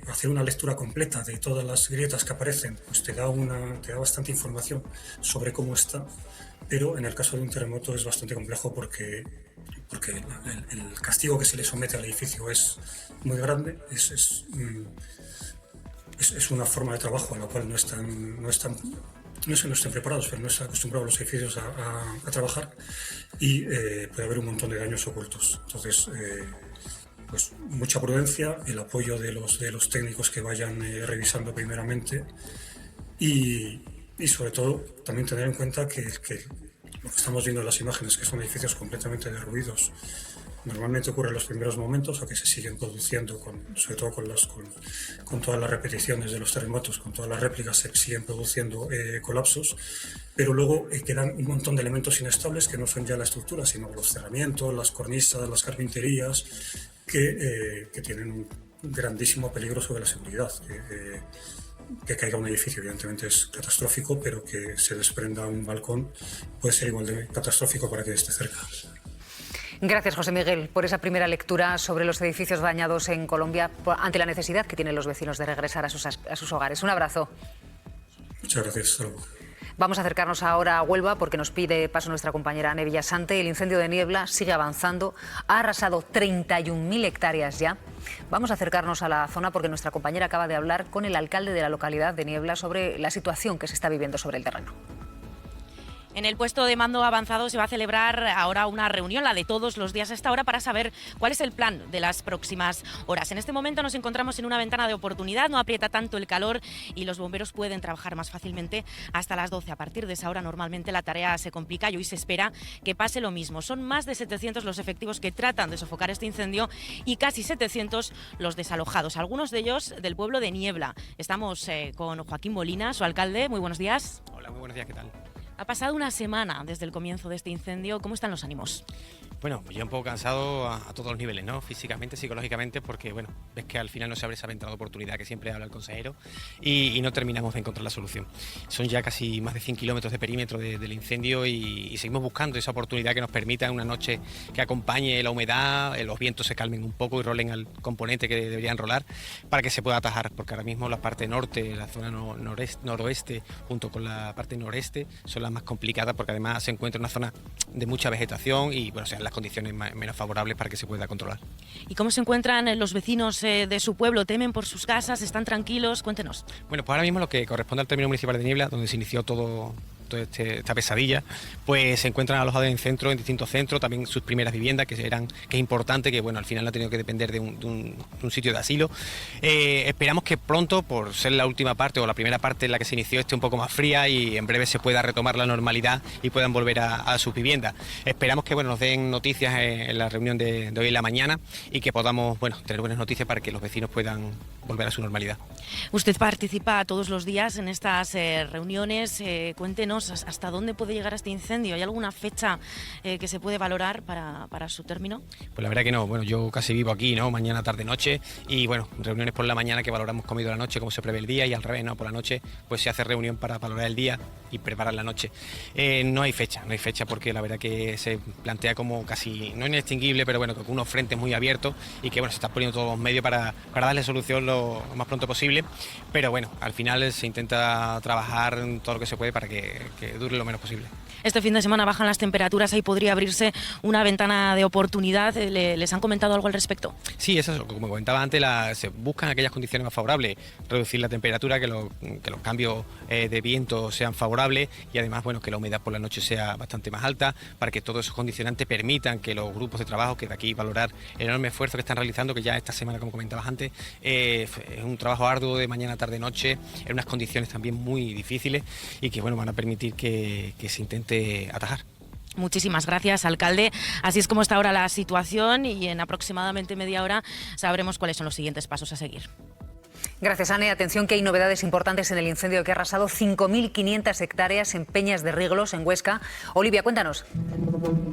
Hacer una lectura completa de todas las grietas que aparecen pues te da bastante información sobre cómo está, pero en el caso de un terremoto es bastante complejo porque el castigo que se le somete al edificio es muy grande, es una forma de trabajo a la cual no es que no estén preparados, pero no están acostumbrados los edificios a trabajar y puede haber un montón de daños ocultos. Entonces, pues mucha prudencia, el apoyo de los técnicos que vayan revisando primeramente y sobre todo también tener en cuenta que lo que estamos viendo en las imágenes, que son edificios completamente derruidos, normalmente ocurre en los primeros momentos, o que se siguen produciendo, sobre todo con todas las repeticiones de los terremotos, con todas las réplicas, se siguen produciendo colapsos, pero luego quedan un montón de elementos inestables que no son ya la estructura, sino los cerramientos, las cornisas, las carpinterías, que tienen un grandísimo peligro sobre la seguridad. Que caiga un edificio evidentemente es catastrófico, pero que se desprenda un balcón puede ser igual de catastrófico para que esté cerca. Gracias, José Miguel, por esa primera lectura sobre los edificios dañados en Colombia ante la necesidad que tienen los vecinos de regresar a sus hogares. Un abrazo. Muchas gracias. Hasta luego. Vamos a acercarnos ahora a Huelva porque nos pide paso nuestra compañera Ane Villasante. El incendio de Niebla sigue avanzando, ha arrasado 31.000 hectáreas ya. Vamos a acercarnos a la zona porque nuestra compañera acaba de hablar con el alcalde de la localidad de Niebla sobre la situación que se está viviendo sobre el terreno. En el puesto de mando avanzado se va a celebrar ahora una reunión, la de todos los días a esta hora, para saber cuál es el plan de las próximas horas. En este momento nos encontramos en una ventana de oportunidad, no aprieta tanto el calor y los bomberos pueden trabajar más fácilmente hasta las 12. A partir de esa hora normalmente la tarea se complica y hoy se espera que pase lo mismo. Son más de 700 los efectivos que tratan de sofocar este incendio y casi 700 los desalojados, algunos de ellos del pueblo de Niebla. Estamos con Joaquín Molina, su alcalde. Muy buenos días. Hola, muy buenos días, ¿qué tal? Ha pasado una semana desde el comienzo de este incendio. ¿Cómo están los ánimos? Bueno, pues yo un poco cansado a todos los niveles, ¿no? Físicamente, psicológicamente, porque, bueno, ves que al final no se abre esa ventana de oportunidad que siempre habla el consejero y no terminamos de encontrar la solución. Son ya casi más de 100 kilómetros de perímetro del incendio y seguimos buscando esa oportunidad que nos permita una noche que acompañe la humedad, los vientos se calmen un poco y rolen al componente que deberían rolar para que se pueda atajar, porque ahora mismo la parte norte, la zona noroeste, junto con la parte noreste, son las más complicadas porque además se encuentra una zona de mucha vegetación y, bueno, sean las condiciones menos favorables para que se pueda controlar. ¿Y cómo se encuentran los vecinos de su pueblo? ¿Temen por sus casas? ¿Están tranquilos? Cuéntenos. Bueno, pues ahora mismo lo que corresponde al término municipal de Niebla, donde se inició toda esta pesadilla, pues se encuentran alojados en distintos centros, también sus primeras viviendas, que es importante, que bueno, al final no ha tenido que depender de un sitio de asilo. Esperamos que pronto, por ser la última parte o la primera parte en la que se inició, esté un poco más fría y en breve se pueda retomar la normalidad y puedan volver a sus viviendas. Esperamos que nos den noticias en la reunión de hoy en la mañana y que podamos tener buenas noticias para que los vecinos puedan volver a su normalidad. Usted participa todos los días en estas reuniones. Cuéntenos sabemos hasta dónde puede llegar este incendio. ¿Hay alguna fecha que se puede valorar para su término? Pues la verdad que no. Bueno, yo casi vivo aquí, ¿no? Mañana, tarde, noche. Y bueno, reuniones por la mañana que valoramos comido la noche, cómo se prevé el día, y al revés, ¿no? Por la noche pues se hace reunión para valorar el día y preparar la noche. No hay fecha porque la verdad que se plantea como casi, no inextinguible, pero bueno, con unos frentes muy abiertos y que bueno, se están poniendo todos los medios para darle solución lo más pronto posible. Pero bueno, al final se intenta trabajar todo lo que se puede para que dure lo menos posible. Este fin de semana bajan las temperaturas, ahí podría abrirse una ventana de oportunidad. ¿Les han comentado algo al respecto? Sí, es eso. Como comentaba antes, se buscan aquellas condiciones más favorables, reducir la temperatura, que los cambios de viento sean favorables y además bueno, que la humedad por la noche sea bastante más alta, para que todos esos condicionantes permitan que los grupos de trabajo, que de aquí valorar el enorme esfuerzo que están realizando, que ya esta semana, como comentabas antes, es un trabajo arduo de mañana, tarde, noche, en unas condiciones también muy difíciles y que bueno, van a permitir que se intente atajar. Muchísimas gracias, alcalde. Así es como está ahora la situación y en aproximadamente media hora sabremos cuáles son los siguientes pasos a seguir. Gracias, Ane. Atención que hay novedades importantes en el incendio que ha arrasado 5.500 hectáreas en Peñas de Riglos, en Huesca. Olivia, cuéntanos.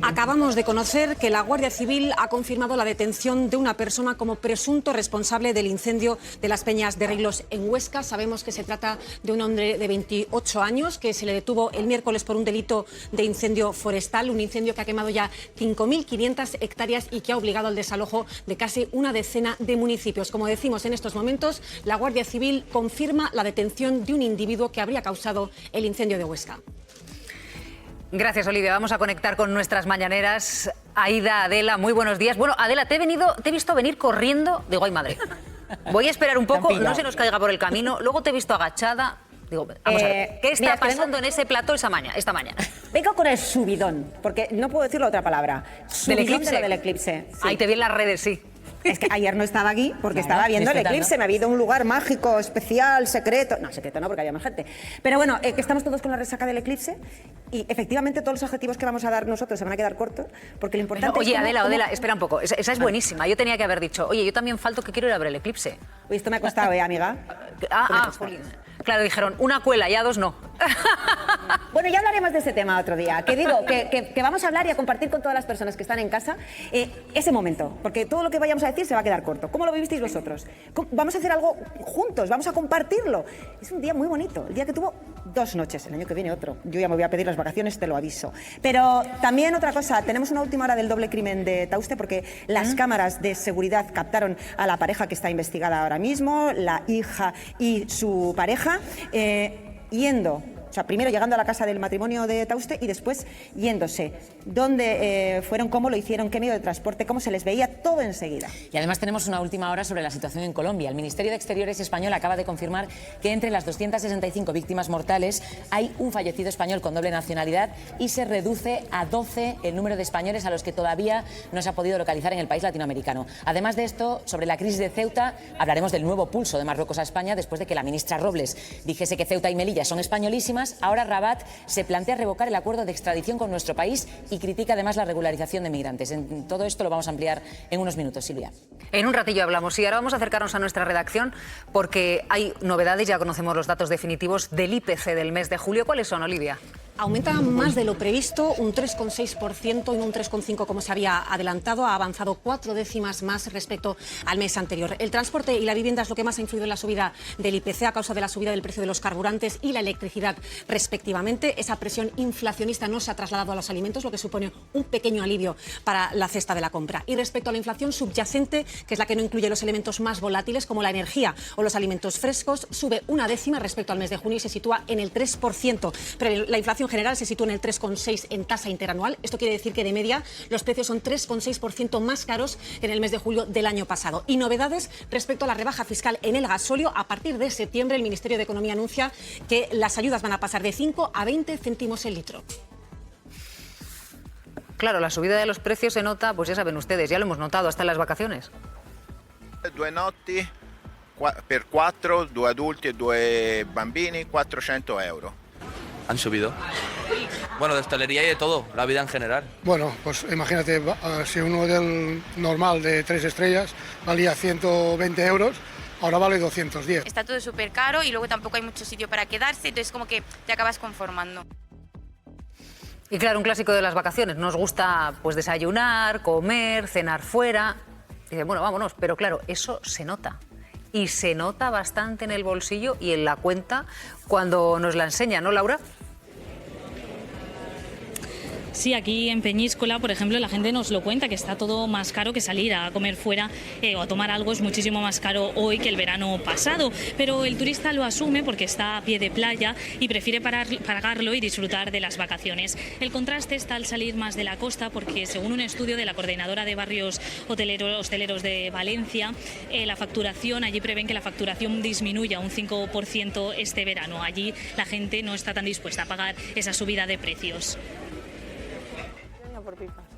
Acabamos de conocer que la Guardia Civil ha confirmado la detención de una persona como presunto responsable del incendio de las Peñas de Riglos en Huesca. Sabemos que se trata de un hombre de 28 años que se le detuvo el miércoles por un delito de incendio forestal, un incendio que ha quemado ya 5.500 hectáreas y que ha obligado al desalojo de casi una decena de municipios. Como decimos en estos momentos, la Guardia Civil confirma la detención de un individuo que habría causado el incendio de Huesca. Gracias, Olivia. Vamos a conectar con nuestras mañaneras. Aida, Adela, muy buenos días. Bueno, Adela, te he visto venir corriendo. Digo, ay, madre. Voy a esperar un poco, no se nos caiga por el camino. Luego te he visto agachada. Digo, vamos a ver, ¿qué está pasando en ese plató esta mañana? Vengo con el subidón, porque no puedo decirlo otra palabra. ¿Del eclipse? Sí. Ahí te vi en las redes, sí. Es que ayer no estaba aquí porque estaba viendo el eclipse, me había ido a un lugar mágico, especial, secreto. No, secreto no, porque había más gente. Pero bueno, que estamos todos con la resaca del eclipse y efectivamente todos los objetivos que vamos a dar nosotros se van a quedar cortos porque lo importante oye, es... Adela, espera un poco. Esa es buenísima. Yo tenía que haber dicho, oye, yo también falto que quiero ir a ver el eclipse. Uy, esto me ha costado, amiga. Jolín. Claro, dijeron, una cuela, ya dos no. Bueno, ya hablaremos de ese tema otro día. Que digo, que vamos a hablar y a compartir con todas las personas que están en casa ese momento, porque todo lo que vayamos a decir se va a quedar corto. ¿Cómo lo vivisteis vosotros? Vamos a hacer algo juntos, vamos a compartirlo. Es un día muy bonito, el día que tuvo 2 noches, el año que viene otro. Yo ya me voy a pedir las vacaciones, te lo aviso. Pero también otra cosa, tenemos una última hora del doble crimen de Tauste, porque las cámaras de seguridad captaron a la pareja que está investigada ahora mismo, la hija y su pareja, yendo... O sea, primero llegando a la casa del matrimonio de Tauste y después yéndose. ¿Dónde fueron? ¿Cómo lo hicieron? ¿Qué medio de transporte? ¿Cómo se les veía? Todo enseguida. Y además tenemos una última hora sobre la situación en Colombia. El Ministerio de Exteriores español acaba de confirmar que entre las 265 víctimas mortales hay un fallecido español con doble nacionalidad y se reduce a 12 el número de españoles a los que todavía no se ha podido localizar en el país latinoamericano. Además de esto, sobre la crisis de Ceuta, hablaremos del nuevo pulso de Marruecos a España después de que la ministra Robles dijese que Ceuta y Melilla son españolísimas. Ahora Rabat se plantea revocar el acuerdo de extradición con nuestro país y critica además la regularización de migrantes. En todo esto lo vamos a ampliar en unos minutos, Silvia. En un ratillo hablamos y ahora vamos a acercarnos a nuestra redacción porque hay novedades, ya conocemos los datos definitivos del IPC del mes de julio. ¿Cuáles son, Olivia? Aumenta más de lo previsto, un 3,6% y un 3,5% como se había adelantado. Ha avanzado 4 décimas más respecto al mes anterior. El transporte y la vivienda es lo que más ha influido en la subida del IPC a causa de la subida del precio de los carburantes y la electricidad respectivamente. Esa presión inflacionista no se ha trasladado a los alimentos, lo que supone un pequeño alivio para la cesta de la compra. Y respecto a la inflación subyacente, que es la que no incluye los elementos más volátiles como la energía o los alimentos frescos, sube 1 décima respecto al mes de junio y se sitúa en el 3%. Pero la inflación general se sitúa en el 3,6% en tasa interanual. Esto quiere decir que de media los precios son 3,6% más caros que en el mes de julio del año pasado. Y novedades respecto a la rebaja fiscal en el gasóleo. A partir de septiembre el Ministerio de Economía anuncia que las ayudas van a pasar de 5 a 20 céntimos el litro. Claro, la subida de los precios se nota, pues ya saben ustedes, ya lo hemos notado hasta en las vacaciones. 2 notti per 4, 2 adulti e 2 bambini, 400 euros. Han subido. Bueno, de hostelería y de todo, la vida en general. Bueno, pues imagínate, si uno del normal de 3 estrellas valía 120 euros, ahora vale 210. Está todo súper caro y luego tampoco hay mucho sitio para quedarse, entonces como que te acabas conformando. Y claro, un clásico de las vacaciones. Nos gusta pues desayunar, comer, cenar fuera. Y dice, bueno, vámonos. Pero claro, eso se nota. Y se nota bastante en el bolsillo y en la cuenta cuando nos la enseña, ¿no, Laura? Sí, aquí en Peñíscola, por ejemplo, la gente nos lo cuenta, que está todo más caro que salir a comer fuera o a tomar algo. Es muchísimo más caro hoy que el verano pasado, pero el turista lo asume porque está a pie de playa y prefiere pagarlo y disfrutar de las vacaciones. El contraste está al salir más de la costa porque, según un estudio de la Coordinadora de Barrios Hosteleros de Valencia, la facturación, allí prevén que la facturación disminuya un 5% este verano. Allí la gente no está tan dispuesta a pagar esa subida de precios.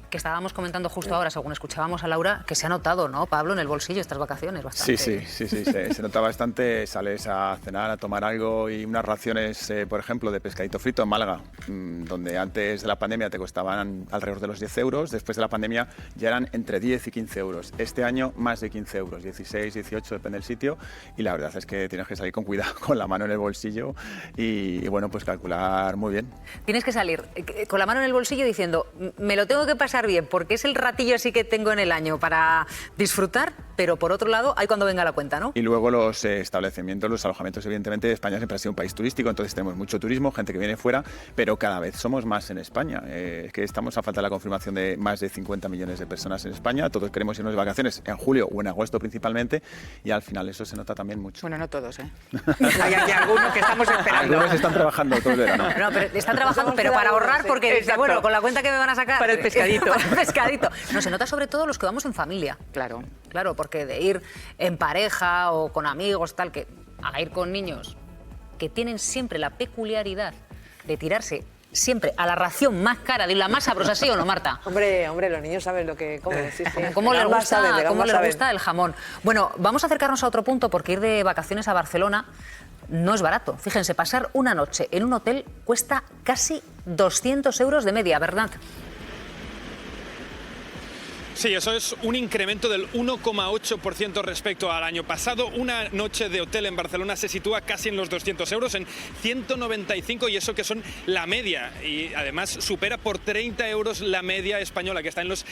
Que estábamos comentando justo ahora, según escuchábamos a Laura, que se ha notado, ¿no, Pablo, en el bolsillo estas vacaciones? Bastante. Sí, se nota bastante. Sales a cenar, a tomar algo y unas raciones, por ejemplo, de pescadito frito en Málaga, donde antes de la pandemia te costaban alrededor de los 10 euros, después de la pandemia ya eran entre 10 y 15 euros. Este año más de 15 euros, 16, 18, depende del sitio, y la verdad es que tienes que salir con cuidado, con la mano en el bolsillo y bueno, pues calcular muy bien. Tienes que salir con la mano en el bolsillo diciendo, me lo tengo que pasar bien, porque es el ratillo así que tengo en el año para disfrutar, pero por otro lado hay cuando venga la cuenta, ¿no? Y luego los establecimientos, los alojamientos, evidentemente España siempre ha sido un país turístico, entonces tenemos mucho turismo, gente que viene fuera, pero cada vez somos más en España. Es que estamos a falta de la confirmación de más de 50 millones de personas en España, todos queremos irnos de vacaciones en julio o en agosto principalmente, y al final eso se nota también mucho. Bueno, no todos, ¿eh? Hay aquí algunos que estamos esperando. Algunos están trabajando todo el verano. No, pero están trabajando, pero para ahorrar, porque dice, bueno, con la cuenta que me van a sacar... Para el pescadito. Pescadito. No, se nota sobre todo los que vamos en familia. Claro. Claro, porque de ir en pareja o con amigos, tal, que a ir con niños que tienen siempre la peculiaridad de tirarse siempre a la ración más cara, de la más sabrosa, ¿sí o no, Marta? Hombre, los niños saben lo que comen. Sí, sí. ¿Cómo les gusta el jamón? Bueno, vamos a acercarnos a otro punto, porque ir de vacaciones a Barcelona no es barato. Fíjense, pasar una noche en un hotel cuesta casi 200 euros de media, ¿verdad? Sí, eso es un incremento del 1,8% respecto al año pasado. Una noche de hotel en Barcelona se sitúa casi en los 200 euros, en 195, y eso que son la media. Y además supera por 30 euros la media española, que está en los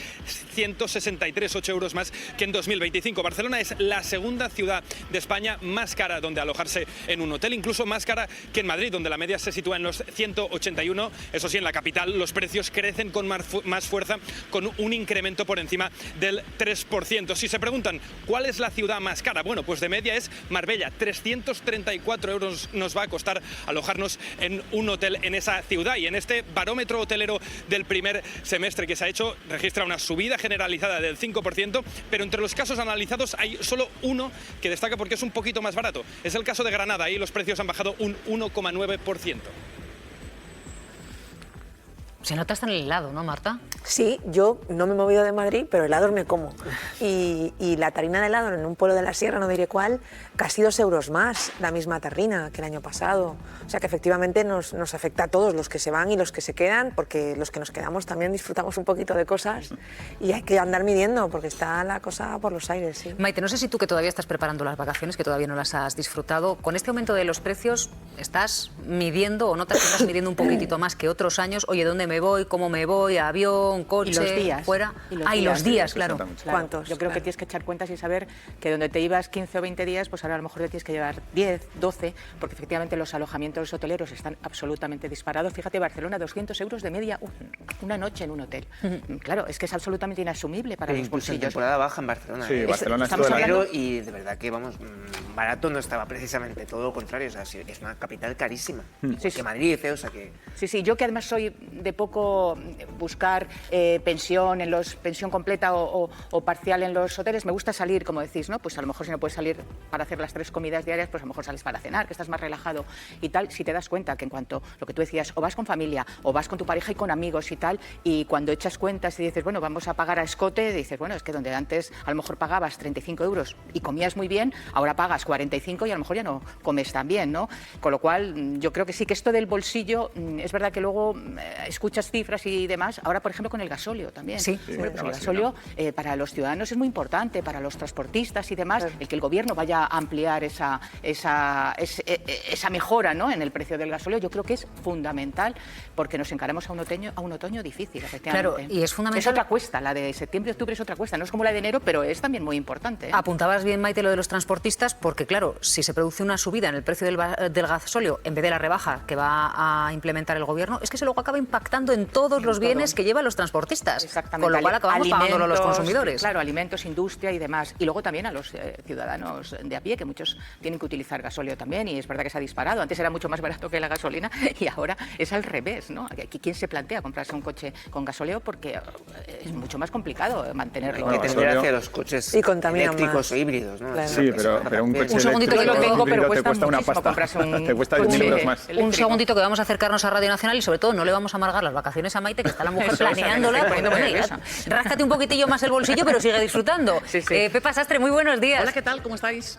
163, 8 euros más que en 2025. Barcelona es la segunda ciudad de España más cara donde alojarse en un hotel, incluso más cara que en Madrid, donde la media se sitúa en los 181. Eso sí, en la capital los precios crecen con más fuerza, con un incremento por encima del 3%. Si se preguntan cuál es la ciudad más cara, bueno, pues de media es Marbella. 334 euros nos va a costar alojarnos en un hotel en esa ciudad, y en este barómetro hotelero del primer semestre que se ha hecho registra una subida generalizada del 5%, pero entre los casos analizados hay solo uno que destaca porque es un poquito más barato. Es el caso de Granada, ahí los precios han bajado un 1,9%. Se nota hasta en el helado, ¿no, Marta? Sí, yo no me he movido de Madrid, pero helados me como. Y la tarrina de helado en un pueblo de la sierra, no diré cuál, casi 2 euros más la misma tarrina que el año pasado. O sea que efectivamente nos afecta a todos, los que se van y los que se quedan, porque los que nos quedamos también disfrutamos un poquito de cosas y hay que andar midiendo porque está la cosa por los aires. Sí. Maite, no sé si tú, que todavía estás preparando las vacaciones, que todavía no las has disfrutado, con este aumento de los precios, ¿estás midiendo o notas que estás midiendo un poquitito más que otros años? Oye, ¿dónde me voy? ¿Cómo me voy? ¿Avión? ¿Coche? Y los días. ¿Fuera? Y los días, claro. ¿Cuántos? Yo creo que tienes que echar cuentas y saber que donde te ibas 15 o 20 días, pues ahora a lo mejor te tienes que llevar 10, 12, porque efectivamente los alojamientos hoteleros están absolutamente disparados. Fíjate, Barcelona, 200 euros de media una noche en un hotel. Claro, es que es absolutamente inasumible para los bolsillos. En temporada baja en Barcelona. Sí, Barcelona estamos hablando, y de verdad que, vamos, barato no estaba precisamente, todo lo contrario. O sea, es una capital carísima. Que Madrid, o sea que... Sí, yo que además soy de poco buscar pensión completa o parcial en los hoteles, me gusta salir, como decís, ¿no? Pues a lo mejor si no puedes salir para hacer las 3 comidas diarias, pues a lo mejor sales para cenar, que estás más relajado y tal. Si te das cuenta que en cuanto lo que tú decías, o vas con familia, o vas con tu pareja y con amigos y tal, y cuando echas cuentas y dices, bueno, vamos a pagar a escote, dices, bueno, es que donde antes a lo mejor pagabas 35 euros y comías muy bien, ahora pagas 45 y a lo mejor ya no comes tan bien, ¿no? Con lo cual, yo creo que sí, que esto del bolsillo, es verdad que luego escucho muchas cifras y demás. Ahora, por ejemplo, con el gasóleo también. Sí. Hombre, pues el gasóleo para los ciudadanos es muy importante, para los transportistas y demás, el que el gobierno vaya a ampliar esa mejora, ¿no?, en el precio del gasóleo, yo creo que es fundamental, porque nos encaramos a un otoño difícil, efectivamente. Claro, y es fundamental. Es otra cuesta, la de septiembre-octubre es otra cuesta, no es como la de enero, pero es también muy importante. Apuntabas bien, Maite, lo de los transportistas, porque claro, si se produce una subida en el precio del gasóleo en vez de la rebaja que va a implementar el gobierno, es que se luego acaba impactando en todos los bienes que llevan los transportistas. Exactamente. Con lo cual acabamos pagándolo los consumidores. Claro, alimentos, industria y demás. Y luego también a los ciudadanos de a pie, que muchos tienen que utilizar gasóleo también, y es verdad que se ha disparado. Antes era mucho más barato que la gasolina y ahora es al revés, ¿no? Aquí, ¿quién se plantea comprarse un coche con gasóleo? Porque es mucho más complicado mantenerlo. Hay que tender hacia los coches eléctricos o híbridos, ¿no? Claro. Sí, pero un coche segundito que lo tengo, pero te cuesta una pasta. Te cuesta 10.000 euros más. Un segundito que vamos a acercarnos a Radio Nacional y sobre todo no le vamos a amargar las vacaciones a Maite, que está la mujer planeándola. Ráscate un poquitillo más el bolsillo, pero sigue disfrutando. Pepa Sastre, muy buenos días. Hola, ¿qué tal? ¿Cómo estáis?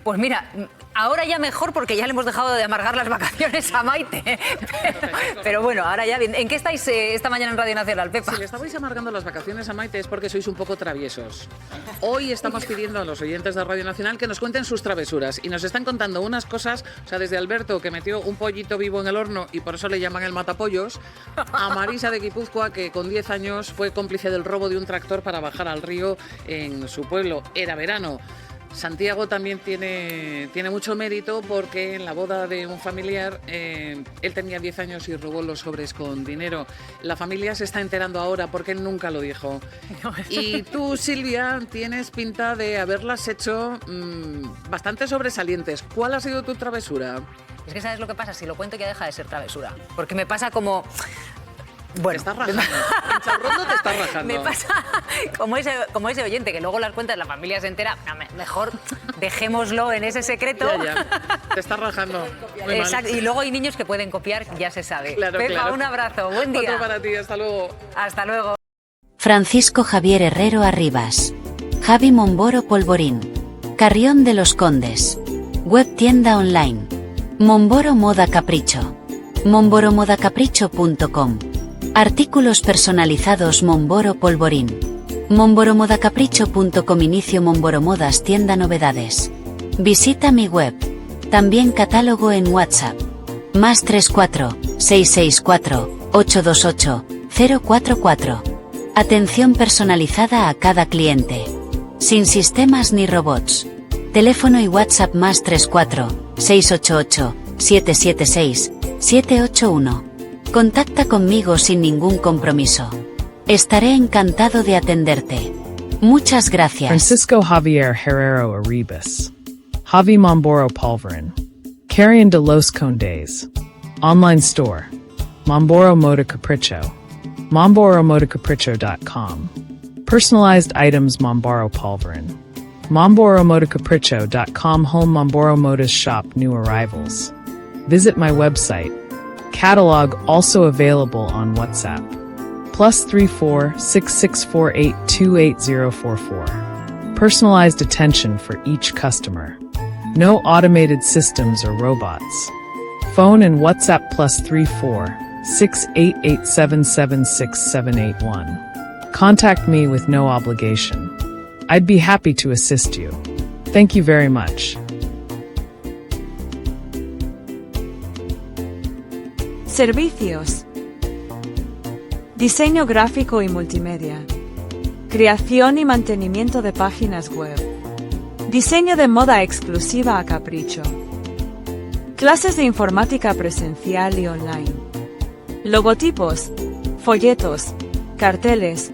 Pues mira, ahora ya mejor porque ya le hemos dejado de amargar las vacaciones a Maite. Pero bueno, ahora ya bien. ¿En qué estáis esta mañana en Radio Nacional, Pepa? Si le estabais amargando las vacaciones a Maite es porque sois un poco traviesos. Hoy estamos pidiendo a los oyentes de Radio Nacional que nos cuenten sus travesuras y nos están contando unas cosas, o sea, desde Alberto, que metió un pollito vivo en el horno y por eso le llaman el matapollos, a Marisa de Guipúzcoa, que con 10 años fue cómplice del robo de un tractor para bajar al río en su pueblo. Era verano. Santiago también tiene mucho mérito porque en la boda de un familiar él tenía 10 años y robó los sobres con dinero. La familia se está enterando ahora porque él nunca lo dijo. Y tú, Silvia, tienes pinta de haberlas hecho bastante sobresalientes. ¿Cuál ha sido tu travesura? Es que ¿sabes lo que pasa? Si lo cuento ya deja de ser travesura. Porque me pasa como... Bueno, te estás rajando. En Charrondo te estás rajando. Me pasa como ese oyente que luego las cuentas la familia se entera. No, mejor dejémoslo en ese secreto. Ya. Te estás rajando. Muy exacto. mal. Y luego hay niños que pueden copiar, ya se sabe. Claro, Pepa, claro. un abrazo. Buen día. Otro para ti. Hasta luego. Hasta luego. Francisco Javier Herrero Arribas. Javi Momboro Polvorín. Carrión de los Condes. Web tienda online. Momboro Moda Capricho. momboromodacapricho.com. Artículos personalizados Momboro Polvorín. momboromodacapricho.com. Inicio Momboro Modas tienda novedades. Visita mi web. También catálogo en WhatsApp. +34 664 828 044. Atención personalizada a cada cliente. Sin sistemas ni robots. Teléfono y WhatsApp +34 688 776 781. Contacta conmigo sin ningún compromiso. Estaré encantado de atenderte. Muchas gracias. Francisco Javier Herrero Arribas. Javi Momboro Polvorín. Carrión de los Condes. Online store. Momboro Moda Capricho. momboromodacapricho.com. Personalized items Momboro Polvorín. momboromodacapricho.com. Home Momboro Modas Shop New Arrivals. Visit my website. Catalog also available on WhatsApp. +34 6648 28044. Personalized attention for each customer. No automated systems or robots. Phone and WhatsApp +34 688 776 Contact me with no obligation. I'd be happy to assist you. Thank you very much. Servicios. Diseño gráfico y multimedia. Creación y mantenimiento de páginas web. Diseño de moda exclusiva a capricho. Clases de informática presencial y online. Logotipos, folletos, carteles,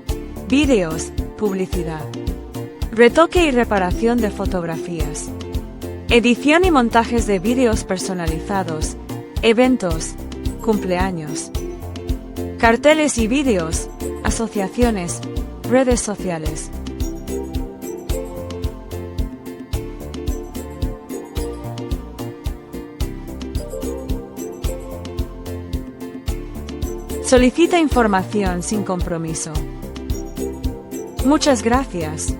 vídeos, publicidad. Retoque y reparación de fotografías. Edición y montajes de vídeos personalizados, eventos, cumpleaños. Carteles y vídeos, asociaciones, redes sociales. Solicita información sin compromiso. Muchas gracias.